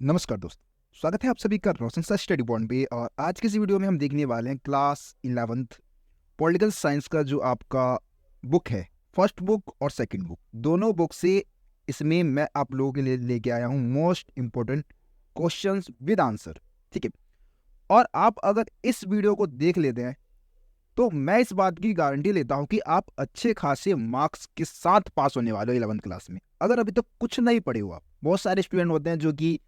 नमस्कार दोस्तों, स्वागत है आप सभी का रोशन सर स्टडी पॉइंट पे। और आज की इस वीडियो में हम देखने वाले हैं क्लास 11th पॉलिटिकल साइंस का जो आपका बुक है, फर्स्ट बुक और सेकंड बुक, दोनों बुक से इसमें मैं आप लोगों के लिए लेके आया हूँ most important questions with answer. ठीक है, और आप अगर इस वीडियो को देख लेते हैं तो मैं इस बात की गारंटी लेता हूं कि आप अच्छे खासे मार्क्स के साथ पास होने वाले हो 11th क्लास में। अगर अभी तक कुछ नहीं पढ़े हो आप, बहुत सारे स्टूडेंट होते हैं जो कि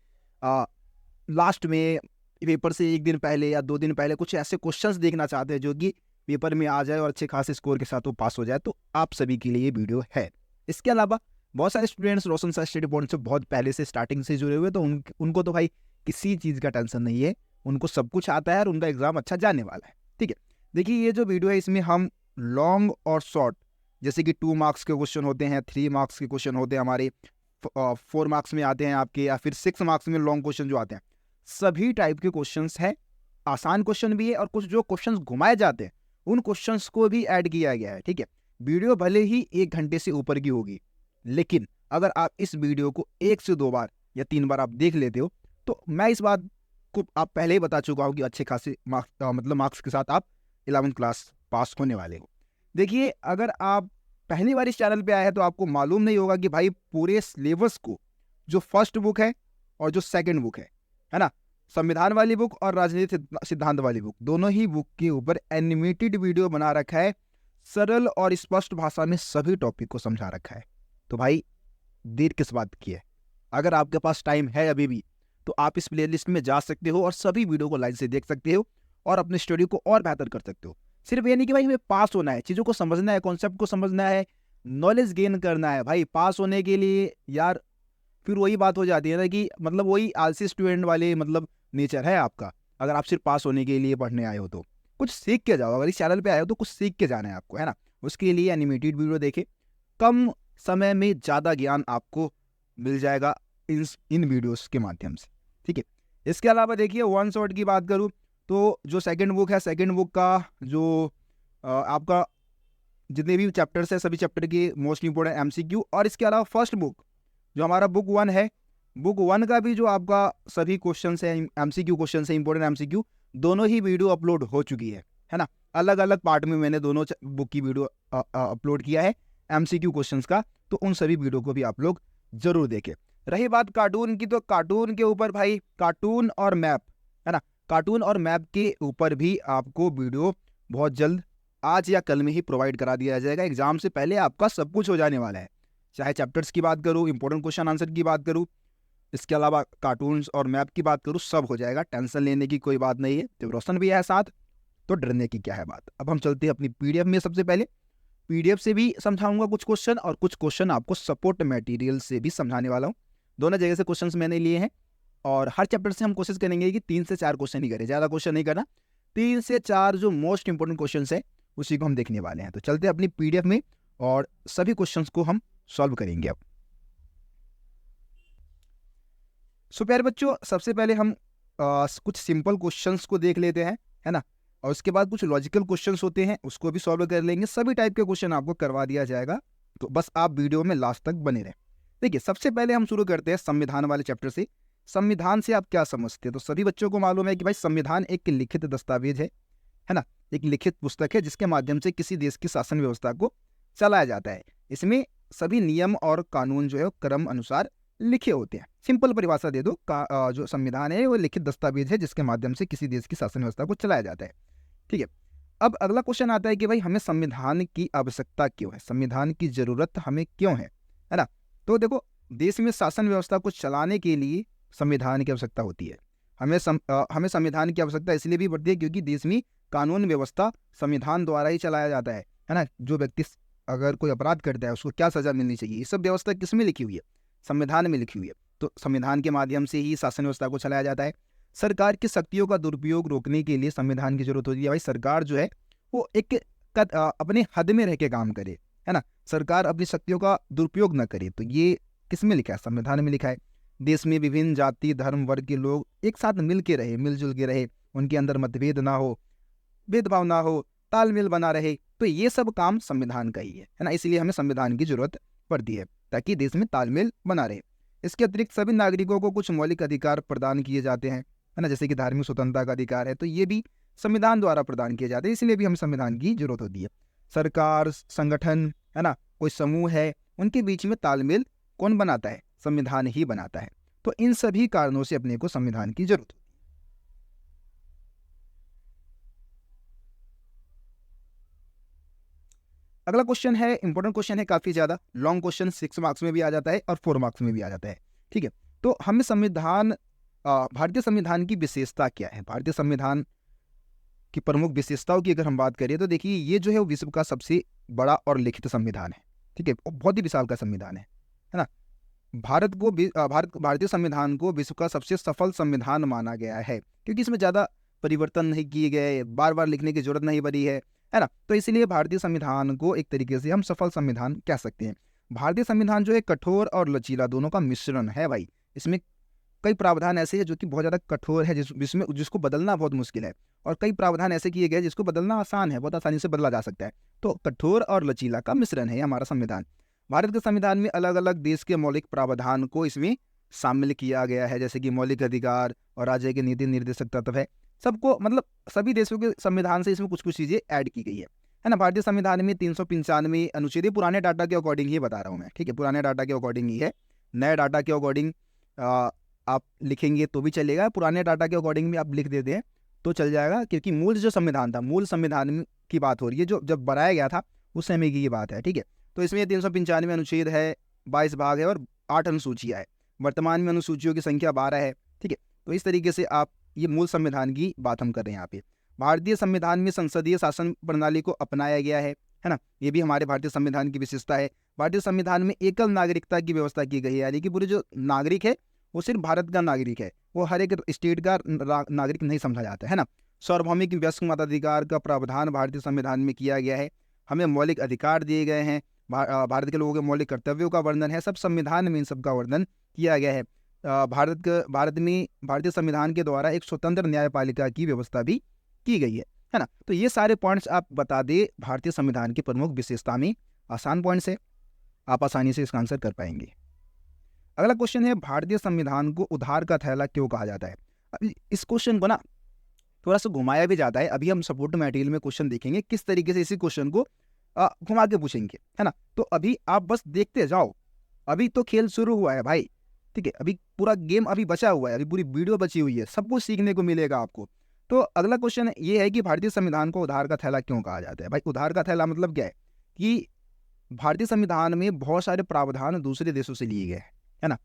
लास्ट में पेपर से एक दिन पहले या 2 दिन पहले कुछ ऐसे क्वेश्चंस देखना चाहते हैं जो कि पेपर में आ जाए और अच्छे खासे स्कोर के साथ वो पास हो जाए। तो आप सभी के लिए ये वीडियो है। इसके अलावा बहुत सारे स्टूडेंट्स रोशन सर स्टडी पॉइंट से बहुत पहले से स्टार्टिंग से जुड़े हुए, तो उनको तो भाई किसी चीज़ का टेंशन नहीं है, उनको सब कुछ आता है और उनका एग्जाम अच्छा जाने वाला है। ठीक है, देखिए ये जो वीडियो है इसमें हम लॉन्ग और शॉर्ट, जैसे कि 2 मार्क्स के क्वेश्चन होते हैं, 3 मार्क्स के क्वेश्चन होते हैं हमारे, 4 मार्क्स में आते हैं आपके, या फिर 6 मार्क्स में लॉन्ग क्वेश्चन जो आते हैं, सभी टाइप के क्वेश्चंस हैं। आसान क्वेश्चन भी है और कुछ जो क्वेश्चंस घुमाए जाते हैं उन क्वेश्चंस को भी ऐड किया गया है। ठीक है, वीडियो भले ही 1 घंटे से ऊपर की होगी, लेकिन अगर आप इस वीडियो को 1 से 2 बार या 3 बार आप देख लेते हो तो मैं इस बात को आप पहले ही बता चुका हूँ कि अच्छे खासे मार्क्स के साथ आप 11th क्लास पास होने वाले हो। देखिए, अगर आप पहली बार इस चैनल पे आए हैं तो आपको मालूम नहीं होगा कि भाई पूरे सिलेबस को, जो फर्स्ट बुक है और जो सेकंड बुक है ना, संविधान वाली बुक और राजनीति सिद्धांत वाली बुक, दोनों ही बुक के ऊपर एनिमेटेड वीडियो बना रखा है। सरल और स्पष्ट भाषा में सभी टॉपिक को समझा रखा है। तो भाई देर किस बात की है? अगर आपके पास टाइम है अभी भी तो आप इस प्लेलिस्ट में जा सकते हो और सभी वीडियो को लाइन से देख सकते हो और अपनी स्टडी को और बेहतर कर सकते हो। सिर्फ ये नहीं कि भाई हमें पास होना है, चीज़ों को समझना है, कॉन्सेप्ट को समझना है, नॉलेज गेन करना है। भाई पास होने के लिए यार फिर वही बात हो जाती है ना कि मतलब वही आलसी स्टूडेंट वाले मतलब नेचर है आपका। अगर आप सिर्फ पास होने के लिए पढ़ने आए हो तो कुछ सीख के जाओ। अगर इस चैनल पे आए हो तो कुछ सीख के जाना है आपको, है ना। उसके लिए एनिमेटेड वीडियो देखे, कम समय में ज़्यादा ज्ञान आपको मिल जाएगा इन वीडियोस के माध्यम से। ठीक है, इसके अलावा देखिए वन शॉट की बात करूँ तो जो सेकंड बुक है, सेकंड बुक का जो आपका जितने भी चैप्टर्स है सभी चैप्टर के मोस्ट इंपोर्टेंट एमसीक्यू, और इसके अलावा फर्स्ट बुक जो हमारा बुक 1 है, बुक 1 का भी जो आपका सभी क्वेश्चन है, एमसीक्यू क्वेश्चन है, इंपोर्टेंट एमसीक्यू, दोनों ही वीडियो अपलोड हो चुकी है ना। अलग अलग पार्ट में मैंने दोनों बुक की वीडियो अपलोड किया है एमसीक्यू क्वेश्चंस का, तो उन सभी वीडियो को भी आप लोग जरूर देखें। रही बात कार्टून की, तो कार्टून के ऊपर भाई कार्टून और मैप, है ना, कार्टून और मैप के ऊपर भी आपको वीडियो बहुत जल्द आज या कल में ही प्रोवाइड करा दिया जाएगा। एग्जाम से पहले आपका सब कुछ हो जाने वाला है, चाहे चैप्टर्स की बात करूँ, इंपॉर्टेंट क्वेश्चन आंसर की बात करूँ, इसके अलावा कार्टून्स और मैप की बात करूँ, सब हो जाएगा। टेंशन लेने की कोई बात नहीं है। जब रोशन भी है साथ तो डरने की क्या है बात। अब हम चलते हैं अपनी पीडीएफ में। सबसे पहले पीडीएफ से भी समझाऊंगा कुछ क्वेश्चन और कुछ क्वेश्चन आपको सपोर्ट मटेरियल से भी समझाने वाला हूँ। दोनों जगह से क्वेश्चन मैंने लिए हैं और हर चैप्टर से हम कोशिश करेंगे कि 3 से 4 क्वेश्चन ही करें, ज़्यादा क्वेश्चन नहीं करना। 3 से 4 जो मोस्ट इंपोर्टेंट क्वेश्चन है उसी को हम देखने वाले हैं। तो चलते हैं अपनी पीडीएफ में और सभी क्वेश्चंस को हम सॉल्व करेंगे। अब सो प्यारे बच्चों, सबसे पहले हम कुछ सिंपल क्वेश्चंस को देख लेते हैं, है ना, और उसके बाद कुछ लॉजिकल क्वेश्चंस होते हैं उसको भी सॉल्व कर लेंगे। सभी टाइप के क्वेश्चन आपको करवा दिया जाएगा, तो बस आप वीडियो में लास्ट तक बने रहें। देखिए, सबसे पहले हम शुरू करते हैं संविधान वाले चैप्टर से। संविधान से आप क्या समझते हैं? तो सभी बच्चों को मालूम है कि भाई संविधान एक लिखित दस्तावेज है ना, एक लिखित पुस्तक है जिसके माध्यम से किसी देश की शासन व्यवस्था को चलाया जाता है। इसमें सभी नियम और कानून जो है क्रम अनुसार लिखे होते हैं। सिंपल परिभाषा दे दो, जो संविधान है वो लिखित दस्तावेज है जिसके माध्यम से किसी देश की शासन व्यवस्था को चलाया जाता है। ठीक है, अब अगला क्वेश्चन आता है कि भाई हमें संविधान की आवश्यकता क्यों है, संविधान की जरूरत हमें क्यों है ना। तो देखो, देश में शासन व्यवस्था को चलाने के लिए संविधान की आवश्यकता होती है। हमें संविधान की आवश्यकता इसलिए भी पड़ती है क्योंकि देश में कानून व्यवस्था संविधान द्वारा ही चलाया जाता है ना। जो व्यक्ति अगर कोई अपराध करता है उसको क्या सजा मिलनी चाहिए, ये सब व्यवस्था किस में लिखी हुई है? संविधान में लिखी हुई है। तो संविधान के माध्यम से ही शासन व्यवस्था को चलाया जाता है। सरकार की शक्तियों का दुरुपयोग रोकने के लिए संविधान की जरूरत होती है। भाई सरकार जो है वो अपने हद में रह के काम करे, है ना, सरकार अपनी शक्तियों का दुरुपयोग न करे। तो ये किस में लिखा है? संविधान में लिखा है। देश में विभिन्न जाति धर्म वर्ग के लोग एक साथ मिल के रहे, मिलजुल के रहे, उनके अंदर मतभेद ना हो, भेदभाव ना हो, तालमेल बना रहे। तो ये सब काम संविधान का ही है ना। इसलिए हमें संविधान की जरूरत पड़ती है ताकि देश में तालमेल बना रहे। इसके अतिरिक्त सभी नागरिकों को कुछ मौलिक अधिकार प्रदान किए जाते हैं, है ना, जैसे कि धार्मिक स्वतंत्रता का अधिकार है, तो ये भी संविधान द्वारा प्रदान किए जाते हैं, इसलिए भी हमें संविधान की जरूरत होती है। सरकार, संगठन, है ना, कोई समूह है, उनके बीच में तालमेल कौन बनाता है? संविधान ही बनाता है। तो इन सभी कारणों से अपने को संविधान की जरूरत होती है। अगला क्वेश्चन है, इंपॉर्टेंट क्वेश्चन है, काफी ज्यादा लॉन्ग क्वेश्चन, 6 मार्क्स में भी आ जाता है और 4 मार्क्स में भी आ जाता है। ठीक है, तो हमें संविधान, भारतीय संविधान की विशेषता क्या है? भारतीय संविधान की प्रमुख विशेषताओं की अगर हम बात करें तो देखिए, ये जो है वो विश्व का सबसे बड़ा और लिखित संविधान है। ठीक है, बहुत ही विशाल का संविधान है ना। भारतीय संविधान को विश्व का सबसे सफल संविधान माना गया है, क्योंकि इसमें ज्यादा परिवर्तन नहीं किए गए, बार बार लिखने की जरूरत नहीं पड़ी है ना। तो इसलिए भारतीय संविधान को एक तरीके से हम सफल संविधान कह सकते हैं। भारतीय संविधान जो है कठोर और लचीला दोनों का मिश्रण है भाई। इसमें कई प्रावधान ऐसे हैं जो कि बहुत ज्यादा कठोर है, जिसको बदलना बहुत मुश्किल है, और कई प्रावधान ऐसे किए गए जिसको बदलना आसान है, बहुत आसानी से बदला जा सकता है। तो कठोर और लचीला का मिश्रण है हमारा संविधान। भारत के संविधान में अलग अलग देश के मौलिक प्रावधान को इसमें शामिल किया गया है, जैसे कि मौलिक अधिकार और राज्य के नीति निर्देशक तत्व है, सबको मतलब सभी देशों के संविधान से इसमें कुछ कुछ चीजें ऐड की गई है ना। भारतीय संविधान में 395 अनुच्छेद, पुराने डाटा के अकॉर्डिंग ही बता रहा हूँ मैं, ठीक है, पुराने डाटा के अकॉर्डिंग ही है। नए डाटा के अकॉर्डिंग आप लिखेंगे तो भी चलेगा, पुराने डाटा के अकॉर्डिंग भी आप लिख देते हैं तो चल जाएगा, क्योंकि मूल जो संविधान था, मूल संविधान की बात हो रही है, जो जब बनाया गया था उस समय की ये बात है। ठीक है, तो इसमें 395 अनुच्छेद है, 22 भाग है और 8 अनुसूचियाँ है। वर्तमान में अनुसूचियों की संख्या 12 है। ठीक है, तो इस तरीके से आप, ये मूल संविधान की बात हम कर रहे हैं यहाँ पे। भारतीय संविधान में संसदीय शासन प्रणाली को अपनाया गया है ना, ये भी हमारे भारतीय संविधान की विशेषता है। भारतीय संविधान में एकल नागरिकता की व्यवस्था की गई है, यानी कि पूरे जो नागरिक है वो सिर्फ भारत का नागरिक है, वो हर एक स्टेट का नागरिक नहीं समझा जाता है ना। सार्वभौमिक वयस्क मताधिकार का प्रावधान भारतीय संविधान में किया गया है। हमें मौलिक अधिकार दिए गए हैं, भारत के लोगों के मौलिक कर्तव्यों का वर्णन है, सब संविधान में इन सब का वर्णन किया गया है। भारत में भारतीय संविधान के द्वारा एक स्वतंत्र न्यायपालिका की व्यवस्था भी की गई है ना। तो ये सारे पॉइंट्स आप बता दे भारतीय संविधान की प्रमुख विशेषता में, आसान पॉइंट्स है, आप आसानी से इसका आंसर कर पाएंगे। अगला क्वेश्चन है, भारतीय संविधान को उधार का थैला क्यों कहा जाता है? अभी इस क्वेश्चन को ना थोड़ा सा घुमाया भी जाता है, अभी हम सपोर्ट मटेरियल में क्वेश्चन देखेंगे किस तरीके से इसी क्वेश्चन को घुमा के पूछेंगे, है ना। तो अभी आप बस देखते जाओ, अभी तो खेल शुरू हुआ है भाई। ठीक है, अभी पूरा गेम अभी बचा हुआ है, अभी पूरी वीडियो बची हुई है, सब कुछ सीखने को मिलेगा आपको। तो अगला क्वेश्चन ये है कि भारतीय संविधान को उधार का थैला क्यों कहा जाता है? भाई उधार का थैला मतलब क्या है कि भारतीय संविधान में बहुत सारे प्रावधान दूसरे देशों से लिए गए, है ना।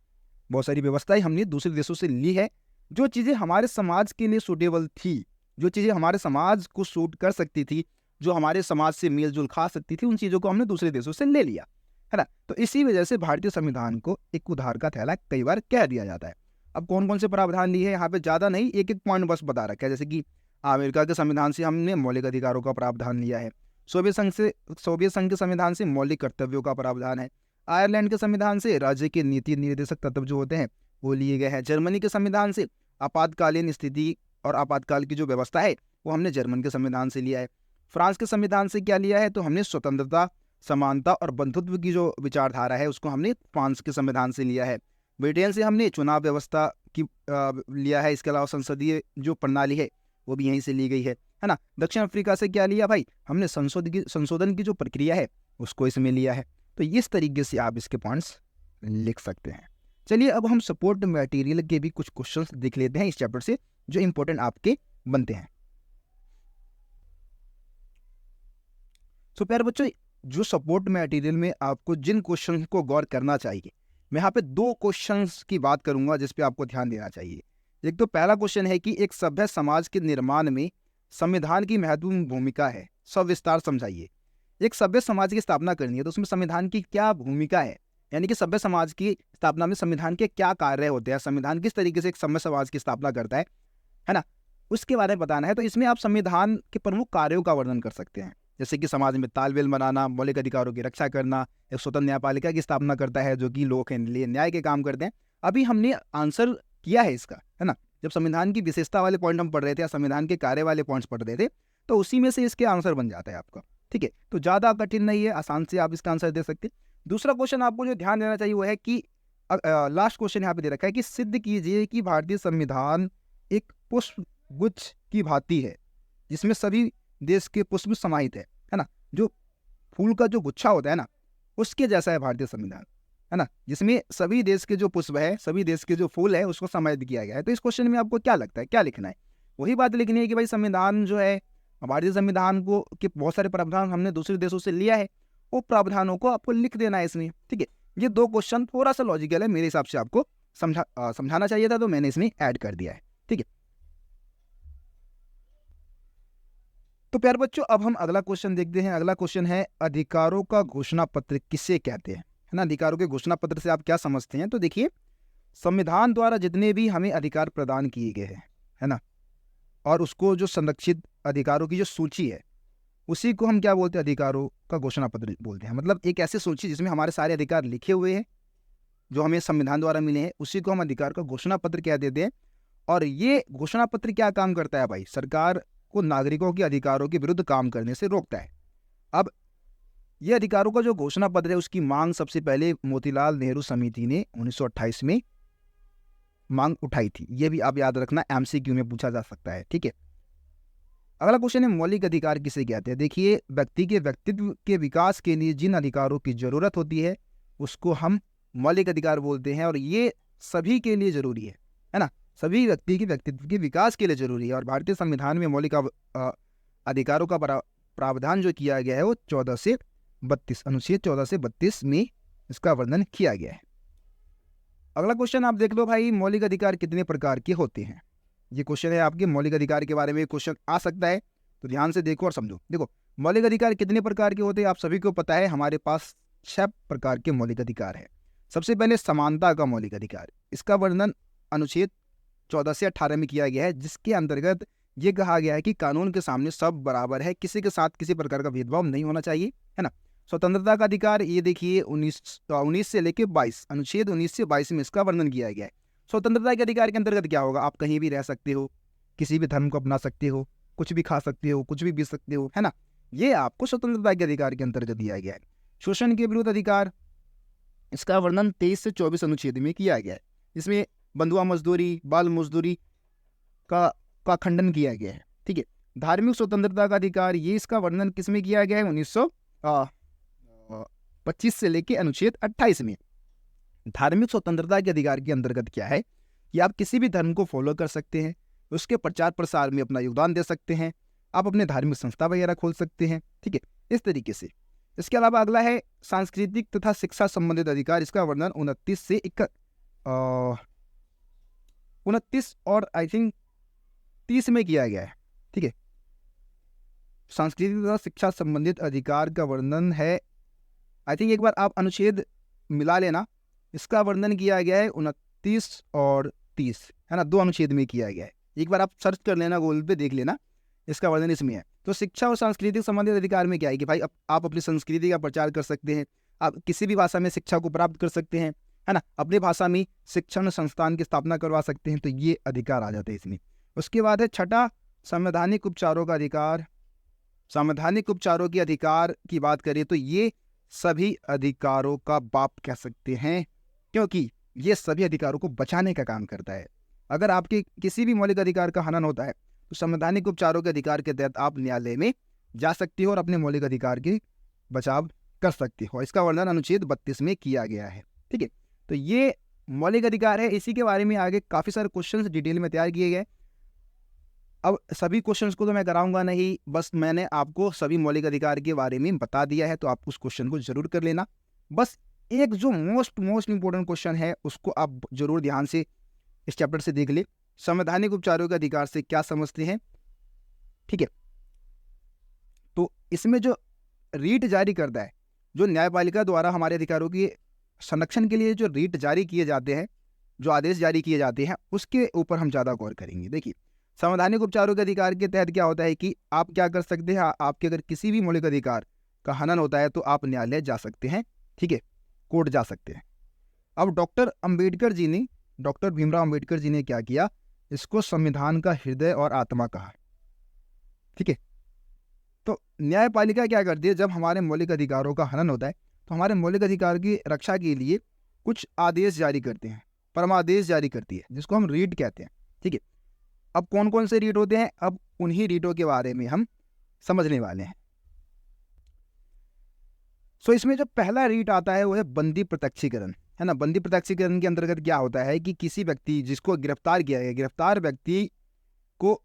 बहुत सारी व्यवस्थाएं हमने दूसरे देशों से ली है, जो चीजें हमारे समाज के लिए सूटेबल थी, जो चीजें हमारे समाज को सूट कर सकती थी, जो हमारे समाज से मेल जोल खा सकती थी, उन चीजों को हमने दूसरे देशों से ले लिया, है ना। तो इसी वजह से भारतीय संविधान को एक उधार का थैला कई बार कह दिया जाता है। अब कौन कौन से प्रावधान लिए हैं यहाँ पे ज्यादा नहीं, एक एक पॉइंट बस बता रखा है। जैसे कि अमेरिका के संविधान से हमने मौलिक अधिकारों का प्रावधान लिया है, सोवियत संघ के संविधान से मौलिक कर्तव्यों का प्रावधान है, आयरलैंड के संविधान से राज्य के नीति निर्देशक तत्व जो होते हैं वो लिए गए हैं, जर्मनी के संविधान से आपातकालीन स्थिति और आपातकाल की जो व्यवस्था है वो हमने जर्मन के संविधान से लिया है, फ्रांस के संविधान से क्या लिया है तो हमने स्वतंत्रता, समानता और बंधुत्व की जो विचारधारा है उसको हमने फ्रांस के संविधान से लिया है, ब्रिटेन से हमने चुनाव व्यवस्था की लिया है, इसके अलावा संसदीय जो प्रणाली है वो भी यहीं से ली गई है ना। दक्षिण अफ्रीका से क्या लिया भाई, हमने संशोधन की जो प्रक्रिया है उसको इसमें लिया है। तो इस तरीके से आप इसके पॉइंट्स लिख सकते हैं। चलिए अब हम सपोर्ट मटेरियल के भी कुछ क्वेश्चंस देख लेते हैं इस चैप्टर से, जो इंपॉर्टेंट आपके बनते हैं। तो प्यारे बच्चों, जो सपोर्ट मटेरियल में आपको जिन क्वेश्चन को गौर करना चाहिए, मैं यहाँ पे 2 क्वेश्चंस की बात करूंगा जिस पे आपको ध्यान देना चाहिए। एक तो पहला क्वेश्चन है कि एक सभ्य समाज के निर्माण में संविधान की महत्वपूर्ण भूमिका है, सविस्तार समझाइए। एक सभ्य समाज की स्थापना करनी है तो उसमें संविधान की क्या भूमिका है, यानी कि सभ्य समाज की स्थापना में संविधान के क्या कार्य होते हैं, संविधान किस तरीके से एक सभ्य समाज की स्थापना करता है ना, उसके बारे में बताना है। तो इसमें आप संविधान के प्रमुख कार्यों का वर्णन कर सकते हैं, जैसे कि समाज में तालमेल बनाना, मौलिक अधिकारों की रक्षा करना, एक स्वतंत्र न्यायपालिका की स्थापना करता है जो कि लोगों के लिए न्याय के काम करते हैं। अभी हमने आंसर किया है इसका, है ना। जब संविधान की विशेषता वाले पॉइंट हम पढ़ रहे थे या संविधान के कार्य वाले पॉइंट्स पढ़ रहे थे, तो उसी में से इसके आंसर बन जाता है आपका। ठीक है, तो ज्यादा कठिन नहीं है, आसान से आप इसका आंसर दे सकते। दूसरा क्वेश्चन आपको जो ध्यान देना चाहिए वो है कि लास्ट क्वेश्चन यहाँ पे दे रखा है कि सिद्ध कीजिए कि भारतीय संविधान एक पुष्प गुच्छ की भांति है जिसमें सभी देश के पुष्प समाहित है ना। जो फूल का जो गुच्छा होता है ना, उसके जैसा है भारतीय संविधान, है ना, जिसमें सभी देश के जो पुष्प है, सभी देश के जो फूल है, उसको समाहित किया गया है। तो इस क्वेश्चन में आपको क्या लगता है, क्या लिखना है? वही बात लिखनी है कि भाई संविधान जो है, भारतीय संविधान को के बहुत सारे प्रावधान हमने दूसरे देशों से लिया है, वो प्रावधानों को आपको लिख देना है इसमें। ठीक है, ये 2 क्वेश्चन थोड़ा सा लॉजिकल है, मेरे हिसाब से आपको समझाना चाहिए था, तो मैंने इसमें ऐड कर दिया है। ठीक है, तो प्यारे बच्चों अब हम अगला क्वेश्चन देखते हैं। अगला क्वेश्चन है अधिकारों का घोषणा पत्र किसे कहते हैं, है ना। अधिकारों के घोषणा पत्र से आप क्या समझते हैं? तो देखिए, संविधान द्वारा जितने भी हमें अधिकार प्रदान किए गए हैं, है ना, और उसको जो संरक्षित अधिकारों की जो सूची है, उसी को हम क्या बोलते हैं? अधिकारों का घोषणा पत्र बोलते हैं। मतलब एक ऐसी सूची जिसमें हमारे सारे अधिकार लिखे हुए हैं जो हमें संविधान द्वारा मिले हैं, उसी को हम अधिकार का घोषणा पत्र कह देते हैं। और ये घोषणा पत्र क्या काम करता है भाई? सरकार को नागरिकों के अधिकारों के विरुद्ध काम करने से रोकता है। अब ये अधिकारों का जो घोषणा पत्र है, उसकी मांग सबसे पहले मोतीलाल नेहरू समिति ने 1928 में मांग उठाई थी। ये भी आप याद रखना, एमसीक्यू में पूछा जा सकता है। ठीक है, अगला क्वेश्चन है मौलिक अधिकार किसे कहते हैं? देखिए, व्यक्ति के व्यक्तित्व के विकास के लिए जिन अधिकारों की जरूरत होती है उसको हम मौलिक अधिकार बोलते हैं, और ये सभी के लिए जरूरी है ना। सभी व्यक्ति के व्यक्तित्व के विकास के लिए जरूरी है। और भारतीय संविधान में मौलिक अधिकारों का प्रावधान जो किया गया है वो 14 से 32, अनुच्छेद 14 से 32 में इसका वर्णन किया गया है। अगला क्वेश्चन आप देख लो भाई, मौलिक अधिकार कितने प्रकार के होते हैं? ये क्वेश्चन है आपके, मौलिक अधिकार के बारे में क्वेश्चन आ सकता है, तो ध्यान से देखो और समझो। देखो, मौलिक अधिकार कितने प्रकार के होते हैं आप सभी को पता है। हमारे पास 6 प्रकार के मौलिक अधिकार है। सबसे पहले समानता का मौलिक अधिकार, इसका वर्णन अनुच्छेद 14 से 18 में किया गया है, जिसके अंतर्गत ये कहा गया है कि कानून के सामने सब बराबर है, किसी के साथ किसी प्रकार का भेदभाव नहीं होना चाहिए, है ना। स्वतंत्रता का अधिकार, ये देखिए 19 से लेके 22, अनुच्छेद 19 से 22 में इसका वर्णन किया गया है। स्वतंत्रता के अधिकार के अंतर्गत क्या होगा? आप कहीं भी रह सकते हो, किसी भी धर्म को अपना सकते हो, कुछ भी खा सकते हो, कुछ भी पी सकते हो, है ना। ये आपको स्वतंत्रता के अधिकार के अंतर्गत दिया गया है। शोषण के विरुद्ध अधिकार, इसका वर्णन 23 से 24 अनुच्छेद में किया गया है। इसमें बंधुआ मजदूरी, बाल मजदूरी का खंडन किया गया है। ठीक है, धार्मिक स्वतंत्रता का अधिकार, ये इसका वर्णन किसमें किया गया है? 1925 से लेके अनुच्छेद 28 में। धार्मिक स्वतंत्रता के अधिकार के अंतर्गत क्या है कि आप किसी भी धर्म को फॉलो कर सकते हैं, उसके प्रचार प्रसार में अपना योगदान दे सकते हैं, आप अपने धार्मिक संस्था वगैरह खोल सकते हैं। ठीक है, इस तरीके से। इसके अलावा अगला है सांस्कृतिक तथा शिक्षा संबंधित अधिकार, इसका वर्णन 29 से 29 और आई थिंक 30 में किया गया है। ठीक है, सांस्कृतिक तथा शिक्षा संबंधित अधिकार का वर्णन है, आई थिंक एक बार आप अनुच्छेद मिला लेना, इसका वर्णन किया गया है 29 और 30, है ना, 2 अनुच्छेद में किया गया है। एक बार आप सर्च कर लेना, गूगल पे देख लेना, इसका वर्णन इसमें है। तो शिक्षा और सांस्कृतिक संबंधित अधिकार में क्या है कि भाई आप अपनी संस्कृति का प्रचार कर सकते हैं, आप किसी भी भाषा में शिक्षा को प्राप्त कर सकते हैं, है ना, अपनी भाषा में शिक्षण संस्थान की स्थापना करवा सकते हैं। तो ये अधिकार आ जाते हैं इसमें। उसके बाद है छठा, संवैधानिक उपचारों का अधिकार। संवैधानिक उपचारों के अधिकार की बात करें तो ये सभी अधिकारों का बाप कह सकते हैं, क्योंकि ये सभी अधिकारों को बचाने का काम करता है। अगर आपके किसी भी मौलिक अधिकार का हनन होता है तो संवैधानिक उपचारों के अधिकार के तहत आप न्यायालय में जा सकते हो और अपने मौलिक अधिकार के बचाव कर सकते हो। इसका वर्णन अनुच्छेद 32 में किया गया है। ठीक है, तो ये मौलिक अधिकार है। इसी के बारे में आगे काफ़ी सारे क्वेश्चंस डिटेल में तैयार किए गए। अब सभी क्वेश्चंस को तो मैं कराऊंगा नहीं, बस मैंने आपको सभी मौलिक अधिकार के बारे में बता दिया है, तो आप उस क्वेश्चन को जरूर कर लेना। बस एक जो मोस्ट इंपॉर्टेंट क्वेश्चन है उसको आप जरूर ध्यान से इस चैप्टर से देख ले। संवैधानिक उपचारों के अधिकार से क्या समझते हैं? ठीक है, तो इसमें जो रीट जारी करता है, जो न्यायपालिका द्वारा हमारे अधिकारों के संरक्षण के लिए जो रीट जारी किए जाते हैं, जो आदेश जारी किए जाते हैं, उसके ऊपर हम ज़्यादा गौर करेंगे। देखिए, संवैधानिक उपचारों के अधिकार के तहत क्या होता है कि आप क्या कर सकते हैं, आपके अगर किसी भी मौलिक अधिकार का हनन होता है तो आप न्यायालय जा सकते हैं। ठीक है, कोर्ट जा सकते हैं। अब डॉक्टर भीमराव अंबेडकर जी ने क्या किया, इसको संविधान का हृदय और आत्मा कहा। ठीक है, तो न्यायपालिका क्या करती है, जब हमारे मौलिक अधिकारों का हनन होता है तो हमारे मौलिक अधिकार की रक्षा के लिए कुछ आदेश जारी करते हैं, परमादेश जारी करती है, जिसको हम रीट कहते हैं। ठीक है, अब कौन कौन से रीट होते हैं, अब उन्हीं रीटों के बारे में हम समझने वाले हैं। सो इसमें जो पहला रीट आता है वो है बंदी प्रत्यक्षीकरण, है ना। बंदी प्रत्यक्षीकरण के अंतर्गत क्या होता है कि किसी व्यक्ति जिसको गिरफ्तार किया गया, गिरफ्तार व्यक्ति को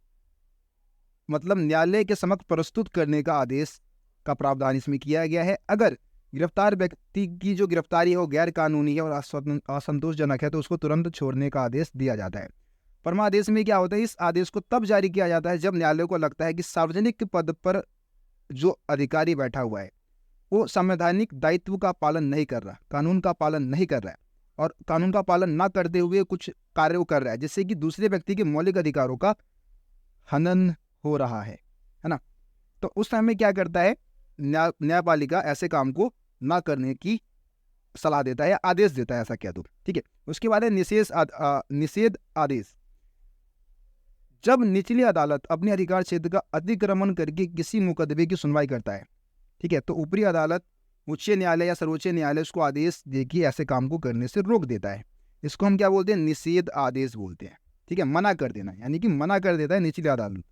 मतलब न्यायालय के समक्ष प्रस्तुत करने का आदेश का प्रावधान इसमें किया गया है। अगर गिरफ्तार व्यक्ति की जो गिरफ्तारी हो गैर कानूनी है और असंतोषजनक है तो उसको तुरंत छोड़ने का आदेश दिया जाता है। परमादेश में क्या होता है, इस आदेश को तब जारी किया जाता है जब न्यायालय को लगता है कि सार्वजनिक पद पर जो अधिकारी बैठा हुआ है वो संवैधानिक दायित्व का पालन नहीं कर रहा, कानून का पालन नहीं कर रहा है, और कानून का पालन ना करते हुए कुछ कार्य कर रहा है जिससे कि दूसरे व्यक्ति के मौलिक अधिकारों का हनन हो रहा है ना। तो उस टाइम में क्या करता है, न्यायपालिका ऐसे काम को ना करने की सलाह देता है या आदेश देता है, ऐसा कह दो। ठीक है, उसके बाद है निषेध आदेश। जब निचली अदालत अपने अधिकार क्षेत्र का अतिक्रमण करके किसी मुकदमे की सुनवाई करता है, ठीक है, तो ऊपरी अदालत, उच्च न्यायालय या सर्वोच्च न्यायालय उसको आदेश देके ऐसे काम को करने से रोक देता है। इसको हम क्या बोलते हैं, निषेध आदेश बोलते हैं। ठीक है, मना कर देना, यानी कि मना कर देता है निचली अदालत।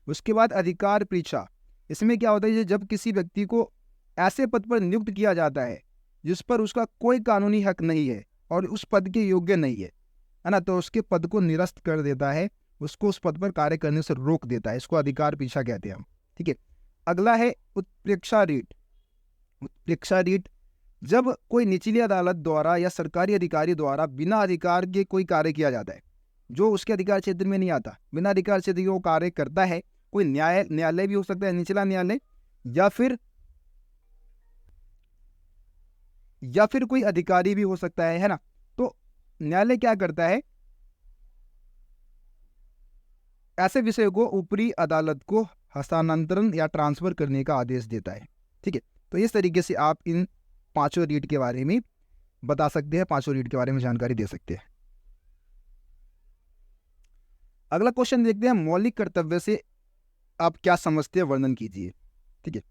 उसके बाद अधिकार परीक्षा। इसमें क्या होता है, जब किसी व्यक्ति को ऐसे पद पर नियुक्त किया जाता है जिस पर उसका कोई कानूनी हक नहीं है और उस पद के योग्य नहीं है ना, तो उसके पद को निरस्त कर देता है, उसको उस पद पर कार्य करने से रोक देता है। इसको अधिकार परीक्षा कहते हैं हम। ठीक है, अगला है उत्प्रेक्षा रीट। उत्प्रेक्षा रीट, जब कोई निचली अदालत द्वारा या सरकारी अधिकारी द्वारा बिना अधिकार के कोई कार्य किया जाता है जो उसके अधिकार क्षेत्र में नहीं आता, बिना अधिकार क्षेत्र के वो कार्य करता है, कोई न्यायालय भी हो सकता है, निचला न्यायालय, या फिर कोई अधिकारी भी हो सकता है ना। तो न्यायालय क्या करता है, ऐसे विषय को ऊपरी अदालत को हस्तांतरण या ट्रांसफर करने का आदेश देता है। ठीक है, तो इस तरीके से आप इन पांचों रीट के बारे में बता सकते हैं, पांचों रीट के बारे में जानकारी दे सकते हैं। अगला क्वेश्चन देखते हैं, मौलिक कर्तव्य से आप क्या समझते हैं, वर्णन कीजिए। ठीक है,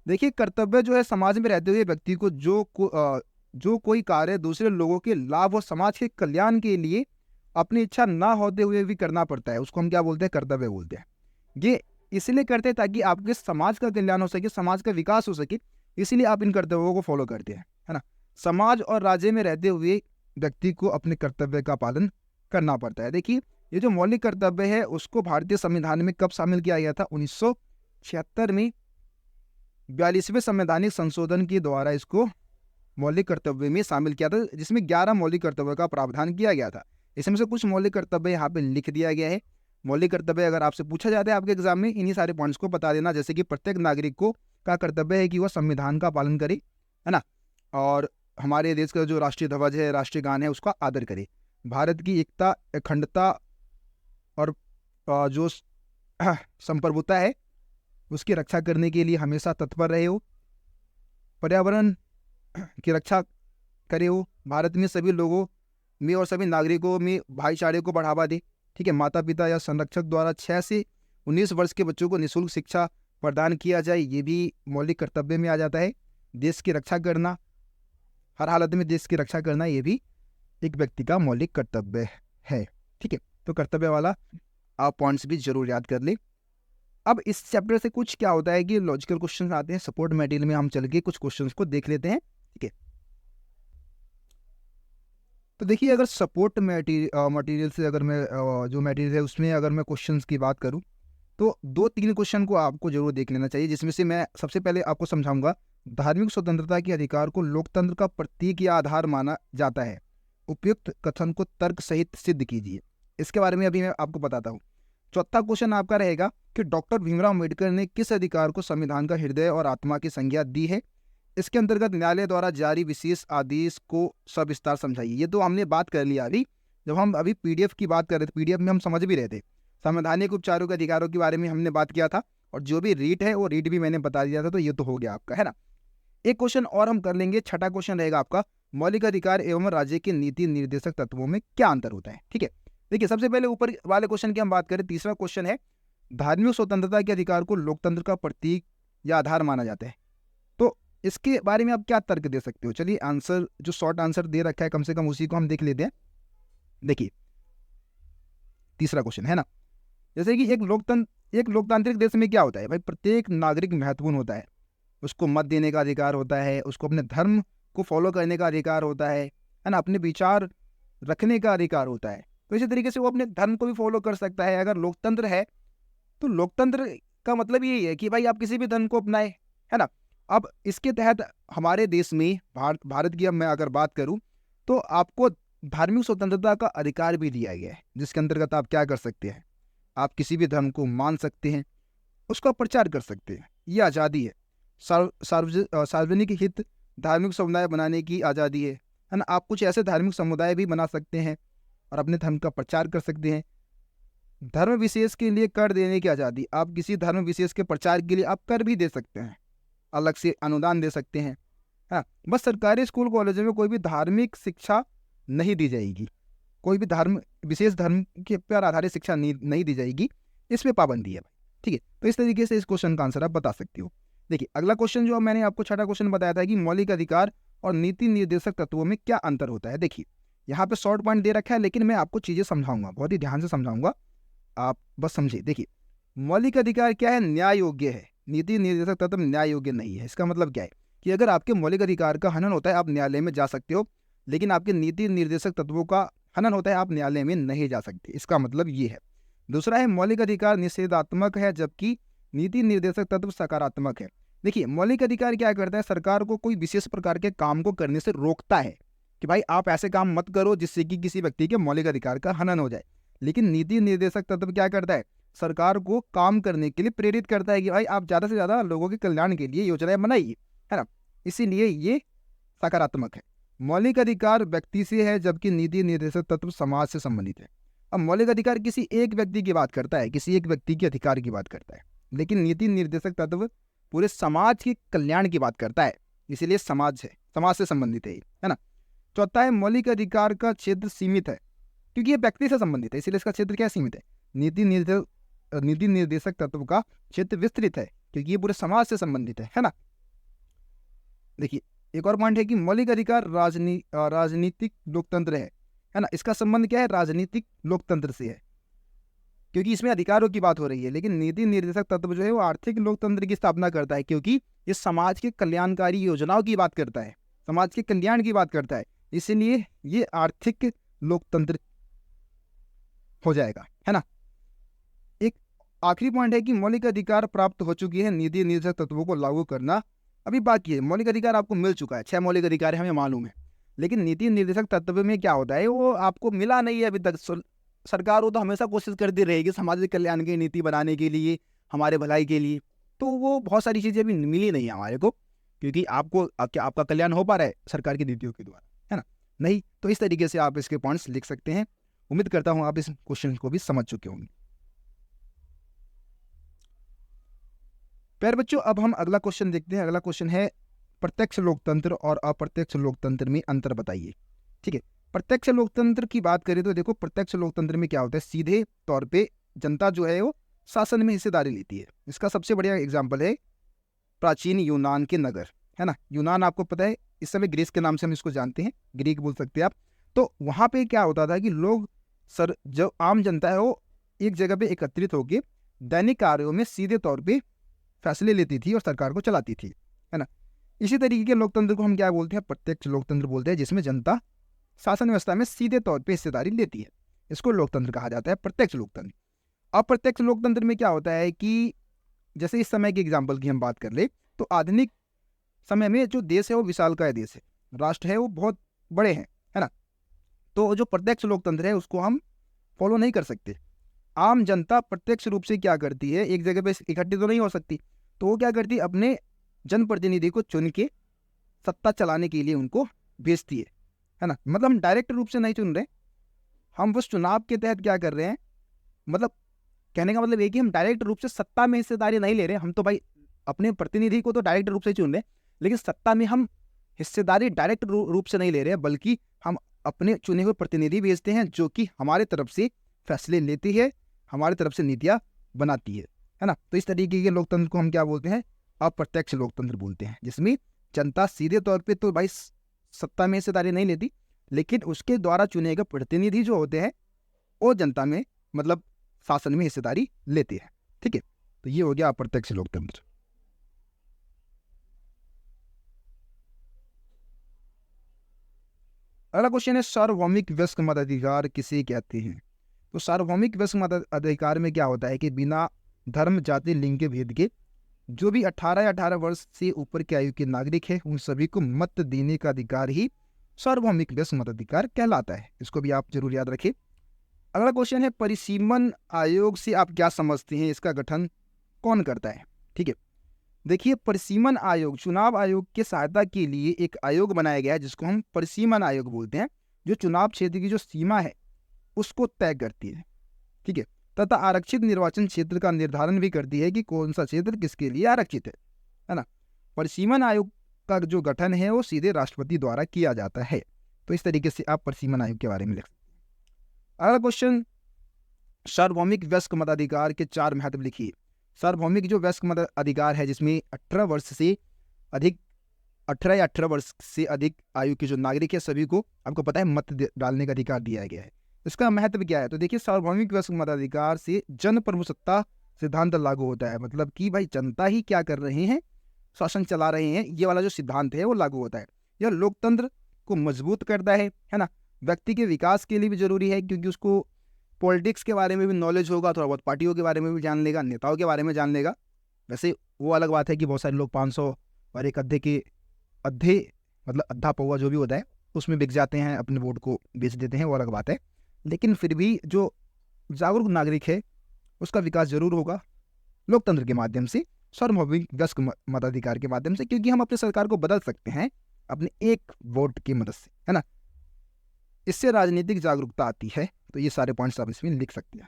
देखिए, कर्तव्य जो है समाज में रहते हुए व्यक्ति को जो कोई कार्य दूसरे लोगों के लाभ और समाज के कल्याण के लिए अपनी इच्छा ना होते हुए भी करना पड़ता है, उसको हम क्या बोलते हैं, कर्तव्य बोलते हैं। ये इसलिए करते हैं ताकि आपके समाज का कल्याण हो सके, समाज का विकास हो सके, इसलिए आप इन कर्तव्यों को फॉलो करते हैं, है ना। समाज और राज्य में रहते हुए व्यक्ति को अपने कर्तव्य का पालन करना पड़ता है। देखिए, ये जो मौलिक कर्तव्य है उसको भारतीय संविधान में कब शामिल किया गया था, 1976 में 42वें संवैधानिक संशोधन के द्वारा इसको मौलिक कर्तव्य में शामिल किया था, जिसमें 11 मौलिक कर्तव्य का प्रावधान किया गया था। इसमें से कुछ मौलिक कर्तव्य यहाँ पे लिख दिया गया है। मौलिक कर्तव्य अगर आपसे पूछा जाता है आपके एग्जाम में, इन्हीं सारे पॉइंट्स को बता देना, जैसे कि प्रत्येक नागरिक को का कर्तव्य है कि वह संविधान का पालन करे, है ना, और हमारे देश का जो राष्ट्रीय ध्वज है, राष्ट्रीय गान है, उसका आदर करे, भारत की एकता, अखंडता और जो संप्रभुता है उसकी रक्षा करने के लिए हमेशा तत्पर रहे हो, पर्यावरण की रक्षा करे हो, भारत में सभी लोगों में और सभी नागरिकों में भाईचारे को बढ़ावा दे। ठीक है, माता पिता या संरक्षक द्वारा 6 से 19 वर्ष के बच्चों को निःशुल्क शिक्षा प्रदान किया जाए, ये भी मौलिक कर्तव्य में आ जाता है। देश की रक्षा करना, हर हालत में देश की रक्षा करना, ये भी एक व्यक्ति का मौलिक कर्तव्य है। ठीक है, तो कर्तव्य वाला आप पॉइंट्स भी जरूर याद कर ले। अब इस चैप्टर से कुछ क्या होता है कि लॉजिकल क्वेश्चन आते हैं, सपोर्ट मटेरियल में हम चल के कुछ क्वेश्चंस को देख लेते हैं। ठीक है, तो देखिए, अगर सपोर्ट मटेरियल से अगर मैं जो मटेरियल है उसमें अगर मैं क्वेश्चंस की बात करूं तो 2-3 क्वेश्चन को आपको जरूर देख लेना चाहिए, जिसमें से मैं सबसे पहले आपको समझाऊंगा, धार्मिक स्वतंत्रता के अधिकार को लोकतंत्र का प्रतीक या आधार माना जाता है, उपयुक्त कथन को तर्क सहित सिद्ध कीजिए। इसके बारे में अभी मैं आपको बताता हूँ। चौथा क्वेश्चन आपका रहेगा कि डॉक्टर भीमराव अम्बेडकर ने किस अधिकार को संविधान का हृदय और आत्मा की संज्ञा दी है। इसके अंतर्गत न्यायालय द्वारा जारी विशेष आदेश को सविस्तार समझाइए। ये तो हमने बात कर लिया अभी, जब हम अभी पीडीएफ की बात कर रहे थे, पीडीएफ में हम समझ भी रहे थे, संवैधानिक उपचारों के अधिकारों के बारे में हमने बात किया था, और जो भी रीट है वो रीट भी मैंने बता दिया था, तो ये तो हो गया आपका, है ना। एक क्वेश्चन और हम कर लेंगे, छठा क्वेश्चन रहेगा आपका, मौलिक अधिकार एवं राज्य के नीति निर्देशक तत्वों में क्या अंतर होता है। ठीक है, देखिए, सबसे पहले ऊपर वाले क्वेश्चन की हम बात करें, तीसरा क्वेश्चन है, धार्मिक स्वतंत्रता के अधिकार को लोकतंत्र का प्रतीक या आधार माना जाता है। तो इसके बारे में आप क्या तर्क दे सकते हो? चलिए आंसर, जो शॉर्ट आंसर दे रखा है कम से कम उसी को हम देख लेते हैं। देखिए तीसरा क्वेश्चन है ना, जैसे कि एक लोकतांत्रिक देश में क्या होता है भाई, प्रत्येक नागरिक महत्वपूर्ण होता है। उसको मत देने का अधिकार होता है, उसको अपने धर्म को फॉलो करने का अधिकार होता है ना, अपने विचार रखने का अधिकार होता है। तो इसी तरीके से वो अपने धर्म को भी फॉलो कर सकता है। अगर लोकतंत्र है तो लोकतंत्र का मतलब यही है कि भाई आप किसी भी धर्म को अपनाए, है ना। अब इसके तहत हमारे देश में भारत की अब मैं अगर बात करूं तो आपको धार्मिक स्वतंत्रता का अधिकार भी दिया गया है, जिसके अंतर्गत आप क्या कर सकते हैं, आप किसी भी धर्म को मान सकते हैं, उसका प्रचार कर सकते हैं। ये आज़ादी है। सार्वजनिक हित धार्मिक समुदाय बनाने की आज़ादी है ना। आप कुछ ऐसे धार्मिक समुदाय भी बना सकते हैं और अपने धर्म का प्रचार कर सकते हैं। धर्म विशेष के लिए कर देने की आज़ादी, आप किसी धर्म विशेष के प्रचार के लिए आप कर भी दे सकते हैं, अलग से अनुदान दे सकते हैं। हाँ, बस सरकारी स्कूल कॉलेजों में कोई भी धार्मिक शिक्षा नहीं दी जाएगी, कोई भी विशेष धर्म के पर आधारित शिक्षा नहीं दी जाएगी, इस पर पाबंदी है। ठीक है, तो इस तरीके से इस क्वेश्चन का आंसर आप बता सकते हो। देखिए अगला क्वेश्चन जो मैंने आपको छठा क्वेश्चन बताया था कि मौलिक अधिकार और नीति निर्देशक तत्वों में क्या अंतर होता है। देखिए यहाँ पे शॉर्ट पॉइंट दे रखा है, लेकिन मैं आपको चीज़ें समझाऊंगा, बहुत ही ध्यान से समझाऊंगा, आप बस समझिए। देखिए मौलिक अधिकार क्या है, न्याय योग्य है। नीति निर्देशक तत्व न्याय योग्य नहीं है। इसका मतलब क्या है कि अगर आपके मौलिक अधिकार का हनन होता है आप न्यायालय में जा सकते हो, लेकिन आपके नीति निर्देशक तत्वों का हनन होता है आप न्यायालय में नहीं जा सकते। इसका मतलब ये है। दूसरा है मौलिक अधिकार निषेधात्मक है, जबकि नीति निर्देशक तत्व सकारात्मक है। देखिए मौलिक अधिकार क्या करता है, सरकार को कोई विशेष प्रकार के काम को करने से रोकता है कि भाई आप ऐसे काम मत करो जिससे कि किसी व्यक्ति के मौलिक अधिकार का हनन हो जाए। लेकिन नीति निर्देशक तत्व क्या करता है, सरकार को काम करने के लिए प्रेरित करता है कि भाई आप ज़्यादा से ज़्यादा लोगों के कल्याण के लिए योजनाएं बनाइए, है ना। इसीलिए ये सकारात्मक है। मौलिक अधिकार व्यक्ति से है, जबकि नीति निर्देशक तत्व समाज से संबंधित है। अब मौलिक अधिकार किसी एक व्यक्ति की बात करता है, किसी एक व्यक्ति के अधिकार की बात करता है, लेकिन नीति निर्देशक तत्व पूरे समाज के कल्याण की बात करता है, इसीलिए समाज से संबंधित है ना। चौथा है मौलिक अधिकार का क्षेत्र सीमित है, क्योंकि ये व्यक्ति से संबंधित है, इसीलिए इसका क्षेत्र क्या सीमित है। नीति निर्देशक तत्व का क्षेत्र विस्तृत है, क्योंकि ये पूरे समाज से संबंधित है ना। देखिए एक और पॉइंट है कि मौलिक अधिकार राजनीतिक लोकतंत्र है ना। इसका संबंध क्या है, राजनीतिक लोकतंत्र से है, क्योंकि इसमें अधिकारों की बात हो रही है। लेकिन नीति निर्देशक तत्व जो है वो आर्थिक लोकतंत्र की स्थापना करता है, क्योंकि ये समाज के कल्याणकारी योजनाओं की बात करता है, समाज के कल्याण की बात करता है, इसलिए ये आर्थिक लोकतंत्र हो जाएगा, है ना। एक आखिरी पॉइंट है कि मौलिक अधिकार प्राप्त हो चुकी है, नीति निर्देशक तत्वों को लागू करना अभी बाकी है। मौलिक अधिकार आपको मिल चुका है, 6 मौलिक अधिकार है, हमें मालूम है, लेकिन नीति निर्देशक तत्व में क्या होता है वो आपको मिला नहीं है अभी तक। सरकार वो तो हमेशा कोशिश करती रहेगी सामाजिक कल्याण की नीति बनाने के लिए, हमारे भलाई के लिए, तो वो बहुत सारी चीज़ें अभी मिली नहीं है हमारे को, क्योंकि आपका कल्याण हो पा रहा है सरकार की नीतियों के द्वारा, है ना, नहीं। तो इस तरीके से आप इसके पॉइंट्स लिख सकते हैं। उम्मीद करता हूँ आप इस क्वेश्चन को भी समझ चुके होंगे। प्यारे बच्चों अब हम अगला क्वेश्चन देखते हैं। अगला क्वेश्चन है प्रत्यक्ष लोकतंत्र और अप्रत्यक्ष लोकतंत्र में अंतर बताइए। ठीक है, प्रत्यक्ष लोकतंत्र की बात करें तो देखो प्रत्यक्ष लोकतंत्र में क्या होता है, सीधे तौर पे जनता जो है वो शासन में हिस्सेदारी लेती है। इसका सबसे बढ़िया एग्जाम्पल है प्राचीन यूनान के नगर, है ना। यूनान आपको पता है इस समय ग्रीस के नाम से हम इसको जानते हैं, ग्रीक बोल सकते हैं आप। तो वहाँ पे क्या होता था कि लोग जो आम जनता है वो एक जगह पे एकत्रित होकर दैनिक कार्यों में सीधे तौर पे फैसले लेती थी और सरकार को चलाती थी, है ना। इसी तरीके के लोकतंत्र को हम क्या बोलते हैं, प्रत्यक्ष लोकतंत्र बोलते हैं, जिसमें जनता शासन व्यवस्था में सीधे तौर पे हिस्सेदारी लेती है, इसको लोकतंत्र कहा जाता है, प्रत्यक्ष लोकतंत्र। अप्रत्यक्ष लोकतंत्र में क्या होता है कि जैसे इस समय के एग्जाम्पल की हम बात कर ले तो आधुनिक समय में जो देश है वो विशालकाय देश है, राष्ट्र है वो बहुत बड़े हैं, है ना। तो जो प्रत्यक्ष लोकतंत्र है उसको हम फॉलो नहीं कर सकते। आम जनता प्रत्यक्ष रूप से क्या करती है, एक जगह पे इकट्ठी तो नहीं हो सकती, तो वो क्या करती है अपने जनप्रतिनिधि को चुन के सत्ता चलाने के लिए उनको भेजती है ना। मतलब हम डायरेक्ट रूप से नहीं चुन रहे, हम बस चुनाव के तहत क्या कर रहे हैं, मतलब कहने का मतलब ये कि हम डायरेक्ट रूप से सत्ता में हिस्सेदारी नहीं ले रहे। हम तो भाई अपने प्रतिनिधि को तो डायरेक्ट रूप से चुन रहे, लेकिन सत्ता में हम हिस्सेदारी डायरेक्ट रूप से नहीं ले रहे, बल्कि हम अपने चुने हुए प्रतिनिधि भेजते हैं जो कि हमारे तरफ से फैसले लेती है, हमारी तरफ से नीतियाँ बनाती है ना। तो इस तरीके के लोकतंत्र को हम क्या बोलते हैं, अप्रत्यक्ष लोकतंत्र बोलते हैं, जिसमें जनता सीधे तौर पे तो भाई सत्ता में हिस्सेदारी नहीं लेती, लेकिन उसके द्वारा चुने गए प्रतिनिधि जो होते हैं वो जनता में मतलब शासन में हिस्सेदारी लेते हैं। ठीक है, तो ये हो गया अप्रत्यक्ष लोकतंत्र। अगला क्वेश्चन है सार्वभौमिक वयस्क मताधिकार किसे कहते हैं। तो सार्वभौमिक वयस्क मताधिकार में क्या होता है कि बिना धर्म, जाति, लिंग के भेद के जो भी 18 वर्ष से ऊपर की आयु के नागरिक हैं उन सभी को मत देने का अधिकार ही सार्वभौमिक वयस्क मताधिकार कहलाता है। इसको भी आप जरूर याद रखें। अगला क्वेश्चन है परिसीमन आयोग से आप क्या समझते हैं, इसका गठन कौन करता है। ठीक है, देखिए परिसीमन आयोग चुनाव आयोग के सहायता के लिए एक आयोग बनाया गया है जिसको हम परिसीमन आयोग बोलते हैं, जो चुनाव क्षेत्र की जो सीमा है उसको तय करती है। ठीक है, तथा आरक्षित निर्वाचन क्षेत्र का निर्धारण भी करती है कि कौन सा क्षेत्र किसके लिए आरक्षित है ना। परिसीमन आयोग का जो गठन है वो सीधे राष्ट्रपति द्वारा किया जाता है। तो इस तरीके से आप परिसीमन आयोग के बारे में लिख सकते हैं। अगला क्वेश्चन, सार्वभौमिक वयस्क मताधिकार के 4 महत्व लिखिए। सार्वभौमिक जो वयस्क मताधिकार है जिसमें 18 वर्ष से अधिक 18 या 18 वर्ष से अधिक आयु के जो नागरिक है सभी को आपको पता है मत डालने का अधिकार दिया गया है। इसका महत्व क्या है, तो देखिए सार्वभौमिक वयस्क मताधिकार से जन प्रभुसत्ता सिद्धांत लागू होता है, मतलब कि भाई जनता ही क्या कर रहे हैं, शासन चला रहे हैं, ये वाला जो सिद्धांत है वो लागू होता है। यह लोकतंत्र को मजबूत करता है ना। व्यक्ति के विकास के लिए भी जरूरी है क्योंकि उसको पॉलिटिक्स के बारे में भी नॉलेज होगा, थोड़ा बहुत पार्टियों के बारे में भी जान लेगा, नेताओं के बारे में जान लेगा। वैसे वो अलग बात है कि बहुत सारे लोग 500 और एक अद्धे मतलब अद्धा पौवा जो भी होता है उसमें बिक जाते हैं, अपने वोट को बेच देते हैं, वो अलग बात है। लेकिन फिर भी जो जागरूक नागरिक है उसका विकास जरूर होगा लोकतंत्र के माध्यम से, सार्वभौमिक वयस्क मताधिकार के माध्यम से, क्योंकि हम अपनी सरकार को बदल सकते हैं अपने एक वोट की मदद से, है ना। इससे राजनीतिक जागरूकता आती है। तो ये सारे पॉइंट्स आप इसमें लिख सकते हैं।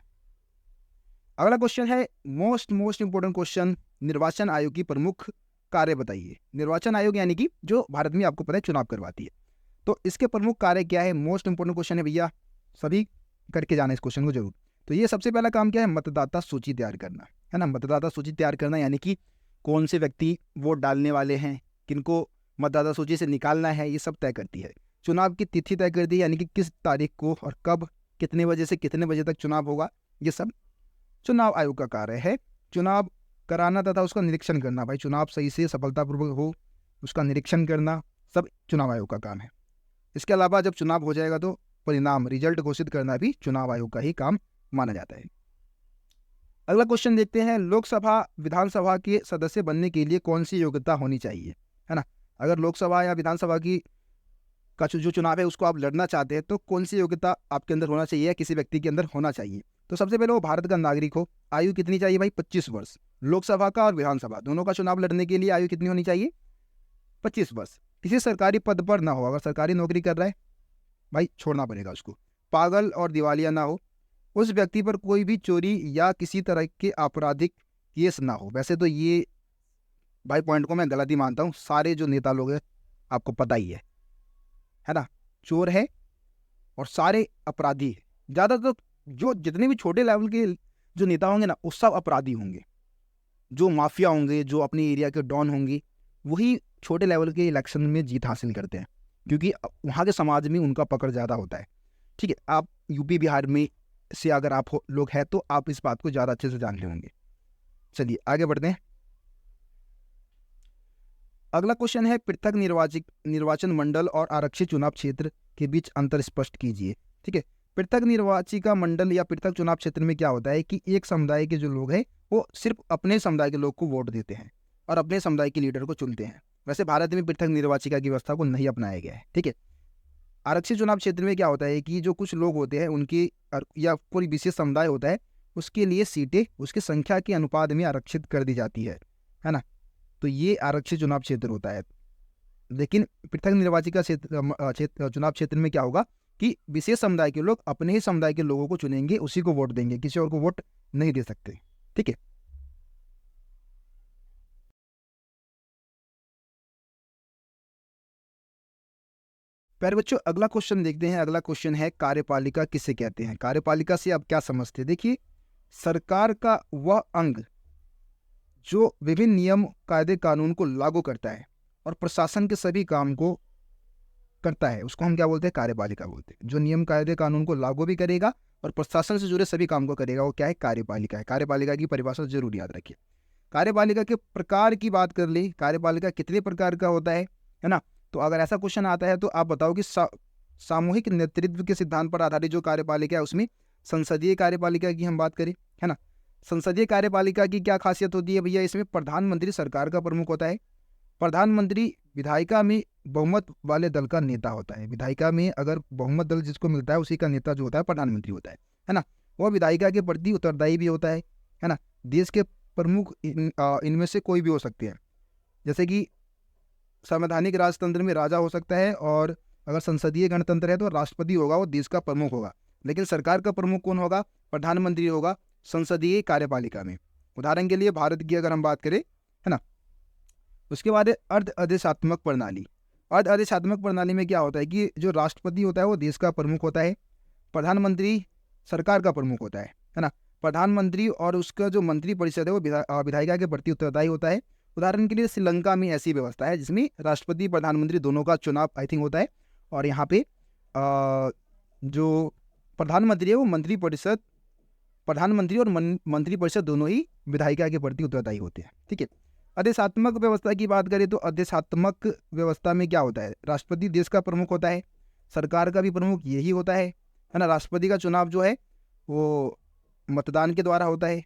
अगला क्वेश्चन है मोस्ट इंपोर्टेंट क्वेश्चन, निर्वाचन आयोग की प्रमुख कार्य बताइए। निर्वाचन आयोग यानी कि जो भारत में आपको पता है चुनाव करवाती है, तो इसके प्रमुख कार्य क्या है। मोस्ट इंपोर्टेंट क्वेश्चन है भैया, सभी करके जाना इस क्वेश्चन को जरूर। तो ये सबसे पहला काम क्या है, मतदाता सूची तैयार करना, है ना। मतदाता सूची तैयार करना यानी कि कौन से व्यक्ति वोट डालने वाले हैं, किनको मतदाता सूची से निकालना है, ये सब तय करती है। चुनाव की तिथि तय करती है यानी कि किस तारीख को और कब, कितने बजे से कितने बजे तक चुनाव होगा, ये सब चुनाव आयोग का कार्य है। चुनाव कराना तथा उसका निरीक्षण करना, भाई चुनाव सही से सफलतापूर्वक हो उसका निरीक्षण करना सब चुनाव आयोग का काम है। इसके अलावा जब चुनाव हो जाएगा तो परिणाम रिजल्ट घोषित करना भी चुनाव आयोग का ही काम माना जाता है। अगला क्वेश्चन देखते हैं, लोकसभा विधानसभा के सदस्य बनने के लिए कौन सी योग्यता होनी चाहिए, है ना। अगर लोकसभा या विधानसभा की का जो चुनाव है उसको आप लड़ना चाहते हैं तो कौन सी योग्यता आपके अंदर होना चाहिए, किसी व्यक्ति के अंदर होना चाहिए। तो सबसे पहले वो भारत का नागरिक हो। आयु कितनी चाहिए भाई, 25 वर्ष। लोकसभा का और विधानसभा दोनों का चुनाव लड़ने के लिए आयु कितनी होनी चाहिए, 25 वर्ष। किसी सरकारी पद पर ना हो, अगर सरकारी नौकरी कर रहा है भाई छोड़ना पड़ेगा उसको। पागल और दिवालिया ना हो। उस व्यक्ति पर कोई भी चोरी या किसी तरह के आपराधिक केस ना हो। वैसे तो ये भाई पॉइंट को मैं गलत ही मानता हूँ, सारे जो नेता लोग हैं आपको पता ही है ना, चोर है और सारे अपराधी है। ज़्यादातर जो जितने भी छोटे लेवल के जो नेता होंगे ना वो सब अपराधी होंगे, जो माफिया होंगे, जो अपने एरिया के डॉन होंगे, वही छोटे लेवल के इलेक्शन में जीत हासिल करते हैं क्योंकि वहाँ के समाज में उनका पकड़ ज़्यादा होता है। ठीक है, आप यूपी बिहार में से अगर आप लोग हैं तो आप इस बात को ज़्यादा अच्छे से जानते होंगे। चलिए आगे बढ़ते हैं। अगला क्वेश्चन है पृथक निर्वाचन मंडल और आरक्षित चुनाव क्षेत्र के बीच अंतर स्पष्ट कीजिए। ठीक है, पृथक निर्वाचिका मंडल या पृथक चुनाव क्षेत्र में क्या होता है कि एक समुदाय के जो लोग हैं वो सिर्फ अपने समुदाय के लोग को वोट देते हैं और अपने समुदाय के लीडर को चुनते हैं। वैसे भारत में पृथक निर्वाचिका की व्यवस्था को नहीं अपनाया गया है। ठीक है, आरक्षित चुनाव क्षेत्र में क्या होता है कि जो कुछ लोग होते हैं उनकी या कोई विशेष समुदाय होता है उसके लिए सीटें उसकी संख्या के अनुपात में आरक्षित कर दी जाती है ना। तो ये आरक्षित चुनाव क्षेत्र होता है। लेकिन पृथक निर्वाचिका चुनाव क्षेत्र में क्या होगा कि विशेष समुदाय के लोग अपने ही समुदाय के लोगों को चुनेंगे, उसी को वोट देंगे, किसी और को वोट नहीं दे सकते। ठीक है, प्यारे बच्चों अगला क्वेश्चन देखते हैं। अगला क्वेश्चन है कार्यपालिका किसे कहते हैं। कार्यपालिका से आप क्या समझते हैं। देखिए, सरकार का वह अंग जो विभिन्न नियम, कायदे, कानून को लागू करता है और प्रशासन के सभी काम को करता है, उसको हम क्या बोलते हैं? कार्यपालिका बोलते हैं। जो नियम कायदे कानून को लागू भी करेगा और प्रशासन से जुड़े सभी काम को करेगा, वो क्या है? कार्यपालिका है। कार्यपालिका की परिभाषा जरूर याद रखिए। कार्यपालिका के प्रकार की बात कर ली, कार्यपालिका कितने प्रकार का होता है ना? तो अगर ऐसा क्वेश्चन आता है तो आप बताओ कि सामूहिक नेतृत्व के सिद्धांत पर आधारित जो कार्यपालिका है उसमें संसदीय कार्यपालिका की हम बात करें, है ना? संसदीय कार्यपालिका की क्या खासियत होती है भैया? इसमें प्रधानमंत्री सरकार का प्रमुख होता है। प्रधानमंत्री विधायिका में बहुमत वाले दल का नेता होता है। विधायिका में अगर बहुमत दल जिसको मिलता है उसी का नेता जो होता है प्रधानमंत्री होता है ना? वह विधायिका के प्रति उत्तरदायी भी होता है ना? देश के प्रमुख इनमें से कोई भी हो सकते हैं। जैसे कि संवैधानिक राजतंत्र में राजा हो सकता है, और अगर संसदीय गणतंत्र है तो राष्ट्रपति होगा, वो देश का प्रमुख होगा। लेकिन सरकार का प्रमुख कौन होगा? प्रधानमंत्री होगा संसदीय कार्यपालिका में। उदाहरण के लिए भारत की अगर हम बात करें, है ना? उसके बाद अर्ध आदेशात्मक प्रणाली। अर्ध आदेशात्मक प्रणाली में क्या होता है कि जो राष्ट्रपति होता है वो देश का प्रमुख होता है, प्रधानमंत्री सरकार का प्रमुख होता है ना? प्रधानमंत्री और उसका जो मंत्री परिषद है वो विधायिका के प्रति उत्तरदायी होता है। उदाहरण के लिए श्रीलंका में ऐसी व्यवस्था है जिसमें राष्ट्रपति प्रधानमंत्री दोनों का चुनाव आई थिंक होता है, और यहाँ पे जो प्रधानमंत्री है वो प्रधानमंत्री और मंत्री परिषद दोनों ही विधायिका के प्रति उत्तरदायी होते हैं। ठीक है। आदेशात्मक व्यवस्था की बात करें तो आदेशात्मक व्यवस्था में क्या होता है? राष्ट्रपति देश का प्रमुख होता है, सरकार का भी प्रमुख यही होता है ना? राष्ट्रपति का चुनाव जो है वो मतदान के द्वारा होता है,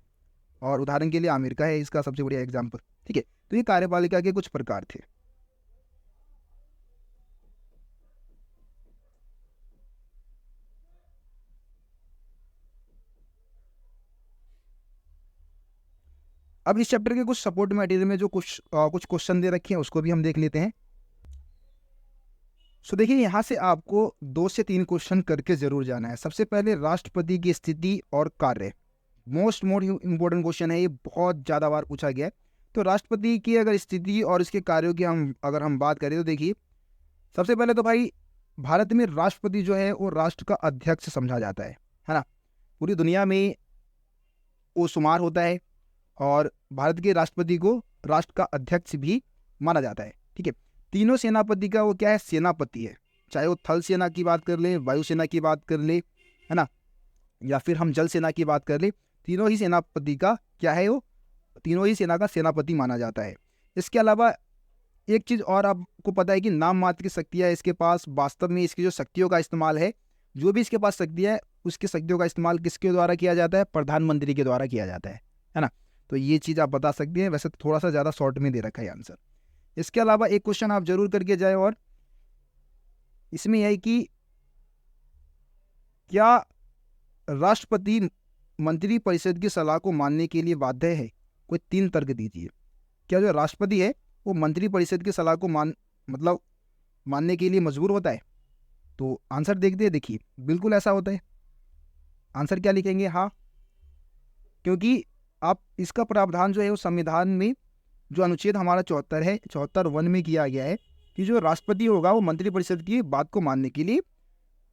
और उदाहरण के लिए अमेरिका है इसका सबसे बढ़िया एग्जाम्पल। ठीक है। तो ये कार्यपालिका के कुछ प्रकार थे। अब इस चैप्टर के कुछ सपोर्ट मटेरियल में जो कुछ क्वेश्चन दे रखे हैं उसको भी हम देख लेते हैं। सो देखिए, यहाँ से आपको 2 से 3 क्वेश्चन करके जरूर जाना है। सबसे पहले राष्ट्रपति की स्थिति और कार्य, मोस्ट इम्पोर्टेंट क्वेश्चन है, ये बहुत ज़्यादा बार पूछा गया है। तो राष्ट्रपति की अगर स्थिति और इसके कार्यों की अगर हम बात करें तो देखिए, सबसे पहले तो भाई भारत में राष्ट्रपति जो है वो राष्ट्र का अध्यक्ष समझा जाता है ना? पूरी दुनिया में वो शुमार होता है, और भारत के राष्ट्रपति को राष्ट्र का अध्यक्ष भी माना जाता है। ठीक है। तीनों सेनापति का वो क्या है? सेनापति है। चाहे वो थल सेना की बात कर ले, वायुसेना की बात कर ले, है ना, या फिर हम जल सेना की बात कर ले, तीनों ही सेनापति का क्या है? वो तीनों ही सेना का सेनापति माना जाता है। इसके अलावा एक चीज़ और आपको पता है कि नाम मात्र की शक्तियाँ है इसके पास। वास्तव में इसकी जो शक्तियों का इस्तेमाल है, जो भी इसके पास शक्तियाँ है, उसकी शक्तियों का इस्तेमाल किसके द्वारा किया जाता है? प्रधानमंत्री के द्वारा किया जाता है ना? तो ये चीज़ आप बता सकते हैं। वैसे तो थोड़ा सा ज़्यादा शॉर्ट में दे रखा है आंसर। इसके अलावा एक क्वेश्चन आप जरूर करके जाए, और इसमें यह है कि क्या राष्ट्रपति मंत्री परिषद की सलाह को मानने के लिए बाध्य है? कोई 3 तर्क दीजिए। क्या जो राष्ट्रपति है वो मंत्री परिषद की सलाह को मानने के लिए मजबूर होता है? तो आंसर देखते हैं। देखिए, बिल्कुल ऐसा होता है। आंसर क्या लिखेंगे? हाँ, क्योंकि आप इसका प्रावधान जो है वो संविधान में जो अनुच्छेद हमारा 74 है, 74(1) में किया गया है कि जो राष्ट्रपति होगा वो मंत्री परिषद की बात को मानने के लिए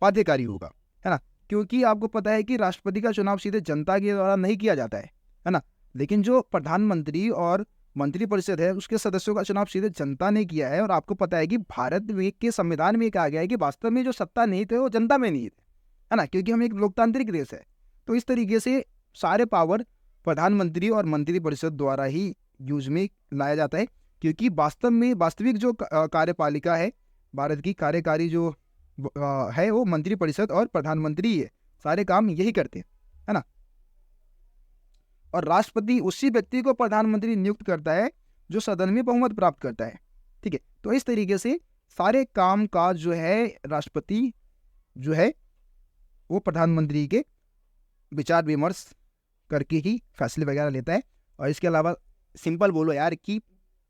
बाध्यकारी होगा, है ना? क्योंकि आपको पता है कि राष्ट्रपति का चुनाव सीधे जनता के द्वारा नहीं किया जाता है ना? लेकिन जो प्रधानमंत्री और मंत्री परिषद है उसके सदस्यों का चुनाव सीधे जनता ने किया है। और आपको पता है कि भारत के संविधान में कहा गया है कि वास्तव में जो सत्ता निहित है वो जनता में निहित है ना? क्योंकि हम एक लोकतांत्रिक देश है। तो इस तरीके से सारे पावर प्रधानमंत्री और मंत्री परिषद द्वारा ही यूज में लाया जाता है, क्योंकि वास्तविक जो कार्यपालिका है भारत की, कार्यकारी जो है वो मंत्री परिषद और प्रधानमंत्री है। सारे काम यही करते हैं, है ना? और राष्ट्रपति उसी व्यक्ति को प्रधानमंत्री नियुक्त करता है जो सदन में बहुमत प्राप्त करता है। ठीक है। तो इस तरीके से सारे काम काज जो है राष्ट्रपति जो है वो प्रधानमंत्री के विचार विमर्श करके ही फैसले वगैरह लेता है। और इसके अलावा सिंपल बोलो यार कि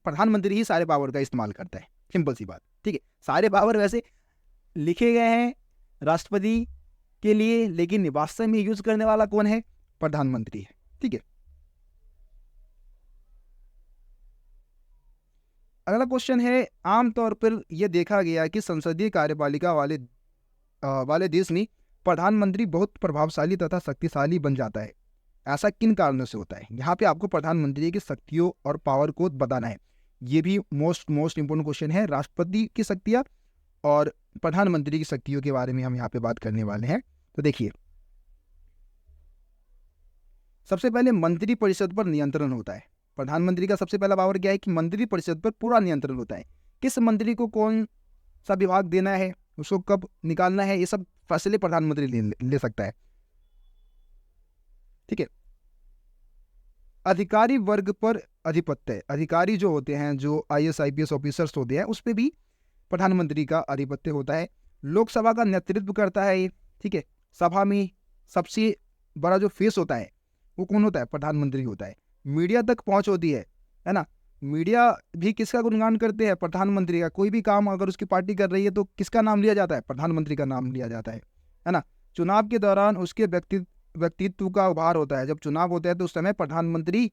प्रधानमंत्री ही सारे पावर का इस्तेमाल करता है। सिंपल सी बात। ठीक है। सारे पावर वैसे लिखे गए हैं राष्ट्रपति के लिए, लेकिन वास्तव में यूज करने वाला कौन है? प्रधानमंत्री है। ठीक है। अगला क्वेश्चन है, आमतौर पर यह देखा गया कि संसदीय कार्यपालिका वाले देश में प्रधानमंत्री बहुत प्रभावशाली तथा शक्तिशाली बन जाता है। ऐसा किन कारणों से होता है? यहाँ पे आपको प्रधानमंत्री की शक्तियों और पावर को बताना है। ये भी मोस्ट इंपोर्टेंट क्वेश्चन है। राष्ट्रपति की शक्तियाँ और प्रधानमंत्री की शक्तियों के बारे में हम यहाँ पे बात करने वाले हैं। तो देखिए, सबसे पहले मंत्री परिषद पर नियंत्रण होता है। प्रधानमंत्री का सबसे पहला पावर क्या है कि मंत्री परिषद पर पूरा नियंत्रण होता है। किस मंत्री को कौन सा विभाग देना है, उसको कब निकालना है, ये सब फैसले प्रधानमंत्री ले सकता है। ठीक है। अधिकारी वर्ग पर आधिपत्य, अधिकारी जो होते हैं, जो IAS IPS ऑफिसर्स होते हैं, उस पर भी प्रधानमंत्री का आधिपत्य होता है। लोकसभा का नेतृत्व करता है ये। ठीक है। सभा में सबसे बड़ा जो फेस होता है वो कौन होता है? प्रधानमंत्री होता है। मीडिया तक पहुंच होती है ना। मीडिया भी किसका गुणगान करते हैं? प्रधानमंत्री का। कोई भी काम अगर उसकी पार्टी कर रही है तो किसका नाम लिया जाता है? प्रधानमंत्री का नाम लिया जाता है ना। चुनाव के दौरान उसके व्यक्तित्व का उभार होता है। जब चुनाव होता है तो उस समय प्रधानमंत्री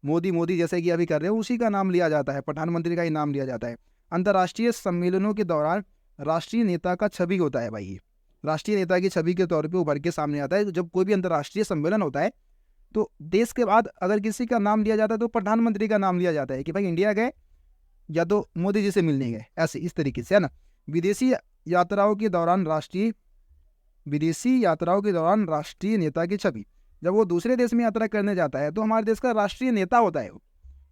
मोदी जैसे कि अभी कर रहे हो, उसी का नाम लिया जाता है, प्रधानमंत्री का ही नाम लिया जाता है। अंतर्राष्ट्रीय सम्मेलनों के दौरान राष्ट्रीय नेता का छवि होता है भाई, राष्ट्रीय नेता की छवि के तौर पे उभर के सामने आता है। जब कोई भी अंतर्राष्ट्रीय सम्मेलन होता है तो देश के बाद अगर किसी का नाम लिया जाता है तो प्रधानमंत्री का नाम लिया जाता है कि भाई इंडिया गए या तो मोदी जी से मिलने गए, ऐसे इस तरीके से, है ना। विदेशी यात्राओं के दौरान राष्ट्रीय नेता की छवि, जब वो दूसरे देश में यात्रा करने जाता है तो हमारे देश का राष्ट्रीय नेता होता है वो,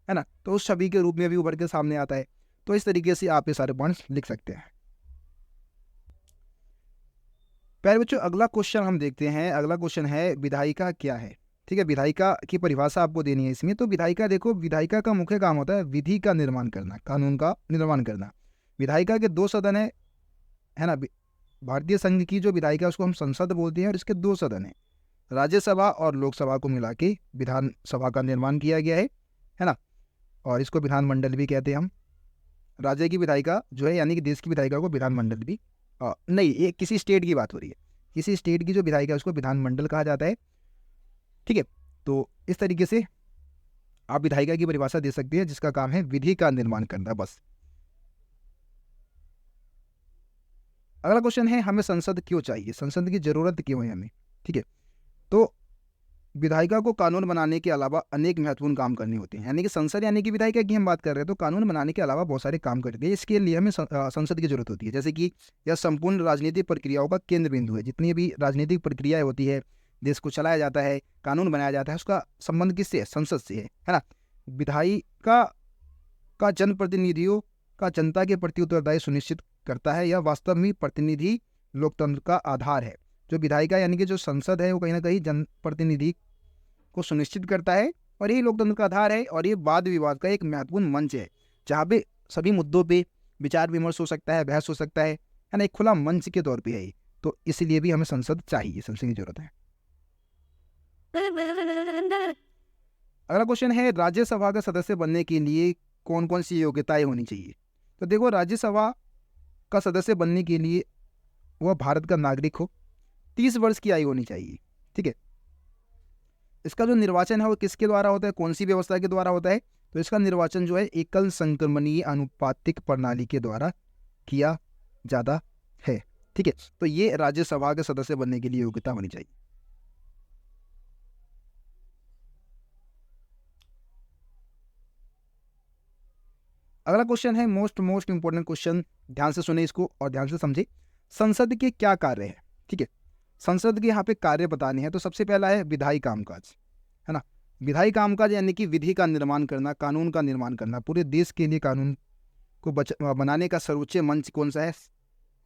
है ना। तो उस छवि के रूप में भी उभर के सामने आता है। तो इस तरीके से आप ये सारे पॉइंट्स लिख सकते हैं। प्यारे बच्चों, अगला क्वेश्चन हम देखते हैं। अगला क्वेश्चन है विधायिका क्या है। ठीक है, विधायिका की परिभाषा आपको देनी है इसमें। तो विधायिका, देखो, विधायिका का मुख्य काम होता है विधि का निर्माण करना, कानून का निर्माण करना। विधायिका के 2 सदन है ना। भारतीय संघ की जो विधायिका उसको हम संसद बोलते हैं, और इसके 2 सदन हैं, राज्यसभा और लोकसभा को मिला के विधानसभा का निर्माण किया गया है ना। और इसको विधानमंडल भी कहते हैं हम। राज्य की विधायिका जो है, यानी कि देश की विधायिका को विधानमंडल भी नहीं, ये किसी स्टेट की बात हो रही है। किसी स्टेट की जो विधायिका उसको विधानमंडल कहा जाता है। ठीक है। तो इस तरीके से आप विधायिका की परिभाषा दे सकते हैं, जिसका काम है विधि का निर्माण करना, बस। अगला क्वेश्चन है हमें संसद क्यों चाहिए, संसद की जरूरत क्यों है हमें। ठीक है। तो विधायिका को कानून बनाने के अलावा अनेक महत्वपूर्ण काम करने होते हैं, यानी कि संसद यानी कि विधायिका की हम बात कर रहे हैं, तो कानून बनाने के अलावा बहुत सारे काम करती है। इसके लिए हमें संसद की जरूरत होती है। जैसे कि यह संपूर्ण राजनीतिक प्रक्रियाओं का केंद्र बिंदु है। जितनी भी राजनीतिक प्रक्रियाएं होती है, देश को चलाया जाता है, कानून बनाया जाता है, उसका संबंध किससे है? संसद से है ना। विधायिका का जनप्रतिनिधियों का जनता के प्रति उत्तरदायी सुनिश्चित करता है। यह वास्तव में प्रतिनिधि लोकतंत्र का आधार है। जो विधायिका यानी कि जो संसद है, वो कहीं ना कहीं जनप्रतिनिधि को सुनिश्चित करता है, और यही लोकतंत्र का आधार है। और ये वाद विवाद का एक महत्वपूर्ण मंच है, जहाँ पे सभी मुद्दों पे विचार विमर्श हो सकता है, बहस हो सकता है ना। एक खुला मंच के तौर पे है ये। तो इसलिए भी हमें संसद चाहिए, संसद की जरूरत है। अगला क्वेश्चन है राज्यसभा का सदस्य बनने के लिए कौन कौन सी योग्यताएं होनी चाहिए। तो देखो, राज्यसभा का सदस्य बनने के लिए वह भारत का नागरिक हो, 30 वर्ष की आयु होनी चाहिए। ठीक है। इसका जो निर्वाचन है वो किसके द्वारा होता है, कौन सी व्यवस्था के द्वारा होता है? तो इसका निर्वाचन जो है एकल संक्रमणीय अनुपातिक प्रणाली के द्वारा किया जाता है। ठीक है। तो ये राज्यसभा के सदस्य बनने के लिए योग्यता होनी चाहिए। अगला क्वेश्चन है मोस्ट इंपोर्टेंट क्वेश्चन, ध्यान से सुने इसको और ध्यान से समझे। संसद के क्या कार्य है? ठीक है, संसद के यहाँ पे कार्य बताने हैं। तो सबसे पहला है विधायी कामकाज, है ना। विधायी कामकाज यानी कि विधि का निर्माण करना, कानून का निर्माण करना। पूरे देश के लिए कानून को बनाने का सर्वोच्च मंच कौन सा है?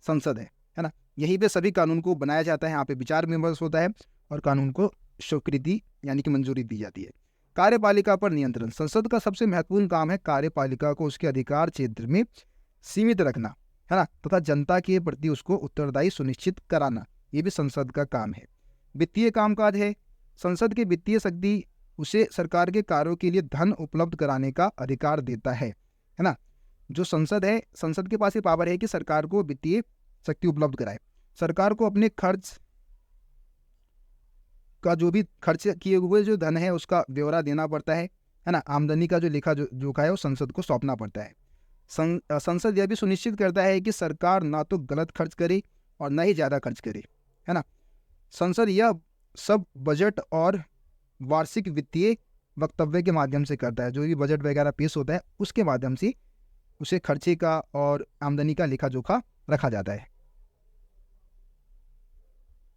संसद है ना। यहीं पे सभी कानून को बनाया जाता है, यहाँ पे विचार विमर्श होता है और कानून को स्वीकृति यानी कि मंजूरी दी जाती है। कार्यपालिका पर नियंत्रण, संसद का सबसे महत्वपूर्ण काम है कार्यपालिका को उसके अधिकार क्षेत्र में सीमित रखना, है ना, तथा जनता के प्रति उसको उत्तरदायी सुनिश्चित कराना। ये भी संसद का काम है। वित्तीय कामकाज है, संसद की वित्तीय शक्ति उसे सरकार के कार्यों के लिए धन उपलब्ध कराने का अधिकार देता है ना। जो संसद है, संसद के पास ये पावर है कि सरकार को वित्तीय शक्ति उपलब्ध कराए। सरकार को अपने खर्च का जो भी खर्च किए हुए जो धन है उसका ब्यौरा देना पड़ता है ना। आमदनी का जो लेखा जोखा है वो संसद को सौंपना पड़ता है। संसद यह भी सुनिश्चित करता है कि सरकार ना तो गलत खर्च करे और ना ही ज़्यादा खर्च करे, है ना। संसद यह सब बजट और वार्षिक वित्तीय वक्तव्य के माध्यम से करता है। जो भी बजट वगैरह पेश होता है उसके माध्यम से उसे खर्चे का और आमदनी का लेखा जोखा रखा जाता है।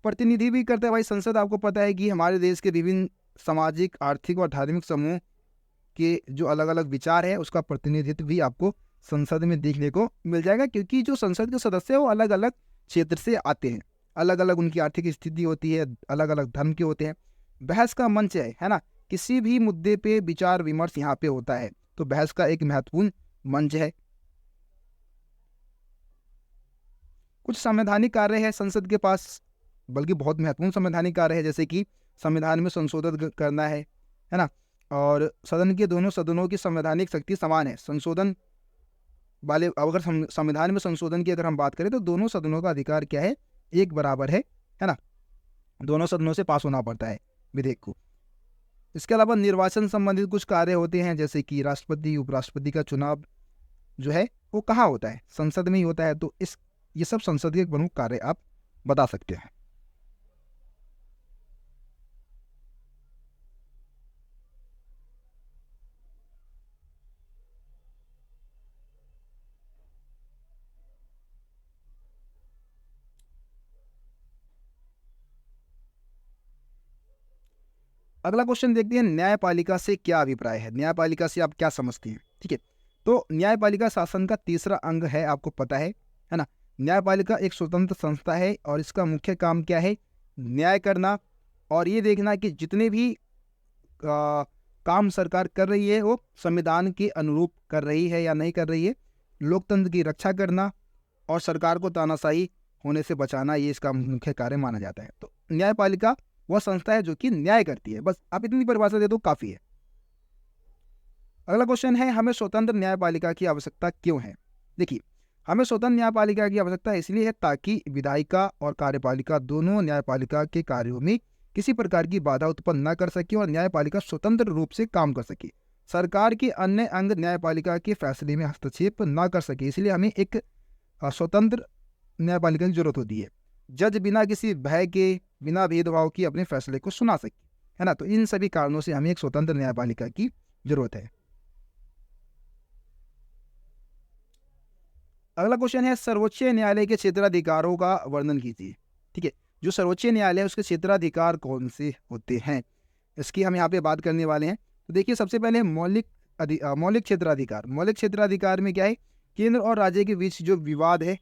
प्रतिनिधि भी करता है भाई संसद। आपको पता है कि हमारे देश के विभिन्न सामाजिक, आर्थिक और धार्मिक समूह के जो अलग अलग विचार है उसका प्रतिनिधित्व भी आपको संसद में देखने को मिल जाएगा, क्योंकि जो संसद के सदस्य हैं वो अलग अलग क्षेत्र से आते हैं, अलग अलग उनकी आर्थिक स्थिति होती है, अलग अलग धर्म के होते हैं। बहस का मंच है ना, किसी भी मुद्दे पे विचार विमर्श यहाँ पे होता है, तो बहस का एक महत्वपूर्ण मंच है। कुछ संवैधानिक कार्य है संसद के पास, बल्कि बहुत महत्वपूर्ण संवैधानिक कार्य है, जैसे कि संविधान में संशोधन करना है ना। और सदन के दोनों सदनों की संवैधानिक शक्ति समान है। संशोधन वाले अगर संविधान में संशोधन की अगर हम बात करें तो दोनों सदनों का अधिकार क्या है, एक बराबर है ना। दोनों सदनों से पास होना पड़ता है विधेयक को। इसके अलावा निर्वाचन संबंधित कुछ कार्य होते हैं, जैसे कि राष्ट्रपति उपराष्ट्रपति का चुनाव जो है वो कहाँ होता है, संसद में ही होता है। तो ये सब संसद के प्रमुख कार्य आप बता सकते हैं। अगला क्वेश्चन देखते हैं, न्यायपालिका से क्या अभिप्राय है, न्यायपालिका से आप क्या समझते हैं। ठीक है, तो न्यायपालिका शासन का तीसरा अंग है, आपको पता है ना। न्यायपालिका एक स्वतंत्र संस्था है और इसका मुख्य काम क्या है, न्याय करना और ये देखना कि जितने भी काम सरकार कर रही है वो संविधान के अनुरूप कर रही है या नहीं कर रही है, लोकतंत्र की रक्षा करना और सरकार को तानाशाही होने से बचाना, ये इसका मुख्य कार्य माना जाता है। तो न्यायपालिका वह संस्था है जो कि न्याय करती है। बस आप इतनी परिभाषा दे दो काफी है। अगला क्वेश्चन है, हमें स्वतंत्र न्यायपालिका की आवश्यकता क्यों है। देखिए, हमें स्वतंत्र न्यायपालिका की आवश्यकता इसलिए है ताकि विधायिका और कार्यपालिका दोनों न्यायपालिका के कार्यों में किसी प्रकार की बाधा उत्पन्न न कर सके और न्यायपालिका स्वतंत्र रूप से काम कर सके। सरकार के अन्य अंग न्यायपालिका के फैसले में हस्तक्षेप न कर सके, इसलिए हमें एक स्वतंत्र न्यायपालिका की जरूरत होती है। जज बिना किसी भय के, बिना भेदभाव की अपने फैसले को सुना सके, है ना। तो इन सभी कारणों से हमें एक स्वतंत्र न्यायपालिका की जरूरत है। अगला क्वेश्चन है, सर्वोच्च न्यायालय के क्षेत्राधिकारों का वर्णन कीजिए। ठीक है, जो सर्वोच्च न्यायालय है उसके क्षेत्राधिकार कौन से होते हैं, इसकी हम यहाँ पे बात करने वाले हैं। तो देखिए, सबसे पहले मौलिक क्षेत्राधिकार। मौलिक क्षेत्राधिकार में क्या है, केंद्र और राज्य के बीच जो विवाद है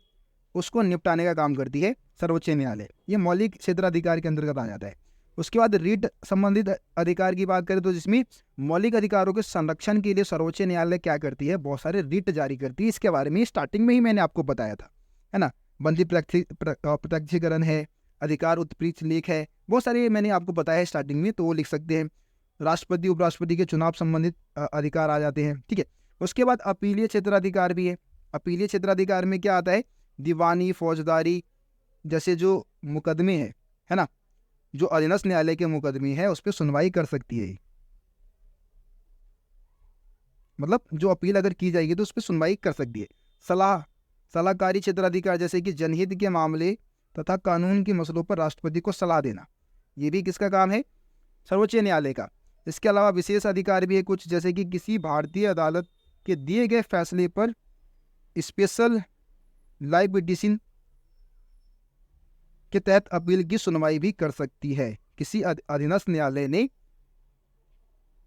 उसको निपटाने का काम करती है सर्वोच्च न्यायालय, ये मौलिक क्षेत्राधिकार के अंतर्गत आ जाता है। उसके बाद रीट संबंधित अधिकार की बात करें तो जिसमें मौलिक अधिकारों के संरक्षण के लिए सर्वोच्च न्यायालय क्या करती है, बहुत सारे रीट जारी करती है। इसके बारे में स्टार्टिंग में ही मैंने आपको बताया था, है ना। बंदी प्रत्यक्षीकरण है, अधिकार उत्प्रेक्ष लेख है, बहुत सारे मैंने आपको बताया है स्टार्टिंग में, तो वो लिख सकते हैं। राष्ट्रपति उपराष्ट्रपति के चुनाव संबंधित अधिकार आ जाते हैं। ठीक है, उसके बाद अपीलीय क्षेत्राधिकार भी है। अपीलीय क्षेत्राधिकार में क्या आता है, दीवानी, फौजदारी जैसे जो मुकदमे है ना, जो अधीनस्थ न्यायालय के मुकदमे हैं उस पर सुनवाई कर सकती है। मतलब जो अपील अगर की जाएगी तो उस पर सुनवाई कर सकती है। सलाहकारी क्षेत्राधिकार, जैसे कि जनहित के मामले तथा कानून के मसलों पर राष्ट्रपति को सलाह देना, ये भी किसका काम है, सर्वोच्च न्यायालय का। इसके अलावा विशेष अधिकार भी है कुछ, जैसे कि किसी भारतीय अदालत के दिए गए फैसले पर स्पेशल लाइव पिटीशन के तहत अपील की सुनवाई भी कर सकती है। किसी अधीनस्थ न्यायालय ने,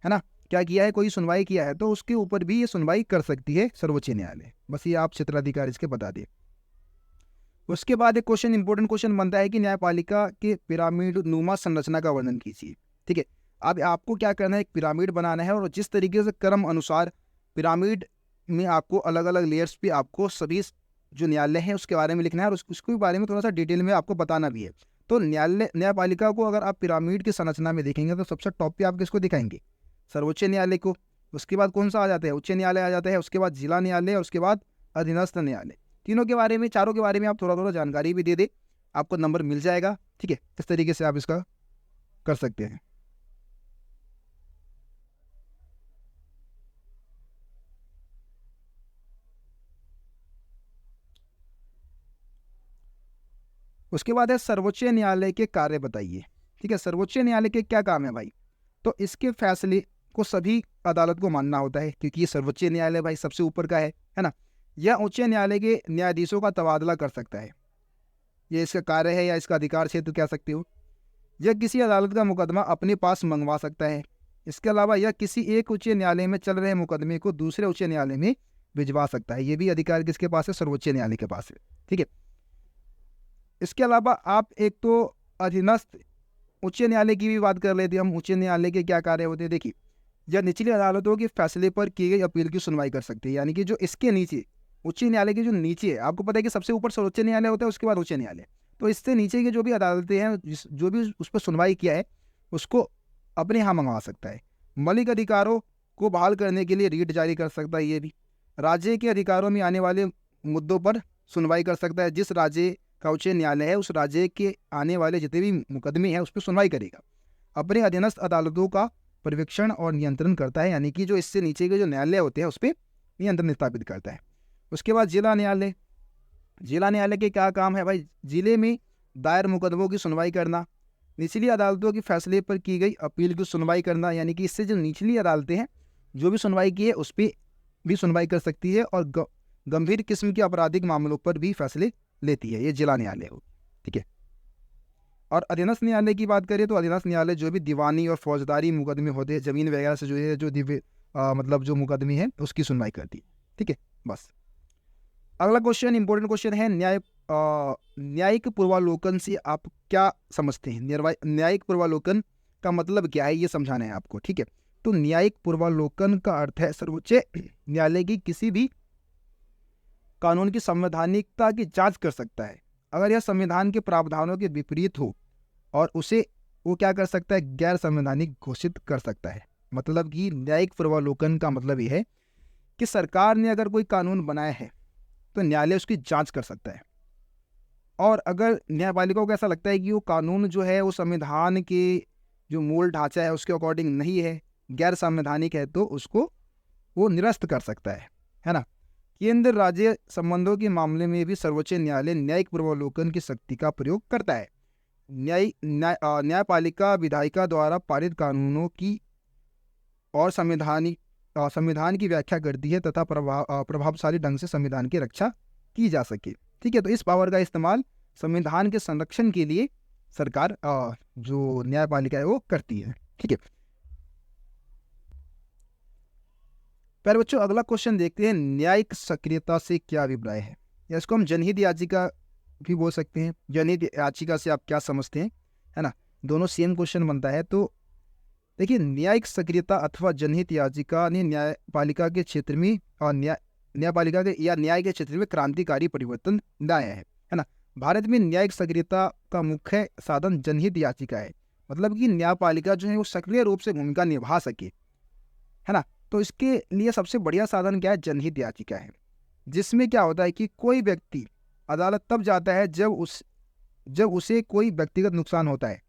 है ना, क्या किया है, कोई सुनवाई किया है तो उसके ऊपर भी ये सुनवाई कर सकती है सर्वोच्च न्यायालय। बस ये आप क्षेत्राधिकार इसके बता दें। उसके बाद एक क्वेश्चन, इंपॉर्टेंट क्वेश्चन बनता है कि न्यायपालिका के पिरामिड नुमा संरचना का वर्णन कीजिए। ठीक है, अब आपको क्या करना है, एक पिरामिड बनाना है और जिस तरीके से क्रम अनुसार पिरामिड में आपको अलग अलग लेयर्स पे आपको सभी जो न्यायालय है उसके बारे में लिखना है और उसके बारे में थोड़ा सा डिटेल में आपको बताना भी है। तो न्यायपालिका को अगर आप पिरामिड की संरचना में देखेंगे तो सबसे टॉप पे आप किसको दिखाएंगे, सर्वोच्च न्यायालय को। उसके बाद कौन सा आ जाता है, उच्च न्यायालय आ जाता है। उसके बाद जिला न्यायालय और उसके बाद अधीनस्थ न्यायालय। तीनों के बारे में, चारों के बारे में आप थोड़ा थोड़ा जानकारी भी दे दे, आपको नंबर मिल जाएगा। ठीक है, इस तरीके से आप इसका कर सकते हैं। उसके बाद है सर्वोच्च न्यायालय के कार्य बताइए। ठीक है, सर्वोच्च न्यायालय के क्या काम है भाई, तो इसके फैसले को सभी अदालत को मानना होता है, क्योंकि ये सर्वोच्च न्यायालय भाई सबसे ऊपर का है ना। यह उच्च न्यायालय के न्यायाधीशों का तबादला कर सकता है, ये इसका कार्य है या इसका अधिकार क्षेत्र कह सकते हो। यह किसी अदालत का मुकदमा अपने पास मंगवा सकता है। इसके अलावा यह किसी एक उच्च न्यायालय में चल रहे मुकदमे को दूसरे उच्च न्यायालय में भिजवा सकता है। ये भी अधिकार किसके पास है? सर्वोच्च न्यायालय के पास है, ठीक है। इसके अलावा आप एक तो अधीनस्थ उच्च न्यायालय की भी बात कर लेते हैं हम। उच्च न्यायालय के क्या कार्य होते हैं? देखिए, यह निचली अदालतों के फैसले पर की गई अपील की सुनवाई कर सकते हैं, यानी कि जो इसके नीचे उच्च न्यायालय के जो नीचे है, आपको पता है कि सबसे ऊपर सर्वोच्च न्यायालय होता है, उसके बाद उच्च न्यायालय। तो इससे नीचे की जो भी अदालतें हैं, जो भी उस पर सुनवाई किया है, उसको अपने यहाँ मंगवा सकता है। मौलिक अधिकारों को बहाल करने के लिए रीट जारी कर सकता है। ये भी राज्य के अधिकारों में आने वाले मुद्दों पर सुनवाई कर सकता है। जिस राज्य का उच्च न्यायालय है, उस राज्य के आने वाले जितने भी मुकदमे हैं उस पर सुनवाई करेगा। अपने अधीनस्थ अदालतों का पर्यवेक्षण और नियंत्रण करता है, यानी कि जो इससे नीचे के जो न्यायालय होते हैं उस पर नियंत्रण स्थापित करता है। उसके बाद जिला न्यायालय। जिला न्यायालय के क्या काम है भाई? जिले में दायर मुकदमों की सुनवाई करना, निचली अदालतों के फैसले पर की गई अपील की सुनवाई करना, यानी कि इससे जो निचली अदालतें हैं जो भी सुनवाई की है उस पर भी सुनवाई कर सकती है, और गंभीर किस्म के आपराधिक मामलों पर भी फैसले लेती है। ये जिला न्यायालय हो, ठीक है। और अधीनस्थ न्यायालय की बात करें तो अधीनस्थ न्यायालय जो भी दीवानी और फौजदारी मुकदमे होते हैं, जमीन वगैरह से जो है, जो मतलब जो मुकदमे हैं उसकी सुनवाई करती है, ठीक है। बस अगला क्वेश्चन, इंपॉर्टेंट क्वेश्चन है, न्यायिक पूर्वालोकन से आप क्या समझते हैं? न्यायिक पूर्वालोकन का मतलब क्या है, ये समझाना है आपको, ठीक है। तो न्यायिक पूर्वालोकन का अर्थ है सर्वोच्च न्यायालय की किसी भी कानून की संवैधानिकता की जांच कर सकता है। अगर यह संविधान के प्रावधानों के विपरीत हो और उसे वो क्या कर सकता है? गैर संवैधानिक घोषित कर सकता है। मतलब कि न्यायिक पूर्वालोकन का मतलब यह है कि सरकार ने अगर कोई कानून बनाया है तो न्यायालय उसकी जांच कर सकता है, और अगर न्यायपालिका को ऐसा लगता है कि वो कानून जो है वो संविधान के जो मूल ढांचा है उसके अकॉर्डिंग नहीं है, गैर संवैधानिक है, तो उसको वो निरस्त कर सकता है ना। केंद्र राज्य संबंधों के मामले में भी सर्वोच्च न्यायालय न्यायिक पूर्वालोकन की शक्ति का प्रयोग करता है। न्यायपालिका विधायिका द्वारा पारित कानूनों की और संविधान की व्याख्या करती है तथा प्रभावशाली ढंग से संविधान की रक्षा की जा सके, ठीक है। तो इस पावर का इस्तेमाल संविधान के संरक्षण के लिए सरकार जो न्यायपालिका है वो करती है, ठीक है। पर बच्चों अगला क्वेश्चन देखते हैं, न्यायिक सक्रियता से क्या अभिप्राय है, या इसको हम जनहित याचिका भी बोल सकते हैं। जनहित याचिका से आप क्या समझते हैं, है ना, दोनों सेम क्वेश्चन बनता है। तो देखिए, न्यायिक सक्रियता अथवा जनहित याचिका ने न्यायपालिका के क्षेत्र में और न्यायपालिका के या न्याय के क्षेत्र में क्रांतिकारी परिवर्तन लाया है ना। भारत में न्यायिक सक्रियता का मुख्य साधन जनहित याचिका है, मतलब कि न्यायपालिका जो है वो सक्रिय रूप से भूमिका निभा सके, है ना। तो इसके लिए सबसे बढ़िया साधन क्या है? जनहित याचिका है, जिसमें क्या होता है कि कोई व्यक्ति अदालत तब जाता है जब उसे कोई व्यक्तिगत नुकसान होता है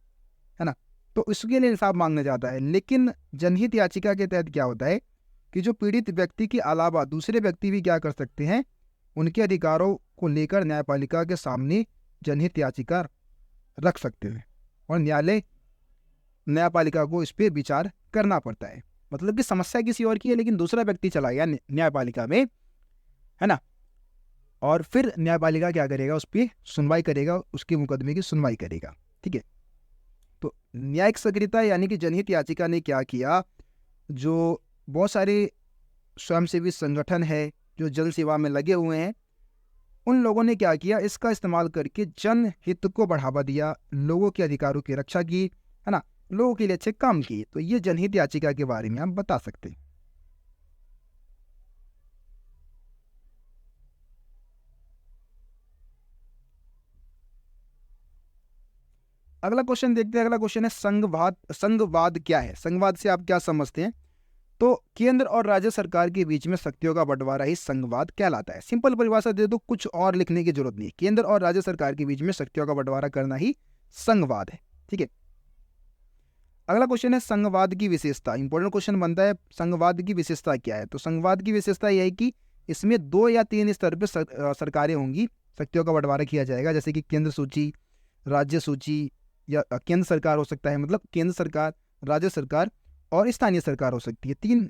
ना, तो इसके लिए इंसाफ मांगने जाता है। लेकिन जनहित याचिका के तहत क्या होता है कि जो पीड़ित व्यक्ति के अलावा दूसरे व्यक्ति भी क्या कर सकते हैं, उनके अधिकारों को लेकर न्यायपालिका के सामने जनहित याचिका रख सकते हैं, और न्यायपालिका को इस पर विचार करना पड़ता है। मतलब कि समस्या किसी और की है, लेकिन दूसरा व्यक्ति चला गया न्यायपालिका में, है ना, और फिर न्यायपालिका क्या करेगा? उस पर सुनवाई करेगा, उसके मुकदमे की सुनवाई करेगा, ठीक है। तो न्यायिक सक्रियता यानी कि जनहित याचिका ने क्या किया, जो बहुत सारे स्वयंसेवी संगठन है जो जन सेवा में लगे हुए हैं, उन लोगों ने क्या किया, इसका इस्तेमाल करके जनहित को बढ़ावा दिया, लोगों के अधिकारों की रक्षा की, है ना, लोगों के लिए अच्छे काम किए। तो ये जनहित याचिका के बारे में आप बता सकते हैं। अगला क्वेश्चन देखते हैं। अगला क्वेश्चन है संघवाद। संघवाद क्या है? संघवाद से आप क्या समझते हैं? तो केंद्र और राज्य सरकार के बीच में शक्तियों का बंटवारा ही संघवाद कहलाता है। सिंपल परिभाषा दे दो, कुछ और लिखने की जरूरत नहीं है। केंद्र और राज्य सरकार के बीच में शक्तियों का बंटवारा करना ही संघवाद है, ठीक है। अगला क्वेश्चन है संघवाद की विशेषता। इंपॉर्टेंट क्वेश्चन बनता है, संघवाद की विशेषता क्या है? तो संघवाद की विशेषता यह है कि इसमें 2 या 3 स्तर पर सरकारें होंगी, शक्तियों का बंटवारा किया जाएगा, जैसे कि केंद्र सूची, राज्य सूची, या केंद्र सरकार हो सकता है, मतलब केंद्र सरकार, राज्य सरकार और स्थानीय सरकार हो सकती है। 3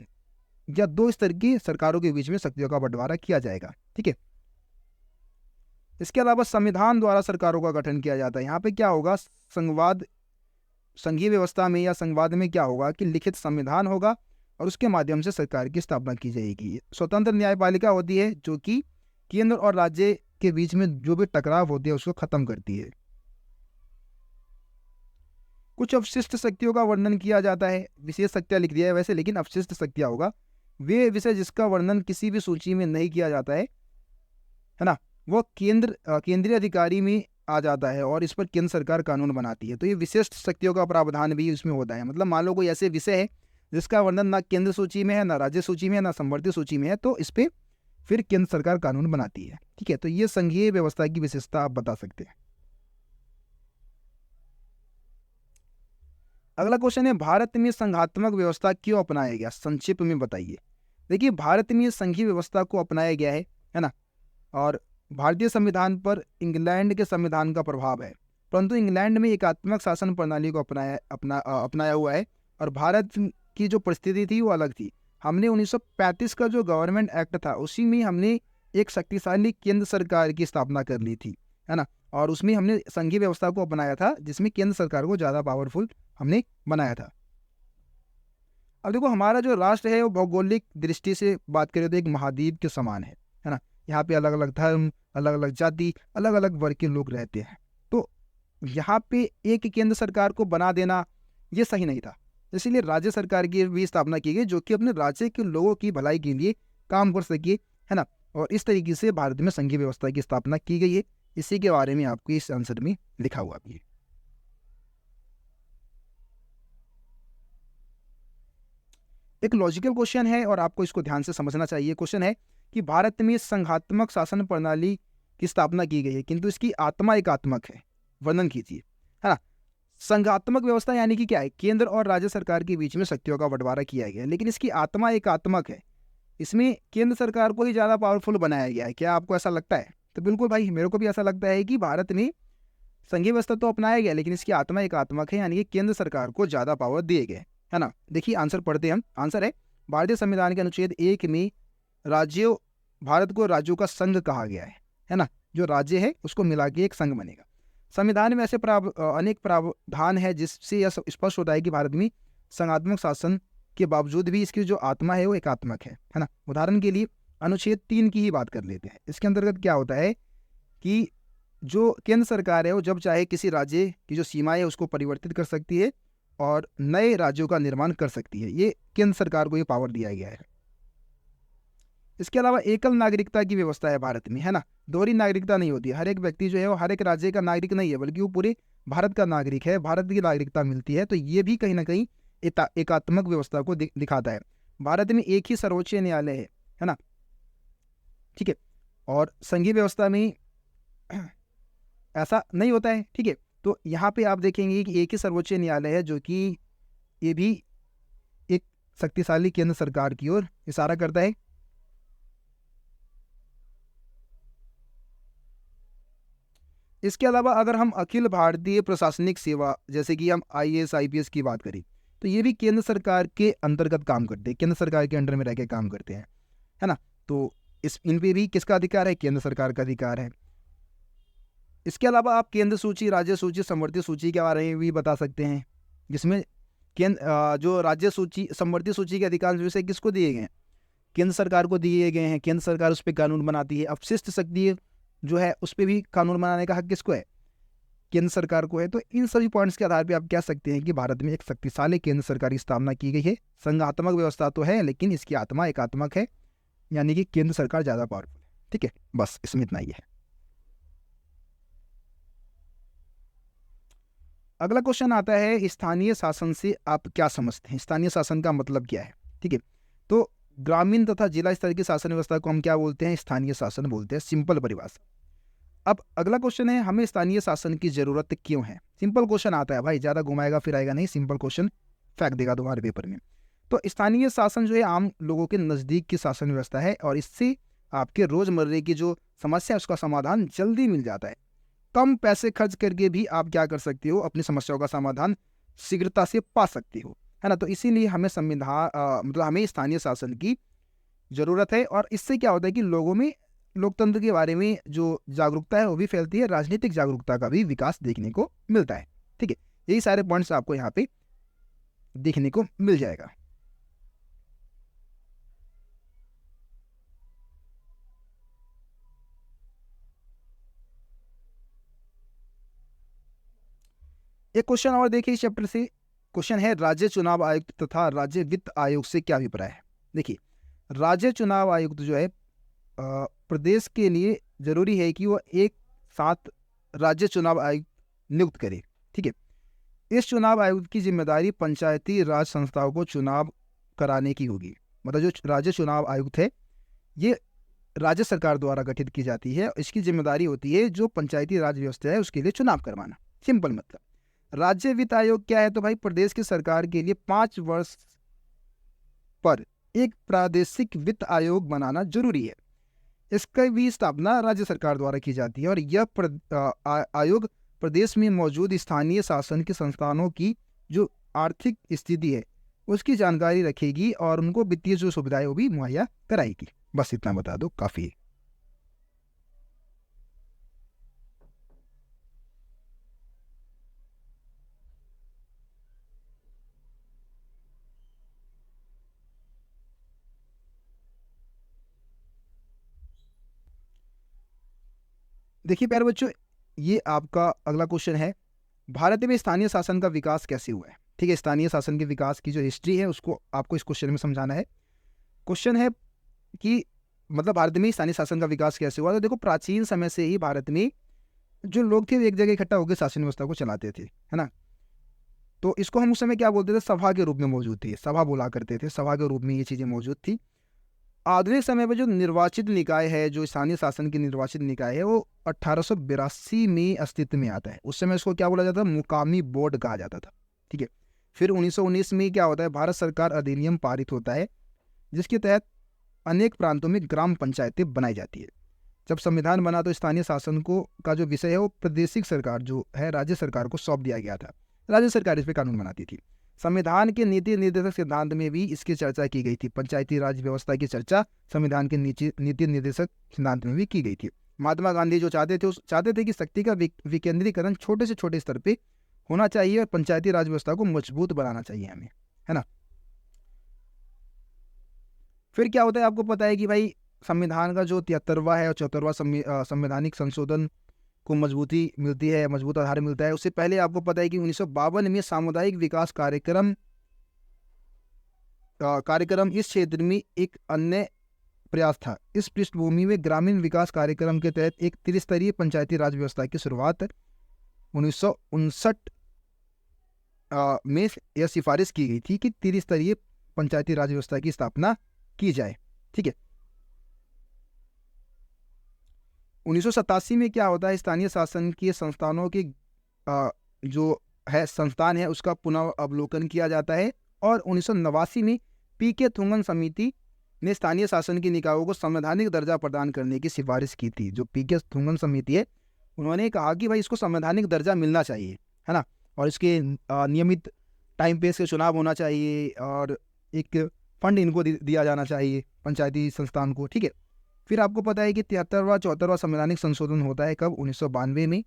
या 2 स्तर की सरकारों के बीच में शक्तियों का बंटवारा किया जाएगा। ठीक है। इसके अलावा संविधान द्वारा सरकारों का गठन किया जाता है। यहाँ पे क्या होगा, संघीय व्यवस्था में या संघवाद में क्या होगा कि लिखित संविधान होगा और उसके माध्यम से सरकार की स्थापना की जाएगी। स्वतंत्र न्यायपालिका होती है जो कि केंद्र और राज्य के बीच में जो भी टकराव होते हैं उसको खत्म करती है। कुछ अवशिष्ट शक्तियों का वर्णन किया जाता है। विशेष शक्तियां लिख दिया है वैसे, लेकिन अवशिष्ट शक्तियां होगा वे विषय जिसका वर्णन किसी भी सूची में नहीं किया जाता है ना, वो केंद्रीय अधिकारी में आ जाता है और इस पर केंद्र सरकार कानून बनाती है। तो ये विशिष्ट शक्तियों का प्रावधान भी इसमें होता है। मतलब मान लो कोई ऐसे विषय है जिसका वर्णन ना केंद्र सूची में है, ना राज्य सूची में है, ना समवर्ती सूची में है, तो इस पर फिर केंद्र सरकार कानून बनाती है। ठीक है, तो ये संघीय व्यवस्था की विशेषता आप बता सकते हैं। अगला क्वेश्चन है, भारत में संघात्मक व्यवस्था क्यों अपनाया गया, संक्षिप्त में बताइए। देखिए, भारत में संघीय व्यवस्था को अपनाया गया है ना, और भारतीय संविधान पर इंग्लैंड के संविधान का प्रभाव है, परंतु इंग्लैंड में एकात्मक शासन प्रणाली को अपनाया हुआ है और भारत की जो परिस्थिति थी वो अलग थी। हमने 1935 का जो गवर्नमेंट एक्ट था उसी में हमने एक शक्तिशाली केंद्र सरकार की स्थापना कर ली थी, है ना, और उसमें हमने संघीय व्यवस्था को अपनाया था जिसमें केंद्र सरकार को ज़्यादा पावरफुल हमने बनाया था। अब देखो, हमारा जो राष्ट्र है वो भौगोलिक दृष्टि से बात करें तो एक महाद्वीप के समान है ना। यहाँ पे अलग अलग धर्म, अलग अलग जाति, अलग अलग वर्ग के लोग रहते हैं। तो यहाँ पे एक केंद्र सरकार को बना देना ये सही नहीं था, इसीलिए राज्य सरकार की भी स्थापना की गई जो कि अपने राज्य के लोगों की भलाई के लिए काम कर सके, है ना। और इस तरीके से भारत में संघीय व्यवस्था की स्थापना की गई है। इसी के बारे में आपको इस आंसर में लिखा हुआ भी है। एक लॉजिकल क्वेश्चन है और आपको इसको ध्यान से समझना चाहिए। क्वेश्चन है कि भारत में संघात्मक शासन प्रणाली की स्थापना की गई है किंतु इसकी आत्मा एकात्मक है, वर्णन कीजिए, है ना। संघात्मक व्यवस्था यानी कि क्या है, केंद्र और राज्य सरकार के बीच में शक्तियों का बंटवारा किया गया है, लेकिन इसकी आत्मा एकात्मक है। इसमें केंद्र सरकार को ही ज़्यादा पावरफुल बनाया गया है। क्या आपको ऐसा लगता है? तो बिल्कुल भाई, मेरे को भी ऐसा लगता है कि भारत में संघीय व्यवस्था तो अपनाया गया लेकिन इसकी आत्मा एकात्मक है, यानी कि केंद्र सरकार को ज़्यादा पावर दिए गए, है ना। देखिए आंसर पढ़ते हैं हम। आंसर है, भारतीय संविधान के अनुच्छेद 1 में भारत को राज्यों का संघ कहा गया है ना। जो राज्य है उसको मिला के एक संघ बनेगा। संविधान में ऐसे अनेक प्रावधान है जिससे यह स्पष्ट होता है कि भारत में संघात्मक शासन के बावजूद भी इसकी जो आत्मा है वो एकात्मक है ना। उदाहरण के लिए अनुच्छेद 3 की ही बात कर लेते हैं। इसके अंतर्गत क्या होता है कि जो केंद्र सरकार है वो जब चाहे किसी राज्य की जो सीमाएं है उसको परिवर्तित कर सकती है और नए राज्यों का निर्माण कर सकती है। ये केंद्र सरकार को ये पावर दिया गया है। इसके अलावा एकल नागरिकता की व्यवस्था है भारत में, है ना। दोहरी नागरिकता नहीं होती। हर एक व्यक्ति जो है वो हर एक राज्य का नागरिक नहीं है, बल्कि वो पूरे भारत का नागरिक है, भारत की नागरिकता मिलती है। तो ये भी कहीं ना कहीं एकात्मक व्यवस्था को दिखाता है। भारत में एक ही सर्वोच्च न्यायालय है ना, ठीक है, और संघीय व्यवस्था में ऐसा नहीं होता है, ठीक है। तो यहाँ पे आप देखेंगे कि एक ही सर्वोच्च न्यायालय है जो कि ये भी एक शक्तिशाली केंद्र सरकार की ओर इशारा करता है। इसके अलावा अगर हम अखिल भारतीय प्रशासनिक सेवा जैसे कि हम IAS IPS की बात करें तो ये भी केंद्र सरकार के अंतर्गत काम करते हैं, केंद्र सरकार के अंडर में रह के काम करते हैं, है ना। तो इन पे भी किसका अधिकार है? केंद्र सरकार का अधिकार है। इसके अलावा आप केंद्र सूची, राज्य सूची, समवर्ती सूची के बारे में भी बता सकते हैं, जिसमें जो राज्य सूची, समवर्ती सूची के अधिकांश विषय किसको दिए गए हैं? केंद्र सरकार को दिए गए हैं। केंद्र सरकार उस पर कानून बनाती है। अवशिष्ट शक्ति जो है उस पर भी कानून बनाने का हक किसको है? केंद्र सरकार को है। तो इन सभी पॉइंट्स के आधार पर आप कह सकते हैं कि भारत में एक शक्तिशाली केंद्र सरकार की स्थापना की गई है। संघात्मक व्यवस्था तो है लेकिन इसकी आत्मा एकात्मक है, यानी कि केंद्र सरकार ज़्यादा पावरफुल है। ठीक है, बस इसमें इतना ही है। अगला क्वेश्चन आता है, स्थानीय शासन से आप क्या समझते हैं? स्थानीय शासन का मतलब क्या है? ठीक है, तो ग्रामीण तथा जिला स्तर की शासन व्यवस्था को हम क्या बोलते हैं? स्थानीय शासन बोलते हैं, सिंपल परिभाषा। अब अगला क्वेश्चन है, हमें स्थानीय शासन की जरूरत क्यों है? सिंपल क्वेश्चन आता है भाई, ज़्यादा घुमाएगा फिराएगा नहीं, सिंपल क्वेश्चन फेंक देगा तुम्हारे पेपर में। तो स्थानीय शासन जो है आम लोगों के नज़दीक की शासन व्यवस्था है और इससे आपके रोज़मर्रे की जो समस्या है उसका समाधान जल्दी मिल जाता है। कम पैसे खर्च करके भी आप क्या कर सकते हो? अपनी समस्याओं का समाधान शीघ्रता से पा सकते हो, है ना। तो इसीलिए हमें मतलब हमें स्थानीय शासन की ज़रूरत है, और इससे क्या होता है कि लोगों में लोकतंत्र के बारे में जो जागरूकता है वो भी फैलती है, राजनीतिक जागरूकता का भी विकास देखने को मिलता है। ठीक है, यही सारे पॉइंट्स आपको यहाँ पे देखने को मिल जाएगा। एक क्वेश्चन और देखिए इस चैप्टर से। क्वेश्चन है, राज्य चुनाव आयुक्त तथा राज्य वित्त आयोग से क्या अभिप्राय है। देखिए, राज्य चुनाव आयुक्त जो है प्रदेश के लिए जरूरी है कि वो एक साथ राज्य चुनाव आयुक्त नियुक्त करे। ठीक है, इस चुनाव आयुक्त की जिम्मेदारी पंचायती राज संस्थाओं को चुनाव कराने की होगी। मतलब जो राज्य चुनाव आयुक्त है ये राज्य सरकार द्वारा गठित की जाती है। इसकी जिम्मेदारी होती है जो पंचायती राज व्यवस्था है उसके लिए चुनाव करवाना। सिंपल मतलब। राज्य वित्त आयोग क्या है, तो भाई प्रदेश की सरकार के लिए 5 वर्ष पर एक प्रादेशिक वित्त आयोग बनाना जरूरी है। इसका भी स्थापना राज्य सरकार द्वारा की जाती है, और यह आयोग प्रदेश में मौजूद स्थानीय शासन के संस्थानों की जो आर्थिक स्थिति है उसकी जानकारी रखेगी और उनको वित्तीय जो सुविधाएं वो भी मुहैया कराएगी। बस इतना बता दो, काफी है। देखिए प्यारे बच्चों, ये आपका अगला क्वेश्चन है, भारत में स्थानीय शासन का विकास कैसे हुआ है। ठीक है, स्थानीय शासन के विकास की जो हिस्ट्री है उसको आपको इस क्वेश्चन में समझाना है। क्वेश्चन है कि मतलब भारत में स्थानीय शासन का विकास कैसे हुआ। तो देखो, प्राचीन समय से ही भारत में जो लोग थे वो एक जगह इकट्ठा होकर शासन व्यवस्था को चलाते थे, है ना। तो इसको हम उस समय क्या बोलते थे, सभा के रूप में मौजूद थी, सभा बोला करते थे, सभा के रूप में ये चीज़ें मौजूद थी। आधुनिक समय में जो निर्वाचित निकाय है, जो स्थानीय शासन की निर्वाचित निकाय है, वो 1882 में अस्तित्व में आता है। उस समय इसको क्या बोला जाता था, मुकामी बोर्ड कहा जाता था। ठीक है, फिर 1919 में क्या होता है, भारत सरकार अधिनियम पारित होता है जिसके तहत अनेक प्रांतों में ग्राम पंचायतें बनाई जाती है। जब संविधान बना तो स्थानीय शासन को का जो विषय है वो प्रादेशिक सरकार जो है राज्य सरकार को सौंप दिया गया था। राज्य सरकार इस पर कानून बनाती थी। संविधान के नीति निर्देशक सिद्धांत में भी इसकी चर्चा की गई थी। पंचायती राज व्यवस्था की चर्चा संविधान के नीति निर्देशक सिद्धांत में भी की गई थी। महात्मा गांधी जो चाहते थे कि शक्ति का विकेंद्रीकरण छोटे से छोटे स्तर पे होना चाहिए और पंचायती राज व्यवस्था को मजबूत बनाना चाहिए हमें, है ना। फिर क्या होता है, आपको पता है कि भाई संविधान का जो 73वां है और 74वां संवैधानिक संशोधन को मजबूती मिलती है, मजबूत आधार मिलता है। उससे पहले आपको पता है कि 1952 में सामुदायिक विकास कार्यक्रम इस क्षेत्र में एक अन्य प्रयास था। इस पृष्ठभूमि में ग्रामीण विकास कार्यक्रम के तहत एक त्रिस्तरीय पंचायती राज व्यवस्था की शुरुआत 1959 में यह सिफारिश की गई थी कि त्रिस्तरीय पंचायती राज व्यवस्था की स्थापना की जाए। ठीक है, 1987 में क्या होता है, स्थानीय शासन के संस्थानों के जो है संस्थान है उसका पुनः अवलोकन किया जाता है, और 1989 में पीके थुंगन समिति ने स्थानीय शासन की निकायों को संवैधानिक दर्जा प्रदान करने की सिफारिश की थी। जो पीके थुंगन समिति है उन्होंने कहा कि भाई इसको संवैधानिक दर्जा मिलना चाहिए, है ना, और इसके नियमित टाइम पे इसके चुनाव होना चाहिए और एक फंड इनको दिया जाना चाहिए पंचायती संस्थान को। ठीक है, फिर आपको पता है कि 73वां 74वां संवैधानिक संशोधन होता है कब, 1992 में,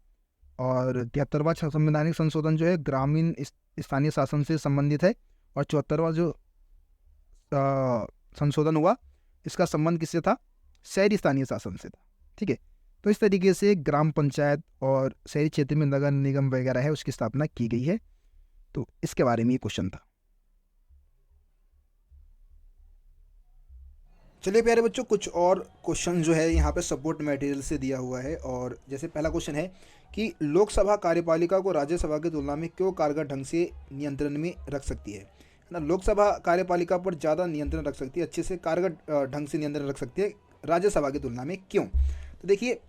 और 73वां संवैधानिक संशोधन जो है ग्रामीण स्थानीय शासन से संबंधित है, और 74वां जो संशोधन हुआ इसका संबंध किससे था, शहरी स्थानीय शासन से था। ठीक है, तो इस तरीके से ग्राम पंचायत और शहरी क्षेत्र में नगर निगम वगैरह है उसकी स्थापना की गई है। तो इसके बारे में ये क्वेश्चन था। चलिए प्यारे बच्चों, कुछ और क्वेश्चन जो है यहाँ पे सपोर्ट मटेरियल से दिया हुआ है। और जैसे पहला क्वेश्चन है कि लोकसभा कार्यपालिका को राज्यसभा की तुलना में क्यों कारगर ढंग से नियंत्रण में रख सकती है ना। लोकसभा कार्यपालिका पर ज़्यादा नियंत्रण रख सकती है, अच्छे से कारगर ढंग से नियंत्रण रख सकती है राज्यसभा की तुलना में, क्यों। तो देखिए,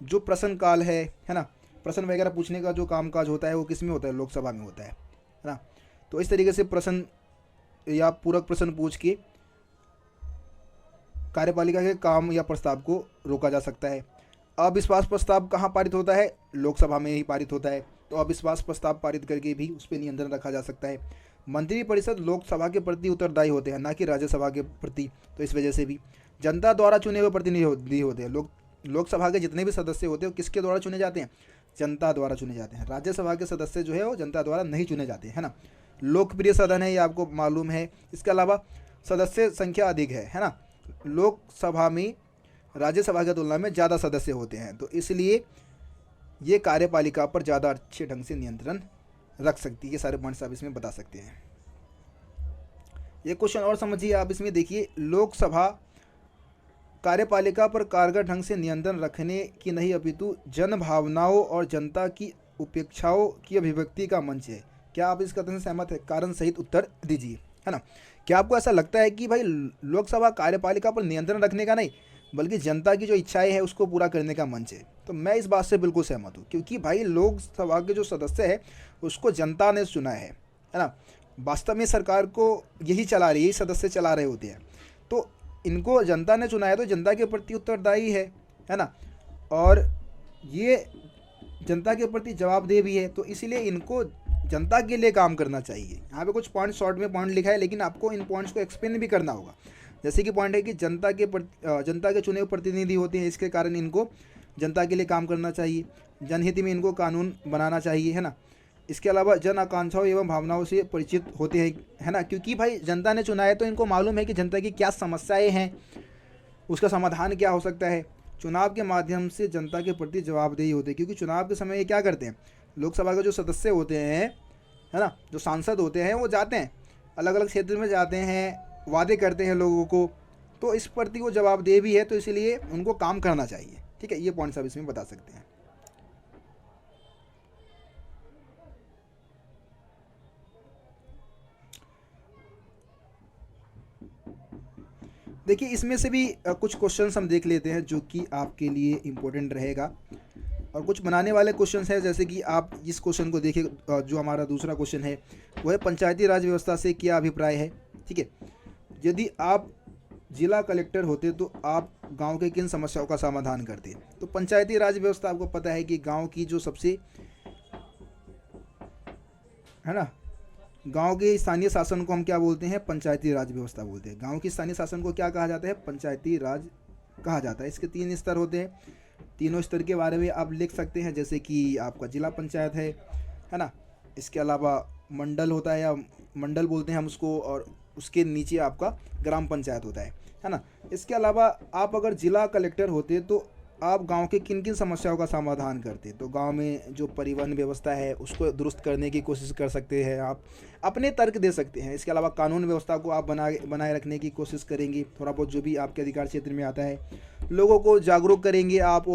जो प्रश्न काल है ना, प्रश्न वगैरह पूछने का जो कामकाज होता है वो किस में होता है, लोकसभा में होता है ना। तो इस तरीके से प्रश्न या पूरक प्रश्न पूछ के कार्यपालिका के काम या प्रस्ताव को रोका जा सकता है। अविश्वास प्रस्ताव कहाँ पारित होता है, लोकसभा में ही पारित होता है। तो अविश्वास प्रस्ताव पारित करके भी उस पर नियंत्रण रखा जा सकता है। मंत्री परिषद लोकसभा के प्रति उत्तरदायी होते हैं, ना कि राज्यसभा के प्रति। तो इस वजह से भी जनता द्वारा चुने हुए प्रतिनिधि होते हैं। लोकसभा के जितने भी सदस्य होते हैं वो किसके द्वारा चुने जाते हैं? जनता द्वारा चुने जाते हैं। राज्यसभा के सदस्य जो है वो जनता द्वारा नहीं चुने जाते, है ना। लोकप्रिय सदन है, ये आपको मालूम है। इसके अलावा सदस्य संख्या अधिक है ना। लोकसभा में राज्यसभा की तुलना में ज़्यादा सदस्य होते हैं, तो इसलिए ये कार्यपालिका पर ज़्यादा अच्छे ढंग से नियंत्रण रख सकती है। ये सारे पॉइंट्स आप इसमें बता सकते हैं। ये क्वेश्चन और समझिए आप इसमें, देखिए, लोकसभा कार्यपालिका पर कारगर ढंग से नियंत्रण रखने की नहीं अपितु जन भावनाओं और जनता की उपेक्षाओं की अभिव्यक्ति का मंच है। क्या आप इस कथन से सहमत है? कारण सहित उत्तर दीजिए, है ना। क्या आपको ऐसा लगता है कि भाई लोकसभा कार्यपालिका पर नियंत्रण रखने का नहीं, बल्कि जनता की जो इच्छाएं हैं उसको पूरा करने का मंच है? तो मैं इस बात से बिल्कुल सहमत हूँ, क्योंकि भाई लोकसभा के जो सदस्य हैं उसको जनता ने चुना है ना। वास्तव में सरकार को यही चला रही है, यही सदस्य चला रहे होते हैं, तो इनको जनता ने चुना है, तो जनता के प्रति उत्तरदायी है ना। और ये जनता के प्रति जवाबदेह भी है, तो इसीलिए इनको जनता के लिए काम करना चाहिए। यहाँ पे कुछ पॉइंट शॉर्ट में पॉइंट लिखा है, लेकिन आपको इन पॉइंट्स को एक्सप्लेन भी करना होगा। जैसे कि पॉइंट है कि जनता के चुने हुए प्रतिनिधि होते हैं, इसके कारण इनको जनता के लिए काम करना चाहिए। जनहित में इनको कानून बनाना चाहिए, है ना। इसके अलावा जन आकांक्षाओं एवं भावनाओं से परिचित होते हैं, है ना, क्योंकि भाई जनता ने चुना है तो इनको मालूम है कि जनता की क्या समस्याएं हैं, उसका समाधान क्या हो सकता है। चुनाव के माध्यम से जनता के प्रति जवाबदेही होती है, क्योंकि चुनाव के समय ये क्या करते हैं, लोकसभा के जो सदस्य होते हैं, है ना, जो सांसद होते हैं, वो जाते हैं अलग अलग क्षेत्र में, जाते हैं, वादे करते हैं लोगों को, तो इस प्रति वो जवाबदेह भी है, तो इसलिए उनको काम करना चाहिए। ठीक है, ये पॉइंट्स आप इसमें बता सकते हैं। देखिए, इसमें से भी कुछ क्वेश्चंस हम देख लेते हैं जो कि आपके लिए इम्पोर्टेंट रहेगा, और कुछ बनाने वाले क्वेश्चंस हैं। जैसे कि आप इस क्वेश्चन को देखिए, जो हमारा दूसरा क्वेश्चन है वो है पंचायती राज व्यवस्था से क्या अभिप्राय है। ठीक है, यदि आप जिला कलेक्टर होते तो आप गांव के किन समस्याओं का समाधान करते? तो पंचायती राज व्यवस्था आपको पता है कि गांव की जो सबसे, है ना, गांव के स्थानीय शासन को हम क्या बोलते हैं? पंचायती राज व्यवस्था बोलते हैं। गांव की स्थानीय शासन को क्या कहा जाता है? पंचायती राज कहा जाता है। इसके 3 स्तर होते हैं, तीनों स्तर के बारे में आप लिख सकते हैं। जैसे कि आपका जिला पंचायत है ना, इसके अलावा मंडल होता है, या मंडल बोलते हैं हम उसको, और उसके नीचे आपका ग्राम पंचायत होता है ना। इसके अलावा आप अगर जिला कलेक्टर होते तो आप गांव के किन किन समस्याओं का समाधान करते? तो गांव में जो परिवहन व्यवस्था है उसको दुरुस्त करने की कोशिश कर सकते हैं, आप अपने तर्क दे सकते हैं। इसके अलावा कानून व्यवस्था को आप बनाए रखने की कोशिश करेंगे, थोड़ा बहुत जो भी आपके अधिकार क्षेत्र में आता है। लोगों को जागरूक करेंगे आप,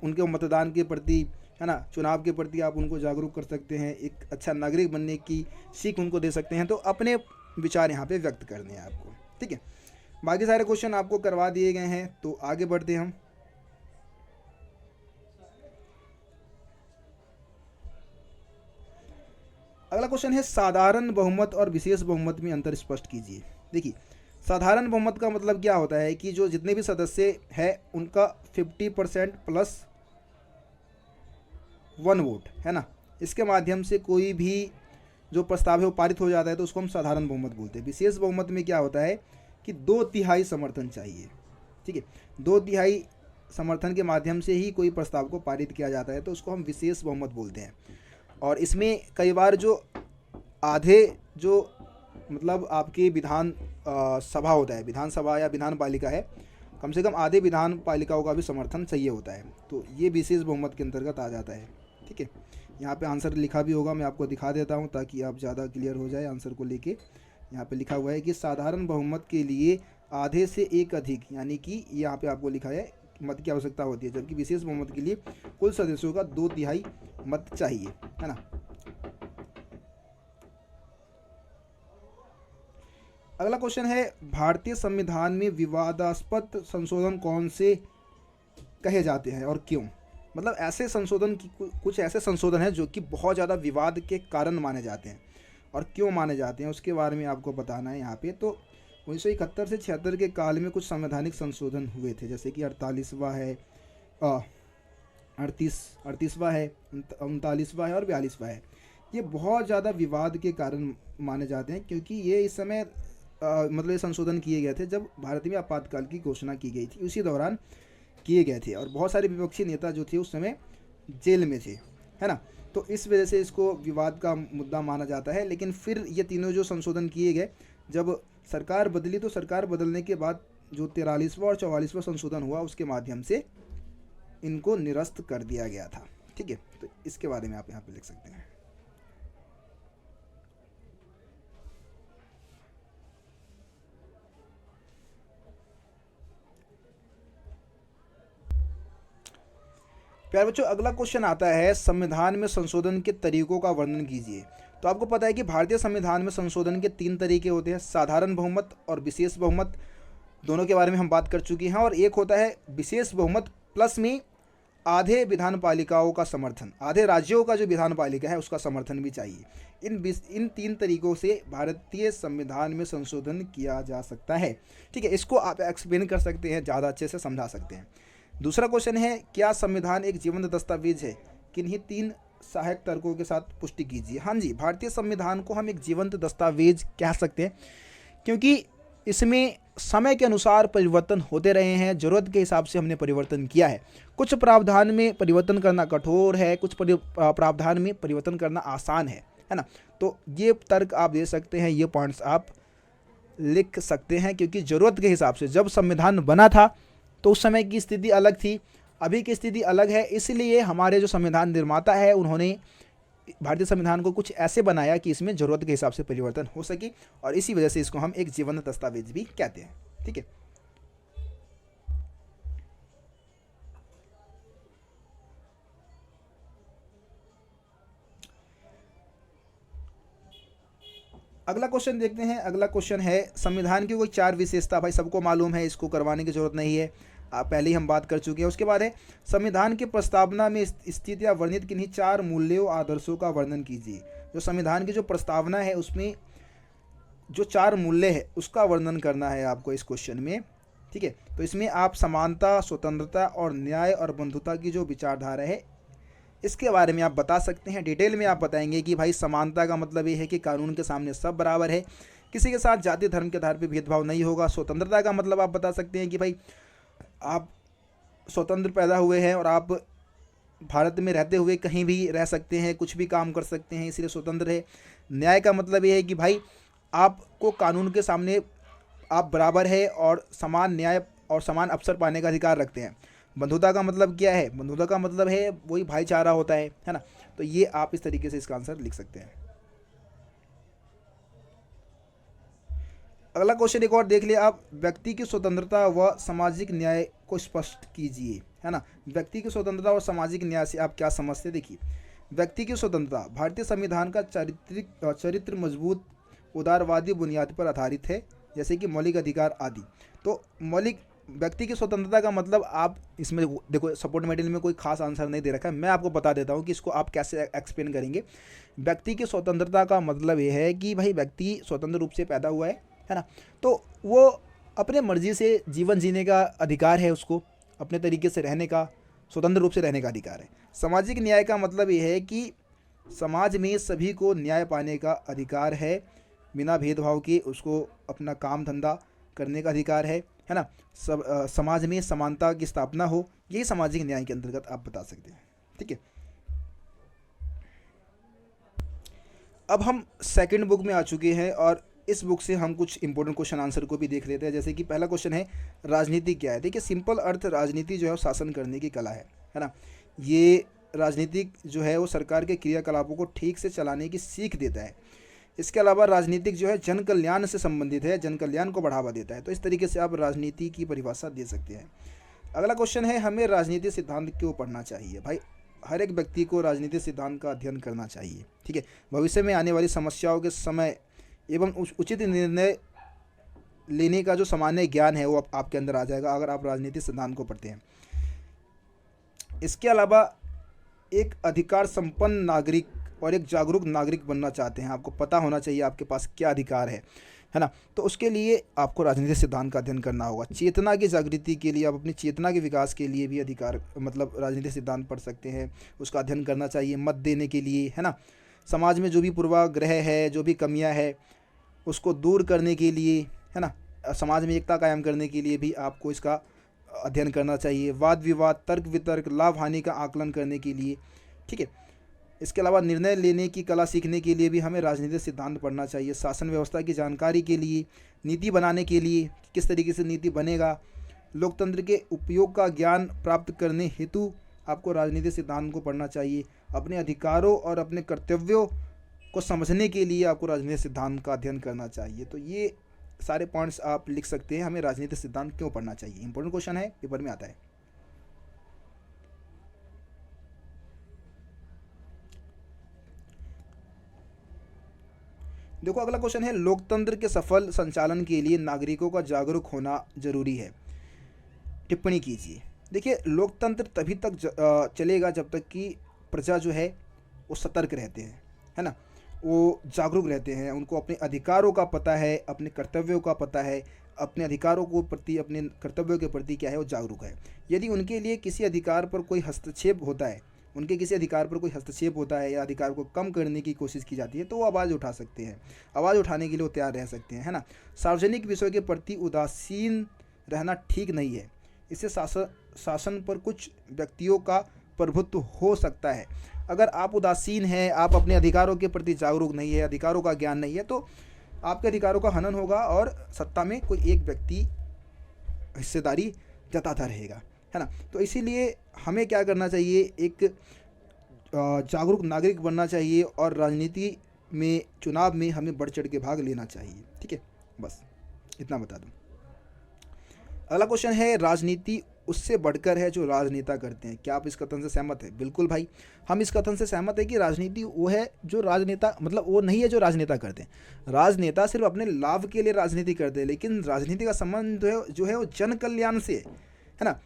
उनके मतदान के प्रति, है ना, चुनाव के प्रति आप उनको जागरूक कर सकते हैं, एक अच्छा नागरिक बनने की सीख उनको दे सकते हैं। तो अपने विचार यहाँ पे व्यक्त करने हैं आपको। ठीक है, बाकी सारे क्वेश्चन आपको करवा दिए गए हैं, तो आगे बढ़ते हैं हम। अगला क्वेश्चन है साधारण बहुमत और विशेष बहुमत में अंतर स्पष्ट कीजिए। देखिए, साधारण बहुमत का मतलब क्या होता है कि जो जितने भी सदस्य हैं उनका 50% प्लस 1 वोट, है ना, इसके माध्यम से कोई भी जो प्रस्ताव है वो पारित हो जाता है, तो उसको हम साधारण बहुमत बोलते हैं। विशेष बहुमत में क्या होता है कि 2/3 समर्थन चाहिए। ठीक है, 2/3 समर्थन के माध्यम से ही कोई प्रस्ताव को पारित किया जाता है, तो उसको हम विशेष बहुमत बोलते हैं। और इसमें कई बार जो आधे, जो मतलब आपकी विधान सभा होता है, विधानसभा या विधान पालिका है, कम से कम आधे विधान पालिकाओं का भी समर्थन चाहिए होता है, तो ये विशेष बहुमत के अंतर्गत आ जाता है। ठीक है, यहाँ पे आंसर लिखा भी होगा, मैं आपको दिखा देता हूँ ताकि आप ज़्यादा क्लियर हो जाए आंसर को लेके। यहाँ पे लिखा हुआ है कि साधारण बहुमत के लिए आधे से एक अधिक, यानी कि यहाँ पे आपको लिखा है मत की आवश्यकता होती है, जबकि विशेष बहुमत के लिए कुल सदस्यों का 2/3 मत चाहिए, है ना। अगला क्वेश्चन है भारतीय संविधान में विवादास्पद संशोधन कौन से कहे जाते हैं और क्यों? मतलब ऐसे संशोधन की कुछ ऐसे संशोधन हैं जो कि बहुत ज़्यादा विवाद के कारण माने जाते हैं, और क्यों माने जाते हैं उसके बारे में आपको बताना है यहाँ पे। तो 1971 से 76 के काल में कुछ संवैधानिक संशोधन हुए थे, जैसे कि 38वां है, 38वां है, 39वां है और 42वां है। ये बहुत ज़्यादा विवाद के कारण माने जाते हैं, क्योंकि ये इस समय मतलब ये संशोधन किए गए थे जब भारत में आपातकाल की घोषणा की गई थी, उसी दौरान किए गए थे, और बहुत सारे विपक्षी नेता जो थे उस समय जेल में थे, है ना। तो इस वजह से इसको विवाद का मुद्दा माना जाता है। लेकिन फिर ये तीनों जो संशोधन किए गए, जब सरकार बदली तो सरकार बदलने के बाद जो 43वां और 44वां संशोधन हुआ, उसके माध्यम से इनको निरस्त कर दिया गया था। ठीक है, तो इसके बारे में आप यहाँ पे लिख सकते हैं। प्यारे बच्चों, अगला क्वेश्चन आता है, संविधान में संशोधन के तरीकों का वर्णन कीजिए। तो आपको पता है कि भारतीय संविधान में संशोधन के 3 तरीके होते हैं, साधारण बहुमत और विशेष बहुमत। दोनों के बारे में हम बात कर चुके हैं। और एक होता है विशेष बहुमत प्लस में आधे विधान पालिकाओं का समर्थन, आधे राज्यों का जो विधान पालिका है उसका समर्थन भी चाहिए। इन 3 तरीकों से भारतीय संविधान में संशोधन किया जा सकता है। ठीक है, इसको आप एक्सप्लेन कर सकते हैं, ज़्यादा अच्छे से समझा सकते हैं। दूसरा क्वेश्चन है, क्या संविधान एक जीवंत दस्तावेज है? किन्हीं 3 सहायक तर्कों के साथ पुष्टि कीजिए। हाँ जी, भारतीय संविधान को हम एक जीवंत दस्तावेज कह सकते हैं, क्योंकि इसमें समय के अनुसार परिवर्तन होते रहे हैं, ज़रूरत के हिसाब से हमने परिवर्तन किया है। कुछ प्रावधान में परिवर्तन करना कठोर है, कुछ प्रावधान में परिवर्तन करना आसान है ना। तो ये तर्क आप दे सकते हैं, ये पॉइंट्स आप लिख सकते हैं, क्योंकि ज़रूरत के हिसाब से जब संविधान बना था तो उस समय की स्थिति अलग थी, अभी की स्थिति अलग है। इसलिए हमारे जो संविधान निर्माता है उन्होंने भारतीय संविधान को कुछ ऐसे बनाया कि इसमें ज़रूरत के हिसाब से परिवर्तन हो सके, और इसी वजह से इसको हम एक जीवंत दस्तावेज भी कहते हैं। ठीक है, अगला क्वेश्चन देखते हैं। अगला क्वेश्चन है, संविधान की कोई 4 विशेषता। भाई सबको मालूम है, इसको करवाने की जरूरत नहीं है, पहले ही हम बात कर चुके हैं। उसके बाद है, संविधान की प्रस्तावना में स्थित या वर्णित किन्हीं 4 मूल्यों आदर्शों का वर्णन कीजिए। जो संविधान की जो प्रस्तावना है उसमें जो 4 मूल्य है उसका वर्णन करना है आपको इस क्वेश्चन में। ठीक है, तो इसमें आप समानता, स्वतंत्रता और न्याय और बंधुता की जो विचारधारा है इसके बारे में आप बता सकते हैं। डिटेल में आप बताएंगे कि भाई समानता का मतलब ये है कि कानून के सामने सब बराबर है, किसी के साथ जाति धर्म के आधार पर भेदभाव नहीं होगा। स्वतंत्रता का मतलब आप बता सकते हैं कि भाई आप स्वतंत्र पैदा हुए हैं और आप भारत में रहते हुए कहीं भी रह सकते हैं, कुछ भी काम कर सकते हैं, इसलिए स्वतंत्र है। न्याय का मतलब ये है कि भाई आपको कानून के सामने आप बराबर है और समान न्याय और समान अवसर पाने का अधिकार रखते हैं। बंधुता का मतलब क्या है? बंधुता का मतलब है वही भाईचारा होता है ना। तो ये आप इस तरीके से इसका आंसर लिख सकते हैं। अगला क्वेश्चन एक और देख लिया आप, व्यक्ति की स्वतंत्रता व सामाजिक न्याय को स्पष्ट कीजिए, है ना। व्यक्ति की स्वतंत्रता और सामाजिक न्याय से आप क्या समझते हैं? देखिए, व्यक्ति की स्वतंत्रता, भारतीय संविधान का चरित्र मजबूत उदारवादी बुनियाद पर आधारित है, जैसे कि मौलिक अधिकार आदि। तो मौलिक व्यक्ति की स्वतंत्रता का मतलब आप इसमें देखो, सपोर्ट मटेरियल में कोई खास आंसर नहीं दे रखा है, मैं आपको बता देता हूँ कि इसको आप कैसे एक्सप्लेन करेंगे। व्यक्ति की स्वतंत्रता का मतलब ये है कि भाई व्यक्ति स्वतंत्र रूप से पैदा हुआ है ना, तो वो अपने मर्जी से जीवन जीने का अधिकार है, उसको अपने तरीके से रहने का, स्वतंत्र रूप से रहने का अधिकार है। सामाजिक न्याय का मतलब ये है कि समाज में सभी को न्याय पाने का अधिकार है, बिना भेदभाव के उसको अपना काम धंधा करने का अधिकार है ना। सब समाज में समानता की स्थापना हो, यही सामाजिक न्याय के अंतर्गत आप बता सकते हैं। ठीक है, अब हम सेकंड बुक में आ चुके हैं और इस बुक से हम कुछ इंपॉर्टेंट क्वेश्चन आंसर को भी देख लेते हैं। जैसे कि पहला क्वेश्चन है, राजनीति क्या है? देखिए, सिंपल अर्थ राजनीति जो है वो शासन करने की कला है ना। ये राजनीतिक जो है वो सरकार के क्रियाकलापों को ठीक से चलाने की सीख देता है। इसके अलावा राजनीतिक जो है जन कल्याण से संबंधित है, जन कल्याण को बढ़ावा देता है। तो इस तरीके से आप राजनीति की परिभाषा दे सकते हैं। अगला क्वेश्चन है, हमें राजनीतिक सिद्धांत क्यों पढ़ना चाहिए? भाई हर एक व्यक्ति को राजनीतिक सिद्धांत का अध्ययन करना चाहिए। ठीक है, भविष्य में आने वाली समस्याओं के समय एवं उचित निर्णय लेने का जो सामान्य ज्ञान है वो आपके अंदर आ जाएगा अगर आप राजनीतिक सिद्धांत को पढ़ते हैं। इसके अलावा एक अधिकार संपन्न नागरिक और एक जागरूक नागरिक बनना चाहते हैं, आपको पता होना चाहिए आपके पास क्या अधिकार है ना। तो उसके लिए आपको राजनीतिक सिद्धांत का अध्ययन करना होगा। चेतना की जागृति के लिए, आप अपनी चेतना के विकास के लिए भी राजनीतिक सिद्धांत पढ़ सकते हैं, उसका अध्ययन करना चाहिए मत देने के लिए, है ना। समाज में जो भी पूर्वाग्रह है, जो भी कमियां है, उसको दूर करने के लिए, है ना, समाज में एकता कायम करने के लिए भी आपको इसका अध्ययन करना चाहिए। वाद विवाद, तर्क वितर्क, लाभ हानि का आकलन करने के लिए, ठीक है। इसके अलावा निर्णय लेने की कला सीखने के लिए भी हमें राजनीतिक सिद्धांत पढ़ना चाहिए। शासन व्यवस्था की जानकारी के लिए, नीति बनाने के लिए, किस तरीके से नीति बनेगा, लोकतंत्र के उपयोग का ज्ञान प्राप्त करने हेतु आपको राजनीतिक सिद्धांत को पढ़ना चाहिए। अपने अधिकारों और अपने कर्तव्यों को समझने के लिए आपको राजनीतिक सिद्धांत का अध्ययन करना चाहिए। तो ये सारे पॉइंट्स आप लिख सकते हैं, हमें राजनीतिक सिद्धांत क्यों पढ़ना चाहिए। इंपॉर्टेंट क्वेश्चन है, पेपर में आता है। देखो अगला क्वेश्चन है, लोकतंत्र के सफल संचालन के लिए नागरिकों का जागरूक होना जरूरी है। टिप्पणी कीजिए। देखिए, लोकतंत्र तभी तक चलेगा जब तक कि प्रजा जो है वो सतर्क रहते हैं, है ना, वो जागरूक रहते हैं, उनको अपने अधिकारों का पता है, अपने कर्तव्यों का पता है, अपने अधिकारों को प्रति, अपने कर्तव्यों के प्रति क्या है, वो जागरूक है। यदि उनके लिए किसी अधिकार पर कोई हस्तक्षेप होता है, उनके किसी अधिकार पर कोई हस्तक्षेप होता है या अधिकार को कम करने की कोशिश की जाती है, तो वो आवाज़ उठा सकते हैं, आवाज़ उठाने के लिए वो तैयार रह सकते हैं, है ना। सार्वजनिक विषयों के प्रति उदासीन रहना ठीक नहीं है। इससे शासन पर कुछ व्यक्तियों का प्रभुत्व हो सकता है। अगर आप उदासीन हैं, आप अपने अधिकारों के प्रति जागरूक नहीं है, अधिकारों का ज्ञान नहीं है, तो आपके अधिकारों का हनन होगा और सत्ता में कोई एक व्यक्ति हिस्सेदारी जताता रहेगा, है ना। तो इसीलिए हमें क्या करना चाहिए, एक जागरूक नागरिक बनना चाहिए और राजनीति में, चुनाव में हमें बढ़ चढ़ के भाग लेना चाहिए, ठीक है। बस इतना बता दूं। अगला क्वेश्चन है, राजनीति उससे बढ़कर है जो राजनेता करते हैं। क्या आप इस कथन से सहमत हैं? बिल्कुल भाई, हम इस कथन से सहमत है कि राजनीति वो है जो राजनेता, मतलब वो नहीं है जो राजनेता करते हैं। राजनेता सिर्फ अपने लाभ के लिए राजनीति करते हैं, लेकिन राजनीति का संबंध जो है वो जन कल्याण से है ना।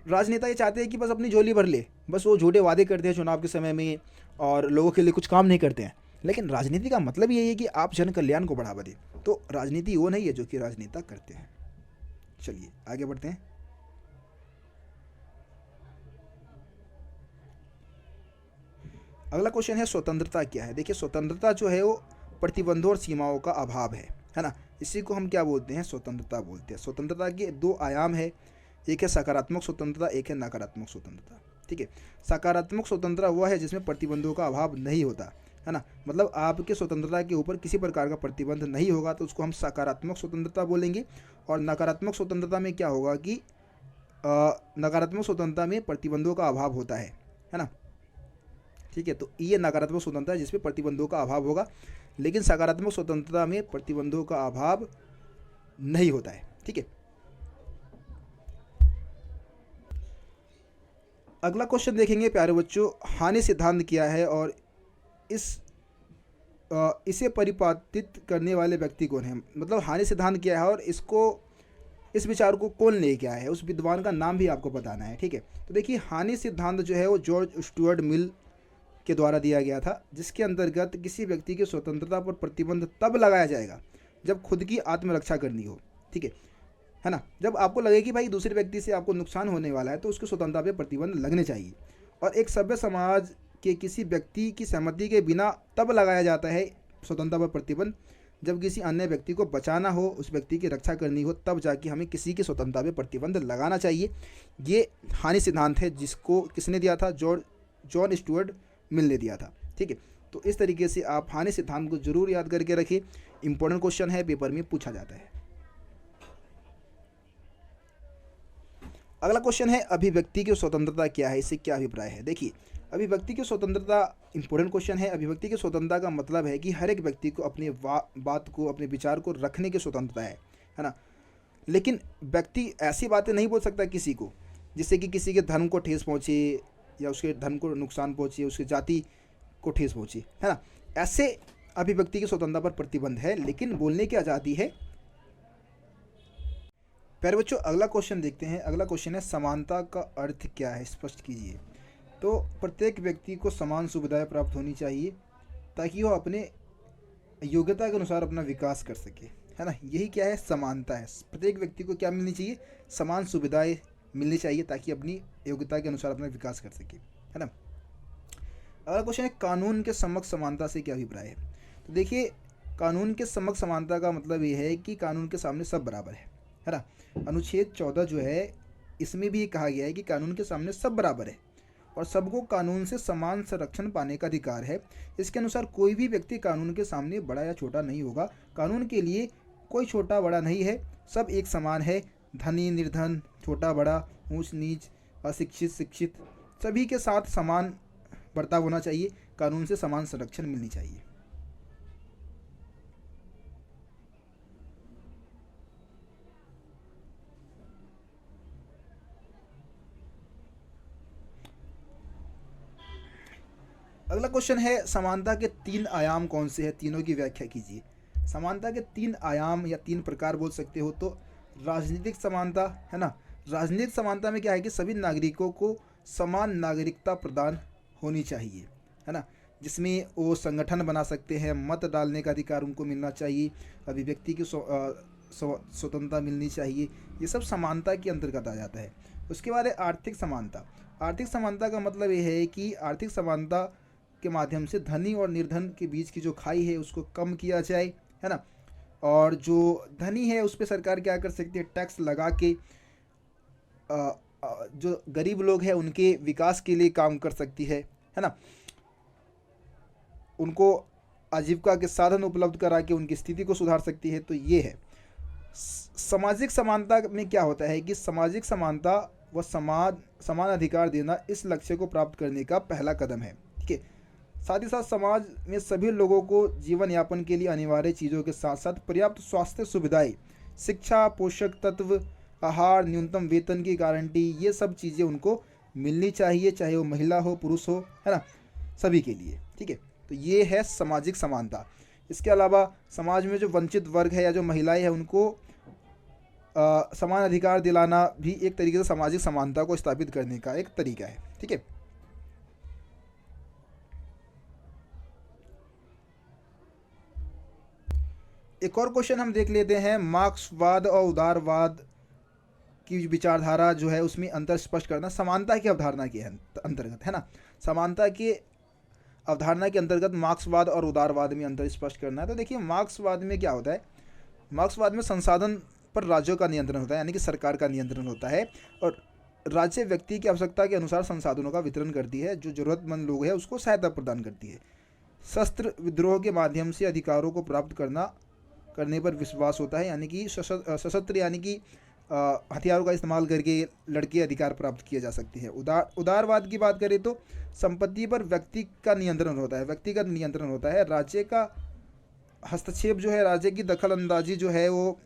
राजनेता ये चाहते हैं कि बस अपनी झोली भर ले, बस वो झूठे वादे करते हैं चुनाव के समय में और लोगों के लिए कुछ काम नहीं करते हैं। लेकिन राजनीति का मतलब यही है कि आप जन कल्याण को बढ़ावा दें। तो राजनीति वो नहीं है जो कि राजनेता करते हैं। चलिए आगे बढ़ते हैं। अगला क्वेश्चन है, स्वतंत्रता क्या है। देखिए, स्वतंत्रता जो है वो प्रतिबंधों और सीमाओं का अभाव है ना। इसी को हम क्या बोलते हैं, स्वतंत्रता बोलते हैं। स्वतंत्रता के दो आयाम है, एक है सकारात्मक स्वतंत्रता, एक है नकारात्मक स्वतंत्रता, ठीक है। सकारात्मक स्वतंत्रता वह है जिसमें प्रतिबंधों का अभाव नहीं होता, है ना, मतलब आपके स्वतंत्रता के ऊपर किसी प्रकार का प्रतिबंध नहीं होगा, तो उसको हम सकारात्मक स्वतंत्रता बोलेंगे। और नकारात्मक स्वतंत्रता में क्या होगा कि नकारात्मक स्वतंत्रता में प्रतिबंधों का अभाव होता है ना, ठीक है। तो ये नकारात्मक स्वतंत्रता है जिसमें प्रतिबंधों का अभाव होगा, लेकिन सकारात्मक स्वतंत्रता में प्रतिबंधों का अभाव नहीं होता है, ठीक है। अगला क्वेश्चन देखेंगे प्यारे बच्चों, हानि सिद्धांत क्या है और इसे परिपाटित करने वाले व्यक्ति कौन है। मतलब हानि सिद्धांत क्या है और इस विचार को कौन लेके आया है, उस विद्वान का नाम भी आपको बताना है, ठीक है। तो देखिए, हानि सिद्धांत जो है वो जॉर्ज स्टुअर्ट मिल के द्वारा दिया गया था, जिसके अंतर्गत किसी व्यक्ति की स्वतंत्रता पर प्रतिबंध तब लगाया जाएगा जब खुद की आत्मरक्षा करनी हो, ठीक है ना। जब आपको लगे कि भाई दूसरे व्यक्ति से आपको नुकसान होने वाला है, तो उसकी स्वतंत्रता पर प्रतिबंध लगने चाहिए। और एक सभ्य समाज के किसी व्यक्ति की सहमति के बिना तब लगाया जाता है स्वतंत्रता पर प्रतिबंध जब किसी अन्य व्यक्ति को बचाना हो, उस व्यक्ति की रक्षा करनी हो, तब जाके हमें किसी की स्वतंत्रता पर प्रतिबंध लगाना चाहिए। ये हानि सिद्धांत है, जिसको किसने दिया था, जॉन स्टुअर्ट मिल ने दिया था, ठीक है। तो इस तरीके से आप हानि सिद्धांत को जरूर याद करके रखिए, इंपॉर्टेंट क्वेश्चन है, पेपर में पूछा जाता है। अगला क्वेश्चन है, अभिव्यक्ति की स्वतंत्रता क्या है, इससे क्या अभिप्राय है। देखिए, अभिव्यक्ति की स्वतंत्रता इंपॉर्टेंट क्वेश्चन है। अभिव्यक्ति की स्वतंत्रता का मतलब है कि हर एक व्यक्ति को अपनी बात को, अपने विचार को रखने की स्वतंत्रता है ना। लेकिन व्यक्ति ऐसी बातें नहीं बोल सकता किसी को जिससे कि किसी के धर्म को ठेस पहुँचे या उसके धर्म को नुकसान पहुँचे, उसकी जाति को ठेस पहुँचे, है ना। ऐसे अभिव्यक्ति की स्वतंत्रता पर प्रतिबंध है, लेकिन बोलने की आज़ादी है। प्यारे बच्चों, अगला क्वेश्चन देखते हैं। अगला क्वेश्चन है, समानता का अर्थ क्या है, स्पष्ट कीजिए। तो प्रत्येक व्यक्ति को समान सुविधाएं प्राप्त होनी चाहिए ताकि वो अपने योग्यता के अनुसार अपना विकास कर सके, है ना। यही क्या है, समानता है। प्रत्येक व्यक्ति को क्या मिलनी चाहिए, समान सुविधाएं मिलनी चाहिए ताकि अपनी योग्यता के अनुसार अपना विकास कर सके, है ना। अगला क्वेश्चन है कानून के समक्ष समानता से क्या अभिप्राय है। तो देखिए, कानून के समक्ष समानता का मतलब ये है कि कानून के सामने सब बराबर है ना। अनुच्छेद 14 जो है इसमें भी कहा गया है कि कानून के सामने सब बराबर है और सबको कानून से समान संरक्षण पाने का अधिकार है। इसके अनुसार कोई भी व्यक्ति कानून के सामने बड़ा या छोटा नहीं होगा। कानून के लिए कोई छोटा बड़ा नहीं है, सब एक समान है। धनी निर्धन, छोटा बड़ा, ऊंच नीच, अशिक्षित शिक्षित, सभी के साथ समान बर्ताव होना चाहिए। कानून से समान संरक्षण मिलनी चाहिए। अगला क्वेश्चन है समानता के 3 आयाम कौन से हैं, तीनों की व्याख्या कीजिए। समानता के 3 आयाम या 3 प्रकार बोल सकते हो तो राजनीतिक समानता है ना। राजनीतिक समानता में क्या है कि सभी नागरिकों को समान नागरिकता प्रदान होनी चाहिए, है ना, जिसमें वो संगठन बना सकते हैं, मत डालने का अधिकार उनको मिलना चाहिए, अभिव्यक्ति की स्वतंत्रता मिलनी चाहिए। ये सब समानता के अंतर्गत आ जाता है। उसके बाद है आर्थिक समानता। आर्थिक समानता का मतलब ये है कि आर्थिक समानता के माध्यम से धनी और निर्धन के बीच की जो खाई है उसको कम किया जाए, है ना। और जो धनी है उस पर सरकार क्या कर सकती है, टैक्स लगा के जो गरीब लोग हैं उनके विकास के लिए काम कर सकती है ना। उनको आजीविका के साधन उपलब्ध करा के उनकी स्थिति को सुधार सकती है। तो ये है सामाजिक समानता में क्या होता है कि सामाजिक समानता व समान अधिकार देना इस लक्ष्य को प्राप्त करने का पहला कदम है। ठीक है। साथ ही साथ समाज में सभी लोगों को जीवन यापन के लिए अनिवार्य चीज़ों के साथ साथ पर्याप्त स्वास्थ्य सुविधाएं, शिक्षा, पोषक तत्व, आहार, न्यूनतम वेतन की गारंटी, ये सब चीज़ें उनको मिलनी चाहिए, चाहे वो महिला हो पुरुष हो, है ना, सभी के लिए। ठीक है। तो ये है सामाजिक समानता। इसके अलावा समाज में जो वंचित वर्ग है या जो महिलाएं हैं उनको समान अधिकार दिलाना भी एक तरीके से सामाजिक समानता को स्थापित करने का एक तरीका है। ठीक है। एक और क्वेश्चन हम देख लेते हैं, मार्क्सवाद और उदारवाद की विचारधारा जो है उसमें अंतर स्पष्ट करना समानता की अवधारणा के अंतर्गत, है ना। समानता के अवधारणा के अंतर्गत मार्क्सवाद और उदारवाद में अंतर स्पष्ट करना है। तो देखिए, मार्क्सवाद में क्या होता है, मार्क्सवाद में संसाधन पर राज्यों का नियंत्रण होता है, यानी कि सरकार का नियंत्रण होता है, और राज्य व्यक्ति की आवश्यकता के अनुसार संसाधनों का वितरण करती है, जो जरूरतमंद लोग हैं उसको सहायता प्रदान करती है। शस्त्र विद्रोह के माध्यम से अधिकारों को प्राप्त करने पर विश्वास होता है, यानी कि सशस्त्र यानी कि हथियारों का इस्तेमाल करके लड़के अधिकार प्राप्त किए जा सकते हैं। उदारवाद की बात करें तो संपत्ति पर व्यक्ति का नियंत्रण होता है, व्यक्तिगत नियंत्रण होता है। राज्य का हस्तक्षेप जो है, राज्य की दखल अंदाजी जो है वो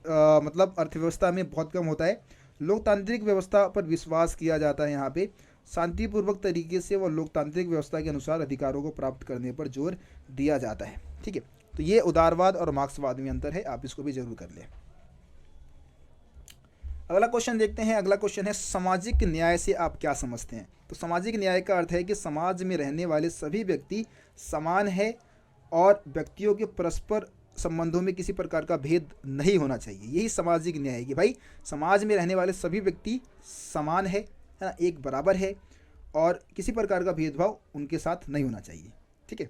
मतलब अर्थव्यवस्था में बहुत कम होता है। लोकतांत्रिक व्यवस्था पर विश्वास किया जाता है। यहाँ पे शांतिपूर्वक तरीके से वो लोकतांत्रिक व्यवस्था के अनुसार अधिकारों को प्राप्त करने पर जोर दिया जाता है। ठीक है। तो ये उदारवाद और मार्क्सवाद में अंतर है, आप इसको भी जरूर कर लें। अगला क्वेश्चन देखते हैं। अगला क्वेश्चन है सामाजिक न्याय से आप क्या समझते हैं। तो सामाजिक न्याय का अर्थ है कि समाज में रहने वाले सभी व्यक्ति समान है और व्यक्तियों के परस्पर संबंधों में किसी प्रकार का भेद नहीं होना चाहिए। यही सामाजिक न्याय है कि भाई समाज में रहने वाले सभी व्यक्ति समान है ना, एक बराबर है और किसी प्रकार का भेदभाव उनके साथ नहीं होना चाहिए। ठीक है।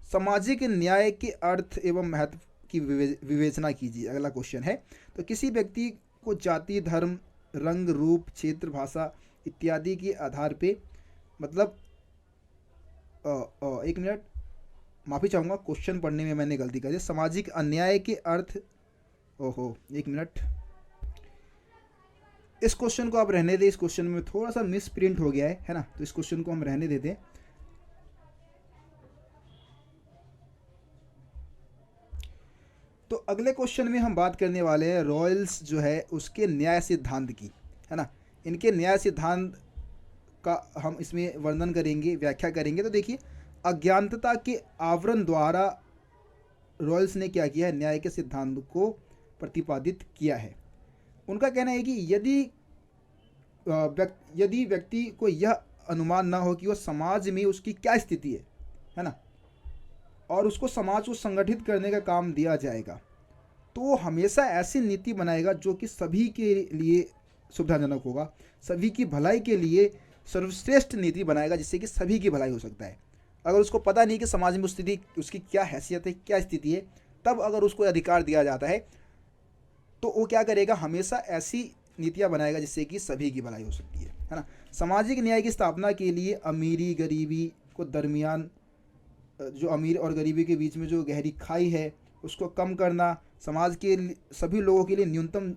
सामाजिक न्याय के अर्थ एवं महत्व की विवेचना कीजिए। अगला क्वेश्चन है, तो किसी व्यक्ति को जाति, धर्म, रंग, रूप, क्षेत्र, भाषा इत्यादि के आधार पे मतलब एक मिनट, माफ़ी चाहूँगा, क्वेश्चन पढ़ने में मैंने गलती कर दी। सामाजिक अन्याय के अर्थ, ओहो एक मिनट, इस क्वेश्चन को आप रहने दें। इस क्वेश्चन में थोड़ा सा मिस प्रिंट हो गया है ना, तो इस क्वेश्चन को हम रहने देते हैं। तो अगले क्वेश्चन में हम बात करने वाले हैं रॉयल्स जो है उसके न्याय सिद्धांत की, है ना। इनके न्याय सिद्धांत का हम इसमें वर्णन करेंगे, व्याख्या करेंगे। तो देखिए, अज्ञानता के आवरण द्वारा रॉयल्स ने क्या किया है, न्याय के सिद्धांत को प्रतिपादित किया है। उनका कहना है कि यदि व्यक्ति को यह अनुमान ना हो कि वह समाज में उसकी क्या स्थिति है ना, और उसको समाज को संगठित करने का काम दिया जाएगा, तो वो हमेशा ऐसी नीति बनाएगा जो कि सभी के लिए सुविधाजनक होगा, सभी की भलाई के लिए सर्वश्रेष्ठ नीति बनाएगा जिससे कि सभी की भलाई हो सकता है। अगर उसको पता नहीं कि समाज में उस स्थिति उसकी क्या हैसियत है, क्या स्थिति है, तब अगर उसको अधिकार दिया जाता है तो वो क्या करेगा, हमेशा ऐसी नीतियाँ बनाएगा जिससे कि सभी की भलाई हो सकती है ना। सामाजिक न्याय की स्थापना के लिए अमीरी गरीबी को दरमियान, जो अमीर और गरीबी के बीच में जो गहरी खाई है उसको कम करना, समाज के सभी लोगों के लिए न्यूनतम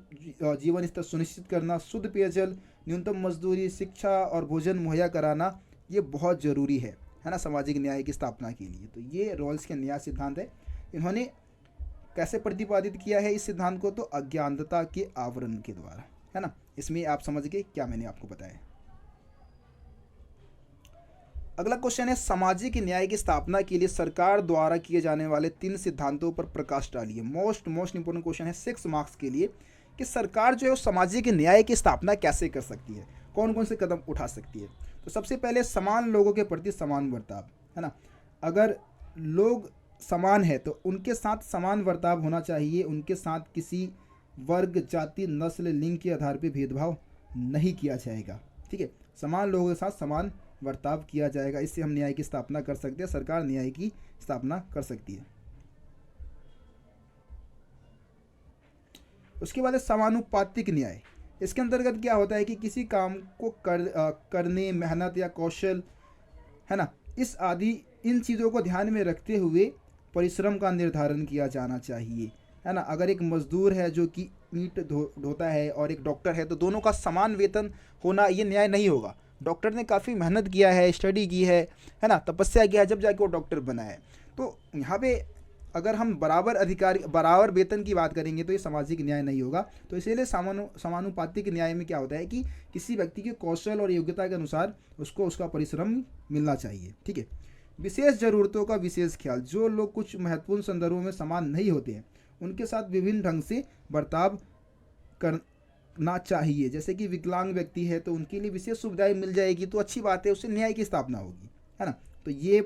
जीवन स्तर सुनिश्चित करना, शुद्ध पेयजल, न्यूनतम मजदूरी, शिक्षा और भोजन मुहैया कराना, ये बहुत ज़रूरी है ना सामाजिक न्याय की स्थापना के लिए। तो ये रॉल्स के न्याय सिद्धांत है। इन्होंने कैसे प्रतिपादित किया है इस सिद्धांत को, तो अज्ञानता के आवरण के द्वारा, है ना। इसमें आप समझ गए क्या मैंने आपको बताया। अगला क्वेश्चन है, सामाजिक न्याय की स्थापना के लिए सरकार द्वारा किए जाने वाले 3 सिद्धांतों पर प्रकाश डालिए। मोस्ट इंपोर्टेंट क्वेश्चन है 6 मार्क्स के लिए, कि सरकार जो है वो सामाजिक न्याय की स्थापना कैसे कर सकती है, कौन कौन से कदम उठा सकती है। तो सबसे पहले समान लोगों के प्रति समान बर्ताव, है ना। अगर लोग समान है तो उनके साथ समान बर्ताव होना चाहिए, उनके साथ किसी वर्ग, जाति, नस्ल, लिंग के आधार पर भेदभाव नहीं किया जाएगा, ठीक है। समान लोगों के साथ समान बर्ताव किया जाएगा, इससे हम न्याय की स्थापना कर सकते हैं, सरकार न्याय की स्थापना कर सकती है। उसके बाद है समानुपातिक न्याय। इसके अंतर्गत क्या होता है कि किसी काम को करने, मेहनत या कौशल, है ना, इस आदि इन चीज़ों को ध्यान में रखते हुए परिश्रम का निर्धारण किया जाना चाहिए, है ना। अगर एक मजदूर है जो कि ईंट ढोता है और एक डॉक्टर है तो दोनों का समान वेतन होना ये न्याय नहीं होगा। डॉक्टर ने काफ़ी मेहनत किया है, स्टडी की है ना, तपस्या किया है, जब जाके वो डॉक्टर बना है। तो यहाँ पे अगर हम बराबर अधिकार, बराबर वेतन की बात करेंगे तो ये सामाजिक न्याय नहीं होगा। तो इसीलिए समानुपातिक न्याय में क्या होता है कि किसी व्यक्ति के कौशल और योग्यता के अनुसार उसको उसका परिश्रम मिलना चाहिए, ठीक है। विशेष ज़रूरतों का विशेष ख्याल, जो लोग कुछ महत्वपूर्ण संदर्भों में समान नहीं होते हैं उनके साथ विभिन्न ढंग से बर्ताव करना चाहिए। जैसे कि विकलांग व्यक्ति है तो उनके लिए विशेष सुविधाएं मिल जाएगी तो अच्छी बात है, उससे न्याय की स्थापना होगी, है ना। तो ये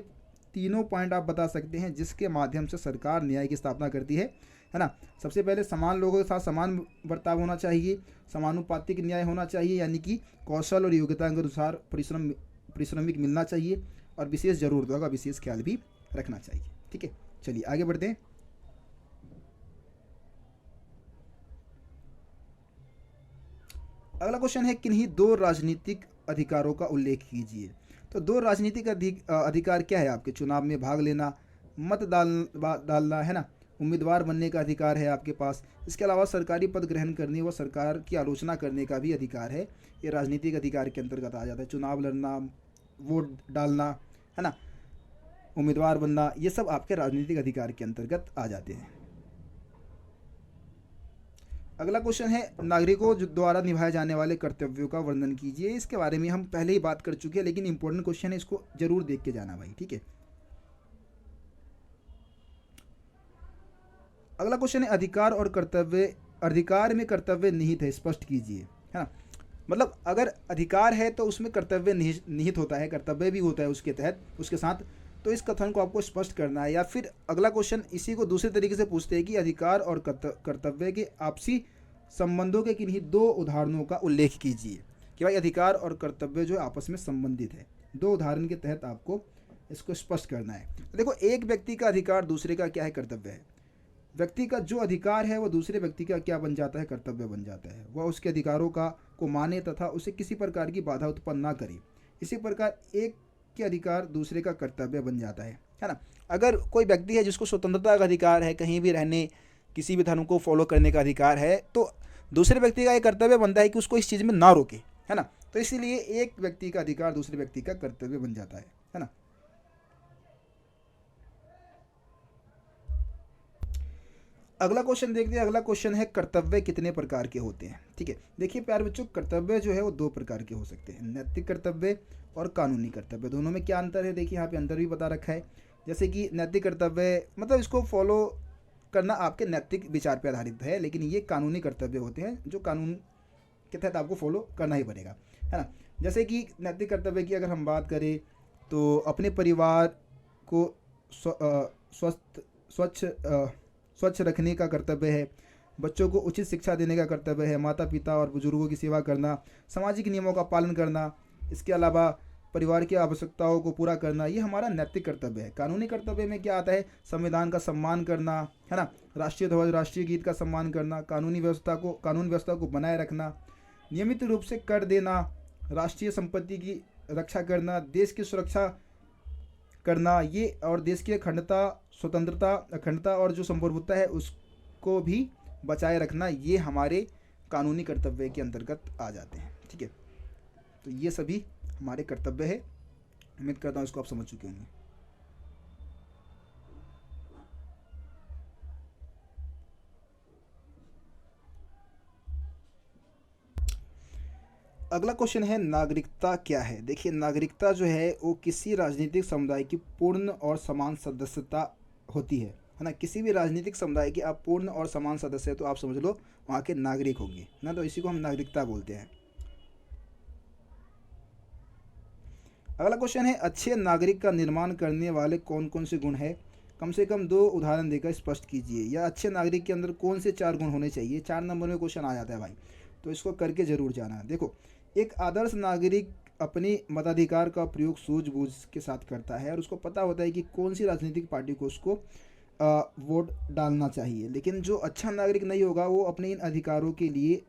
तीनों पॉइंट आप बता सकते हैं जिसके माध्यम से सरकार न्याय की स्थापना करती है ना। सबसे पहले समान लोगों के साथ समान बर्ताव होना चाहिए, समानुपातिक न्याय होना चाहिए, यानी कि कौशल और योग्यता के अनुसार परिश्रमिक मिलना चाहिए, और विशेष ज़रूरतों का विशेष ख्याल भी रखना चाहिए, ठीक है। चलिए आगे बढ़ते हैं। अगला क्वेश्चन है, किन्हीं 2 राजनीतिक अधिकारों का उल्लेख कीजिए। तो 2 राजनीतिक अधिकार क्या है आपके, चुनाव में भाग लेना, मत डालना, है ना, उम्मीदवार बनने का अधिकार है आपके पास। इसके अलावा सरकारी पद ग्रहण करने व सरकार की आलोचना करने का भी अधिकार है। ये राजनीतिक अधिकार के अंतर्गत आ जाता है। चुनाव लड़ना, वोट डालना, है ना, उम्मीदवार बनना, ये सब आपके राजनीतिक अधिकार के अंतर्गत आ जाते हैं। अगला क्वेश्चन है, नागरिकों द्वारा निभाए जाने वाले कर्तव्यों का वर्णन कीजिए। इसके बारे में हम पहले ही बात कर चुके हैं, लेकिन इंपॉर्टेंट क्वेश्चन है, इसको जरूर देख के जाना भाई, ठीक है। अगला क्वेश्चन है, अधिकार और कर्तव्य, अधिकार में कर्तव्य निहित है, स्पष्ट कीजिए, है ना। मतलब अगर अधिकार है तो उसमें कर्तव्य निहित होता है, कर्तव्य भी होता है उसके तहत, उसके साथ। तो इस कथन को आपको स्पष्ट करना है। या फिर अगला क्वेश्चन इसी को दूसरे तरीके से पूछते हैं कि अधिकार और कर्तव्य के आपसी संबंधों के किन्हीं 2 उदाहरणों का उल्लेख कीजिए, कि भाई अधिकार और कर्तव्य जो आपस में संबंधित है। 2 उदाहरण के तहत आपको इसको स्पष्ट करना है। तो देखो, एक व्यक्ति का अधिकार दूसरे का क्या है, कर्तव्य है। व्यक्ति का जो अधिकार है वो दूसरे व्यक्ति का क्या बन जाता है, कर्तव्य बन जाता है। वह उसके अधिकारों को माने तथा उसे किसी प्रकार की बाधा उत्पन्न ना करे। इसी प्रकार एक के अधिकार दूसरे का कर्तव्य बन जाता है ना। अगर कोई व्यक्ति है जिसको स्वतंत्रता का अधिकार है, कहीं भी रहने, किसी भी धर्म को फॉलो करने का अधिकार है, तो दूसरे व्यक्ति का एक कर्तव्य बनता है कि उसको इस चीज़ में ना रोके, है ना। तो इसीलिए एक व्यक्ति का अधिकार दूसरे व्यक्ति का कर्तव्य बन जाता है ना। अगला क्वेश्चन देखते हैं। अगला क्वेश्चन है, कर्तव्य कितने प्रकार के होते हैं, ठीक है। देखिए प्यारे बच्चों, कर्तव्य जो है वो 2 प्रकार के हो सकते हैं, नैतिक कर्तव्य और कानूनी कर्तव्य। दोनों में क्या अंतर है, देखिए यहाँ पे अंतर भी बता रखा है। जैसे कि नैतिक कर्तव्य मतलब इसको फॉलो करना आपके नैतिक विचार पर आधारित है, लेकिन ये कानूनी कर्तव्य होते हैं जो कानून के तहत आपको फॉलो करना ही पड़ेगा, है ना। जैसे कि नैतिक कर्तव्य की अगर हम बात करें तो अपने परिवार को स्वच्छ रखने का कर्तव्य है, बच्चों को उचित शिक्षा देने का कर्तव्य है, माता पिता और बुजुर्गों की सेवा करना, सामाजिक नियमों का पालन करना, इसके अलावा परिवार की आवश्यकताओं को पूरा करना, ये हमारा नैतिक कर्तव्य है। कानूनी कर्तव्य में क्या आता है? संविधान का सम्मान करना, है ना, राष्ट्रीय ध्वज राष्ट्रीय गीत का सम्मान करना, कानून व्यवस्था को बनाए रखना, नियमित रूप से कर देना, राष्ट्रीय संपत्ति की रक्षा करना, देश की सुरक्षा करना, ये और देश की अखंडता, स्वतंत्रता, अखंडता और जो संप्रभुता है उसको भी बचाए रखना, ये हमारे कानूनी कर्तव्य के अंतर्गत आ जाते हैं। ठीक है, तो ये सभी हमारे कर्तव्य है। उम्मीद करता हूँ इसको आप समझ चुके होंगे। अगला क्वेश्चन है नागरिकता क्या है। देखिए, नागरिकता जो है वो किसी राजनीतिक समुदाय की पूर्ण और समान सदस्यता होती है ना। किसी भी राजनीतिक समुदाय के आप पूर्ण और समान सदस्य हैं तो आप समझ लो वहाँ के नागरिक होंगे ना, तो इसी को हम नागरिकता बोलते हैं। अगला क्वेश्चन है अच्छे नागरिक का निर्माण करने वाले कौन कौन से गुण हैं? कम से कम 2 उदाहरण देकर स्पष्ट कीजिए। या अच्छे नागरिक के अंदर कौन से 4 गुण होने चाहिए? 4 नंबर में क्वेश्चन आ जाता है भाई, तो इसको करके ज़रूर जाना। देखो, एक आदर्श नागरिक अपने मताधिकार का प्रयोग सूझबूझ के साथ करता है और उसको पता होता है कि कौन सी राजनीतिक पार्टी को उसको वोट डालना चाहिए। लेकिन जो अच्छा नागरिक नहीं होगा वो अपने इन अधिकारों के लिए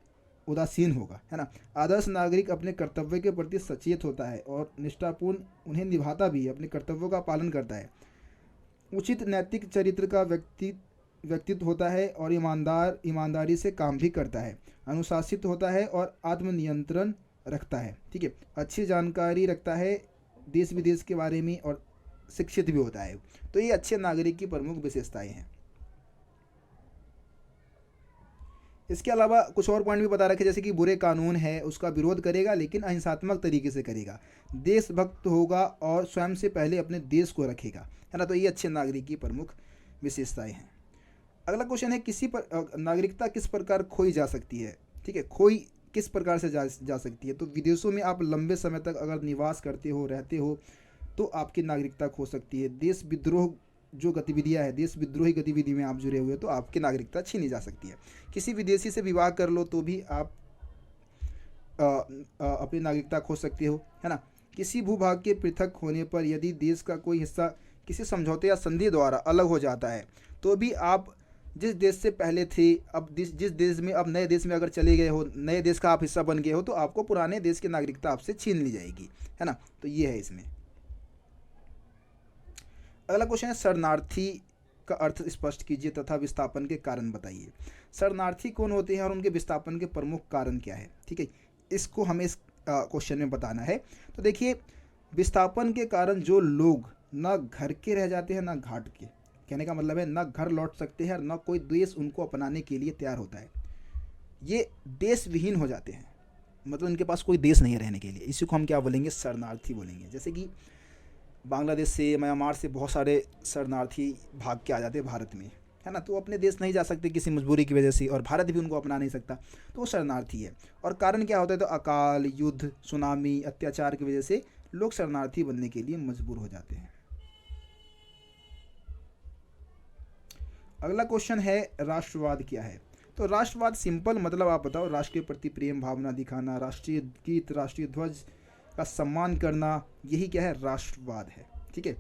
उदासीन होगा, है ना। आदर्श नागरिक अपने कर्तव्य के प्रति सचेत होता है और निष्ठापूर्ण उन्हें निभाता भी है, अपने कर्तव्यों का पालन करता है, उचित नैतिक चरित्र का व्यक्तित्व होता है और ईमानदारी से काम भी करता है, अनुशासित होता है और आत्मनियंत्रण रखता है। ठीक है, अच्छी जानकारी रखता है देश विदेश के बारे में और शिक्षित भी होता है। तो ये अच्छे नागरिक की प्रमुख विशेषताएं हैं। इसके अलावा कुछ और पॉइंट भी बता रखे, जैसे कि बुरे कानून है उसका विरोध करेगा लेकिन अहिंसात्मक तरीके से करेगा, देशभक्त होगा और स्वयं से पहले अपने देश को रखेगा, है ना। तो ये अच्छे नागरिक की प्रमुख विशेषताएं हैं। अगला क्वेश्चन है नागरिकता किस प्रकार खोई जा सकती है? ठीक है, खोई किस प्रकार से जा सकती है? तो विदेशों में आप लंबे समय तक अगर निवास करते हो, रहते हो, तो आपकी नागरिकता खो सकती है। देशविद्रोही गतिविधि में आप जुड़े हुए तो आपकी नागरिकता छीनी जा सकती है। किसी विदेशी से विवाह कर लो तो भी आप अपनी नागरिकता खो सकते हो, है ना। किसी भूभाग के पृथक होने पर यदि देश का कोई हिस्सा किसी समझौते या संधि द्वारा अलग हो जाता है तो भी आप जिस देश से पहले थे, अब जिस देश में अब नए देश में अगर चले गए हो, नए देश का आप हिस्सा बन गए हो, तो आपको पुराने देश की नागरिकता आपसे छीन ली जाएगी, है ना। तो ये है इसमें। अगला क्वेश्चन है शरणार्थी का अर्थ स्पष्ट कीजिए तथा विस्थापन के कारण बताइए। शरणार्थी कौन होते हैं और उनके विस्थापन के प्रमुख कारण क्या है? ठीक है, इसको हमें इस क्वेश्चन में बताना है। तो देखिए, विस्थापन के कारण जो लोग ना घर के रह जाते हैं ना घाट के, कहने का मतलब है ना घर लौट सकते हैं और ना कोई देश उनको अपनाने के लिए तैयार होता है, ये देश विहीन हो जाते हैं, मतलब उनके पास कोई देश नहीं है रहने के लिए। इसी को हम क्या बोलेंगे? शरणार्थी बोलेंगे। जैसे कि बांग्लादेश से, म्यांमार से बहुत सारे शरणार्थी भाग के आ जाते हैं भारत में, है ना। तो वो अपने देश नहीं जा सकते किसी मजबूरी की वजह से, और भारत भी उनको अपना नहीं सकता, तो वो शरणार्थी है। और कारण क्या होता है? तो अकाल, युद्ध, सुनामी, अत्याचार की वजह से लोग शरणार्थी बनने के लिए मजबूर हो जाते हैं। अगला क्वेश्चन है राष्ट्रवाद क्या है? तो राष्ट्रवाद सिंपल मतलब आप बताओ, राष्ट्र के प्रति प्रेम भावना दिखाना, राष्ट्रीय गीत, राष्ट्रीय ध्वज का सम्मान करना, यही क्या है? राष्ट्रवाद है। ठीक है,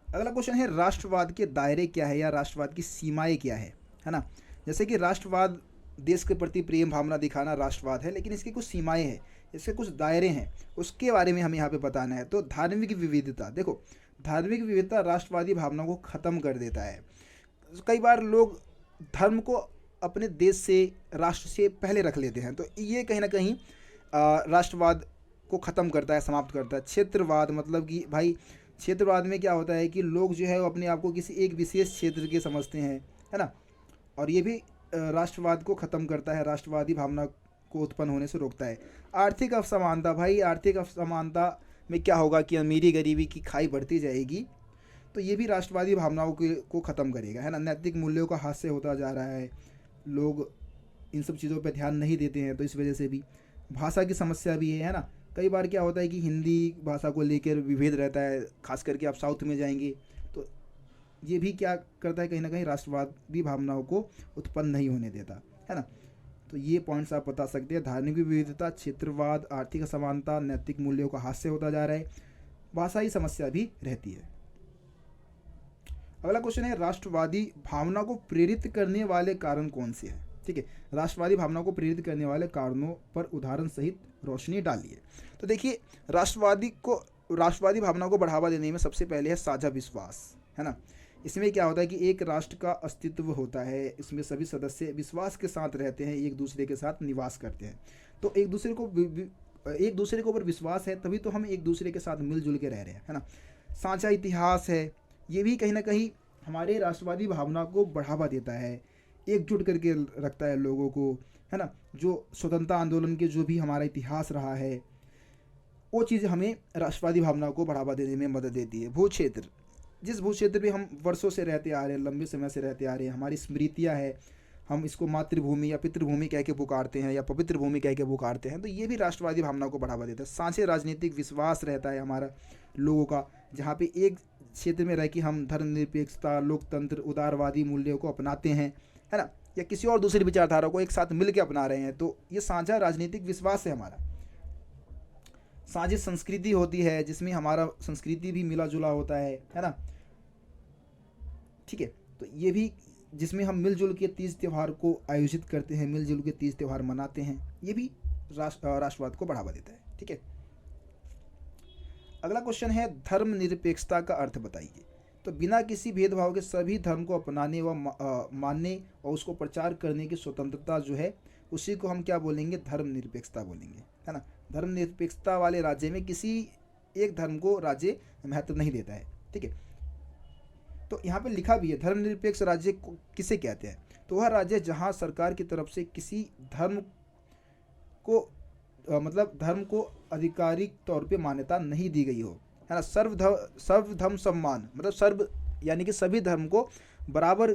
अगला क्वेश्चन है राष्ट्रवाद के दायरे क्या है या राष्ट्रवाद की सीमाएं क्या है ना। जैसे कि राष्ट्रवाद, देश के प्रति प्रेम भावना दिखाना राष्ट्रवाद है, लेकिन इसकी कुछ सीमाएं हैं, इसके कुछ दायरे हैं, उसके बारे में हमें यहाँ पे बताना है। तो धार्मिक विविधता, देखो धार्मिक विविधता राष्ट्रवादी भावनाओं को ख़त्म कर देता है। कई बार लोग धर्म को अपने देश से, राष्ट्र से पहले रख लेते हैं, तो ये कहीं ना कहीं राष्ट्रवाद को ख़त्म करता है, समाप्त करता है। क्षेत्रवाद मतलब कि भाई क्षेत्रवाद में क्या होता है कि लोग जो है वो अपने आप को किसी एक विशेष क्षेत्र के समझते हैं, है ना, और ये भी राष्ट्रवाद को ख़त्म करता है, राष्ट्रवादी भावना को उत्पन्न होने से रोकता है। आर्थिक असमानता, भाई आर्थिक असमानता में क्या होगा कि अमीरी गरीबी की खाई बढ़ती जाएगी, तो ये भी राष्ट्रवादी भावनाओं को ख़त्म करेगा, है ना। नैतिक मूल्यों का हास्य होता जा रहा है, लोग इन सब चीज़ों पर ध्यान नहीं देते हैं, तो इस वजह से भी भाषा की समस्या भी है ना। कई बार क्या होता है कि हिंदी भाषा को लेकर विभेद रहता है, खास करके आप साउथ में जाएंगे तो ये भी क्या करता है, कहीं ना कहीं राष्ट्रवादी भावनाओं को उत्पन्न नहीं होने देता है ना। तो ये पॉइंट्स आप बता सकते हैं। धार्मिक विविधता, क्षेत्रवाद, आर्थिक असमानता, नैतिक मूल्यों का हास्य होता जा रहा है, भाषाई समस्या भी रहती है। अगला क्वेश्चन है, राष्ट्रवादी भावना को प्रेरित करने वाले कारण कौन से हैं? ठीक है, राष्ट्रवादी भावना को प्रेरित करने वाले कारणों पर उदाहरण सहित रोशनी डालिए। तो देखिए, राष्ट्रवादी भावना को बढ़ावा देने में सबसे पहले है साझा विश्वास, है ना। इसमें क्या होता है कि एक राष्ट्र का अस्तित्व होता है, इसमें सभी सदस्य विश्वास के साथ रहते हैं, एक दूसरे के साथ निवास करते हैं। तो एक दूसरे के ऊपर विश्वास है, तभी तो हम एक दूसरे के साथ मिलजुल के रह रहे हैं, है ना। साझा इतिहास है, ये भी कहीं ना कहीं हमारे राष्ट्रवादी भावना को बढ़ावा देता है, एकजुट करके रखता है लोगों को, है ना। जो स्वतंत्रता आंदोलन के जो भी हमारा इतिहास रहा है, वो चीज़ हमें राष्ट्रवादी भावना को बढ़ावा देने में मदद देती है। भू क्षेत्र, जिस भू क्षेत्र में हम वर्षों से रहते आ रहे हैं, लंबे समय से रहते आ रहे हैं, हमारी स्मृतियाँ है, हम इसको मातृभूमि या पितृभूमि कह के पुकारते हैं या पवित्र भूमि कह के पुकारते हैं, तो ये भी राष्ट्रवादी भावना को बढ़ावा देता है। साझे राजनीतिक विश्वास रहता है हमारा लोगों का, जहाँ पे एक क्षेत्र में रह के हम धर्मनिरपेक्षता, लोकतंत्र, उदारवादी मूल्यों को अपनाते हैं, है ना, या किसी और दूसरी विचारधारा को एक साथ मिल के अपना रहे हैं, तो ये साझा राजनीतिक विश्वास है हमारा। साझी संस्कृति होती है, जिसमें हमारा संस्कृति भी मिला जुला होता है ना। ठीक है, तो ये भी जिसमें हम मिलजुल के तीज त्यौहार को आयोजित करते हैं, मिलजुल के तीज त्यौहार मनाते हैं, ये भी राष्ट्रवाद को बढ़ावा देता है। ठीक है, अगला क्वेश्चन है, धर्मनिरपेक्षता का अर्थ बताइए। तो बिना किसी भेदभाव के सभी धर्म को अपनाने व मानने और उसको प्रचार करने की स्वतंत्रता जो है, उसी को हम क्या बोलेंगे? धर्मनिरपेक्षता बोलेंगे, है ना। धर्मनिरपेक्षता वाले राज्य में किसी एक धर्म को राज्य महत्व नहीं देता है। ठीक है, तो यहाँ पे लिखा भी है धर्मनिरपेक्ष राज्य किसे कहते हैं? तो वह राज्य जहाँ सरकार की तरफ से किसी धर्म को मतलब धर्म को आधिकारिक तौर पे मान्यता नहीं दी गई हो, है ना। सर्वधर्म सम्मान, मतलब सर्व यानी कि सभी धर्म को बराबर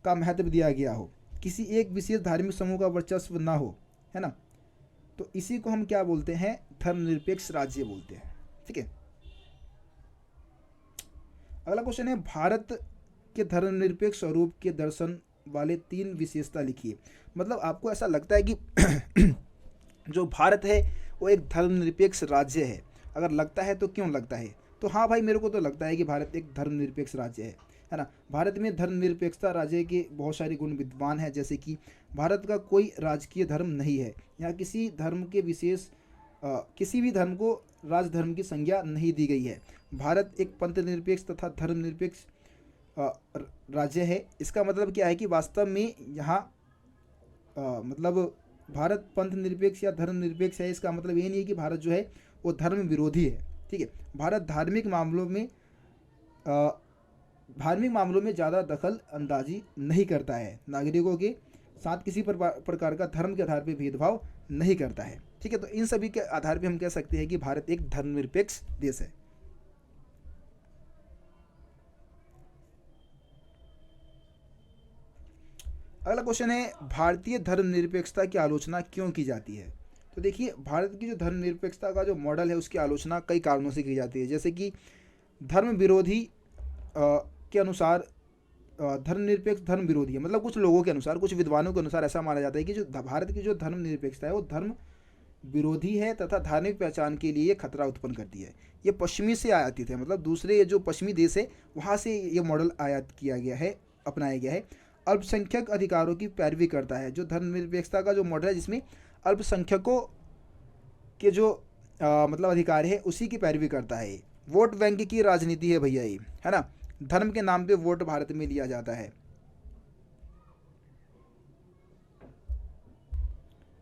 का महत्व दिया गया हो, किसी एक विशेष धार्मिक समूह का वर्चस्व ना हो, है ना। तो इसी को हम क्या बोलते हैं? धर्मनिरपेक्ष राज्य बोलते हैं। ठीक है, अगला क्वेश्चन है, भारत के धर्मनिरपेक्ष स्वरूप के दर्शन वाले 3 विशेषता लिखिए। मतलब आपको ऐसा लगता है कि जो भारत है वो एक धर्मनिरपेक्ष राज्य है? अगर लगता है तो क्यों लगता है? तो हाँ भाई, मेरे को तो लगता है कि भारत एक धर्मनिरपेक्ष राज्य है ना। भारत में धर्मनिरपेक्षता राज्य के बहुत सारे गुण विद्यमान हैं, जैसे कि भारत का कोई राजकीय धर्म नहीं है, यहाँ किसी धर्म के विशेष किसी भी धर्म को राजधर्म की संज्ञा नहीं दी गई है। भारत एक पंथ निरपेक्ष तथा धर्मनिरपेक्ष राज्य है। इसका मतलब क्या है कि वास्तव में यहाँ मतलब भारत पंथ निरपेक्ष या धर्म निरपेक्ष है, इसका मतलब ये नहीं है कि भारत जो है वो धर्म विरोधी है। ठीक है, भारत धार्मिक मामलों में ज़्यादा दखल अंदाजी नहीं करता है, नागरिकों के साथ किसी प्रकार का धर्म के आधार पर भेदभाव नहीं करता है। ठीक है, तो इन सभी के आधार पर हम कह सकते हैं कि भारत एक धर्मनिरपेक्ष देश है। अगला क्वेश्चन है, भारतीय धर्मनिरपेक्षता की आलोचना क्यों की जाती है? तो देखिए, भारत की जो धर्मनिरपेक्षता का जो मॉडल है उसकी आलोचना कई कारणों से की जाती है, जैसे कि धर्म विरोधी के अनुसार धर्मनिरपेक्ष धर्म विरोधी है, मतलब कुछ लोगों के अनुसार, कुछ विद्वानों के अनुसार ऐसा माना जाता है कि जो भारत की जो धर्मनिरपेक्षता है वो धर्म विरोधी है तथा धार्मिक पहचान के लिए खतरा उत्पन्न करती है। ये पश्चिमी से आयातित है, मतलब दूसरे जो पश्चिमी देश है वहाँ से ये मॉडल आयात किया गया है, अपनाया गया है। अल्पसंख्यक अधिकारों की पैरवी करता है, जो धर्मनिरपेक्षता का जो मॉडल है जिसमें अल्पसंख्यकों के जो मतलब अधिकार है उसी की पैरवी करता है। वोट बैंक की राजनीति है भैया ये, है ना। धर्म के नाम पे वोट भारत में लिया जाता है।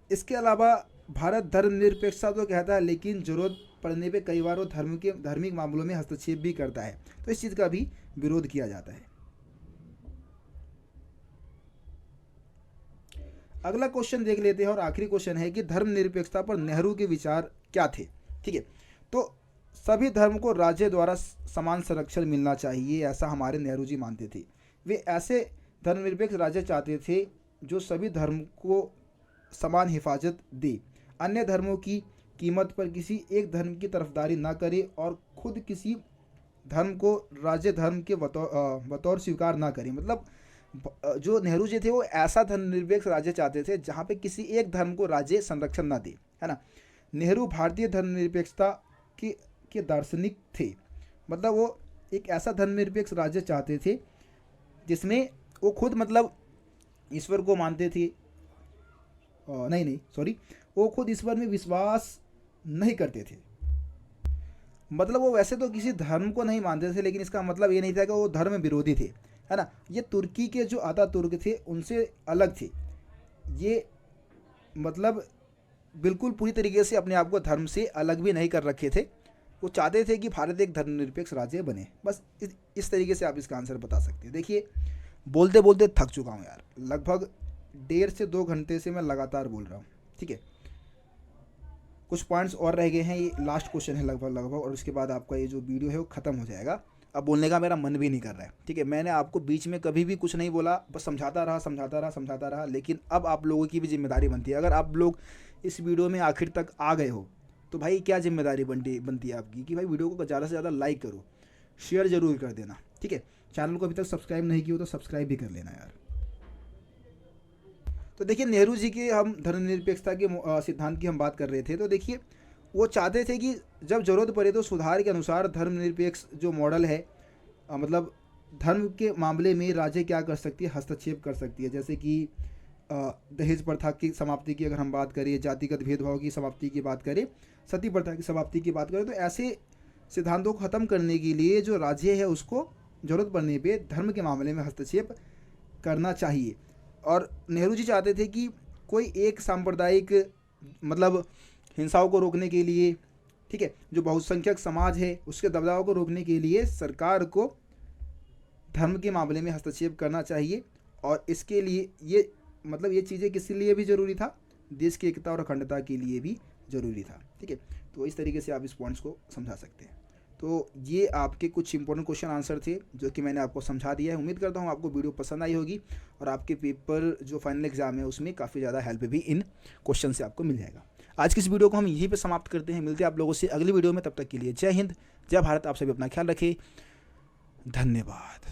इसके अलावा भारत धर्मनिरपेक्षता तो कहता है, लेकिन जरूरत पड़ने पे कई बार वो धार्मिक मामलों में हस्तक्षेप भी करता है, तो इस चीज़ का भी विरोध किया जाता है। अगला क्वेश्चन देख लेते हैं और आखिरी क्वेश्चन है कि धर्मनिरपेक्षता पर नेहरू के विचार क्या थे? ठीक है, तो सभी धर्म को राज्य द्वारा समान संरक्षण मिलना चाहिए, ऐसा हमारे नेहरू जी मानते थे। वे ऐसे धर्मनिरपेक्ष राज्य चाहते थे जो सभी धर्म को समान हिफाजत दे। अन्य धर्मों की कीमत पर किसी एक धर्म की तरफदारी ना करे और खुद किसी धर्म को राज्य धर्म के बतौर स्वीकार ना करे। मतलब जो नेहरू जी थे वो ऐसा धर्मनिरपेक्ष राज्य चाहते थे जहाँ पे किसी एक धर्म को राज्य संरक्षण ना दे, है ना। नेहरू भारतीय धर्मनिरपेक्षता के दार्शनिक थे। मतलब वो एक ऐसा धर्मनिरपेक्ष राज्य चाहते थे जिसमें वो खुद मतलब ईश्वर को मानते थे, वो खुद ईश्वर में विश्वास नहीं करते थे। मतलब वो वैसे तो किसी धर्म को नहीं मानते थे, लेकिन इसका मतलब ये नहीं था कि वो धर्म विरोधी थे, है ना। ये तुर्की के जो अतातुर्क थे उनसे अलग थे। ये मतलब बिल्कुल पूरी तरीके से अपने आप को धर्म से अलग भी नहीं कर रखे थे। वो चाहते थे कि भारत एक धर्मनिरपेक्ष राज्य बने। बस इस तरीके से आप इसका आंसर बता सकते हैं। देखिए, बोलते बोलते थक चुका हूँ यार, लगभग 1.5 से 2 घंटे से मैं लगातार बोल रहा हूँ, ठीक है। कुछ पॉइंट्स और रह गए हैं, ये लास्ट क्वेश्चन है लगभग, और उसके बाद आपका ये जो वीडियो है वो ख़त्म हो जाएगा। अब बोलने का मेरा मन भी नहीं कर रहा है, ठीक है। मैंने आपको बीच में कभी भी कुछ नहीं बोला, बस समझाता रहा। लेकिन अब आप लोगों की भी जिम्मेदारी बनती है। अगर आप लोग इस वीडियो में आखिर तक आ गए हो तो भाई क्या जिम्मेदारी बनती है आपकी कि भाई वीडियो को ज़्यादा से ज़्यादा लाइक करो, शेयर ज़रूर कर देना, ठीक है। चैनल को अभी तक सब्सक्राइब नहीं किया हो तो सब्सक्राइब भी कर लेना यार। तो देखिए, नेहरू जी के हम धर्मनिरपेक्षता के सिद्धांत की हम बात कर रहे थे। तो देखिए, वो चाहते थे कि जब ज़रूरत पड़े तो सुधार के अनुसार धर्मनिरपेक्ष जो मॉडल है, मतलब धर्म के मामले में राज्य क्या कर सकती है, हस्तक्षेप कर सकती है। जैसे कि दहेज प्रथा की समाप्ति की अगर हम बात करें, जातिगत भेदभाव की समाप्ति की बात करें, सती प्रथा की समाप्ति की बात करें, तो ऐसे सिद्धांतों को ख़त्म करने के लिए जो राज्य है उसको ज़रूरत पड़ने पे धर्म के मामले में हस्तक्षेप करना चाहिए। और नेहरू जी चाहते थे कि कोई एक सांप्रदायिक मतलब हिंसाओं को रोकने के लिए, ठीक है, जो बहुसंख्यक समाज है उसके दबदबा को रोकने के लिए सरकार को धर्म के मामले में हस्तक्षेप करना चाहिए। और इसके लिए ये मतलब ये चीज़ें किस लिए भी ज़रूरी था, देश की एकता और अखंडता के लिए भी ज़रूरी था, ठीक है। तो इस तरीके से आप इस पॉइंट्स को समझा सकते हैं। तो ये आपके कुछ इंपॉर्टेंट क्वेश्चन आंसर थे जो कि मैंने आपको समझा दिया है। उम्मीद करता हूँ आपको वीडियो पसंद आई होगी और आपके पेपर जो फाइनल एग्जाम है उसमें काफ़ी ज़्यादा हेल्प भी इन क्वेश्चन से आपको मिल जाएगा। आज की इस वीडियो को हम यहीं पे समाप्त करते हैं। मिलते हैं आप लोगों से अगली वीडियो में, तब तक के लिए जय हिंद, जय भारत। आप सभी अपना ख्याल रखें, धन्यवाद।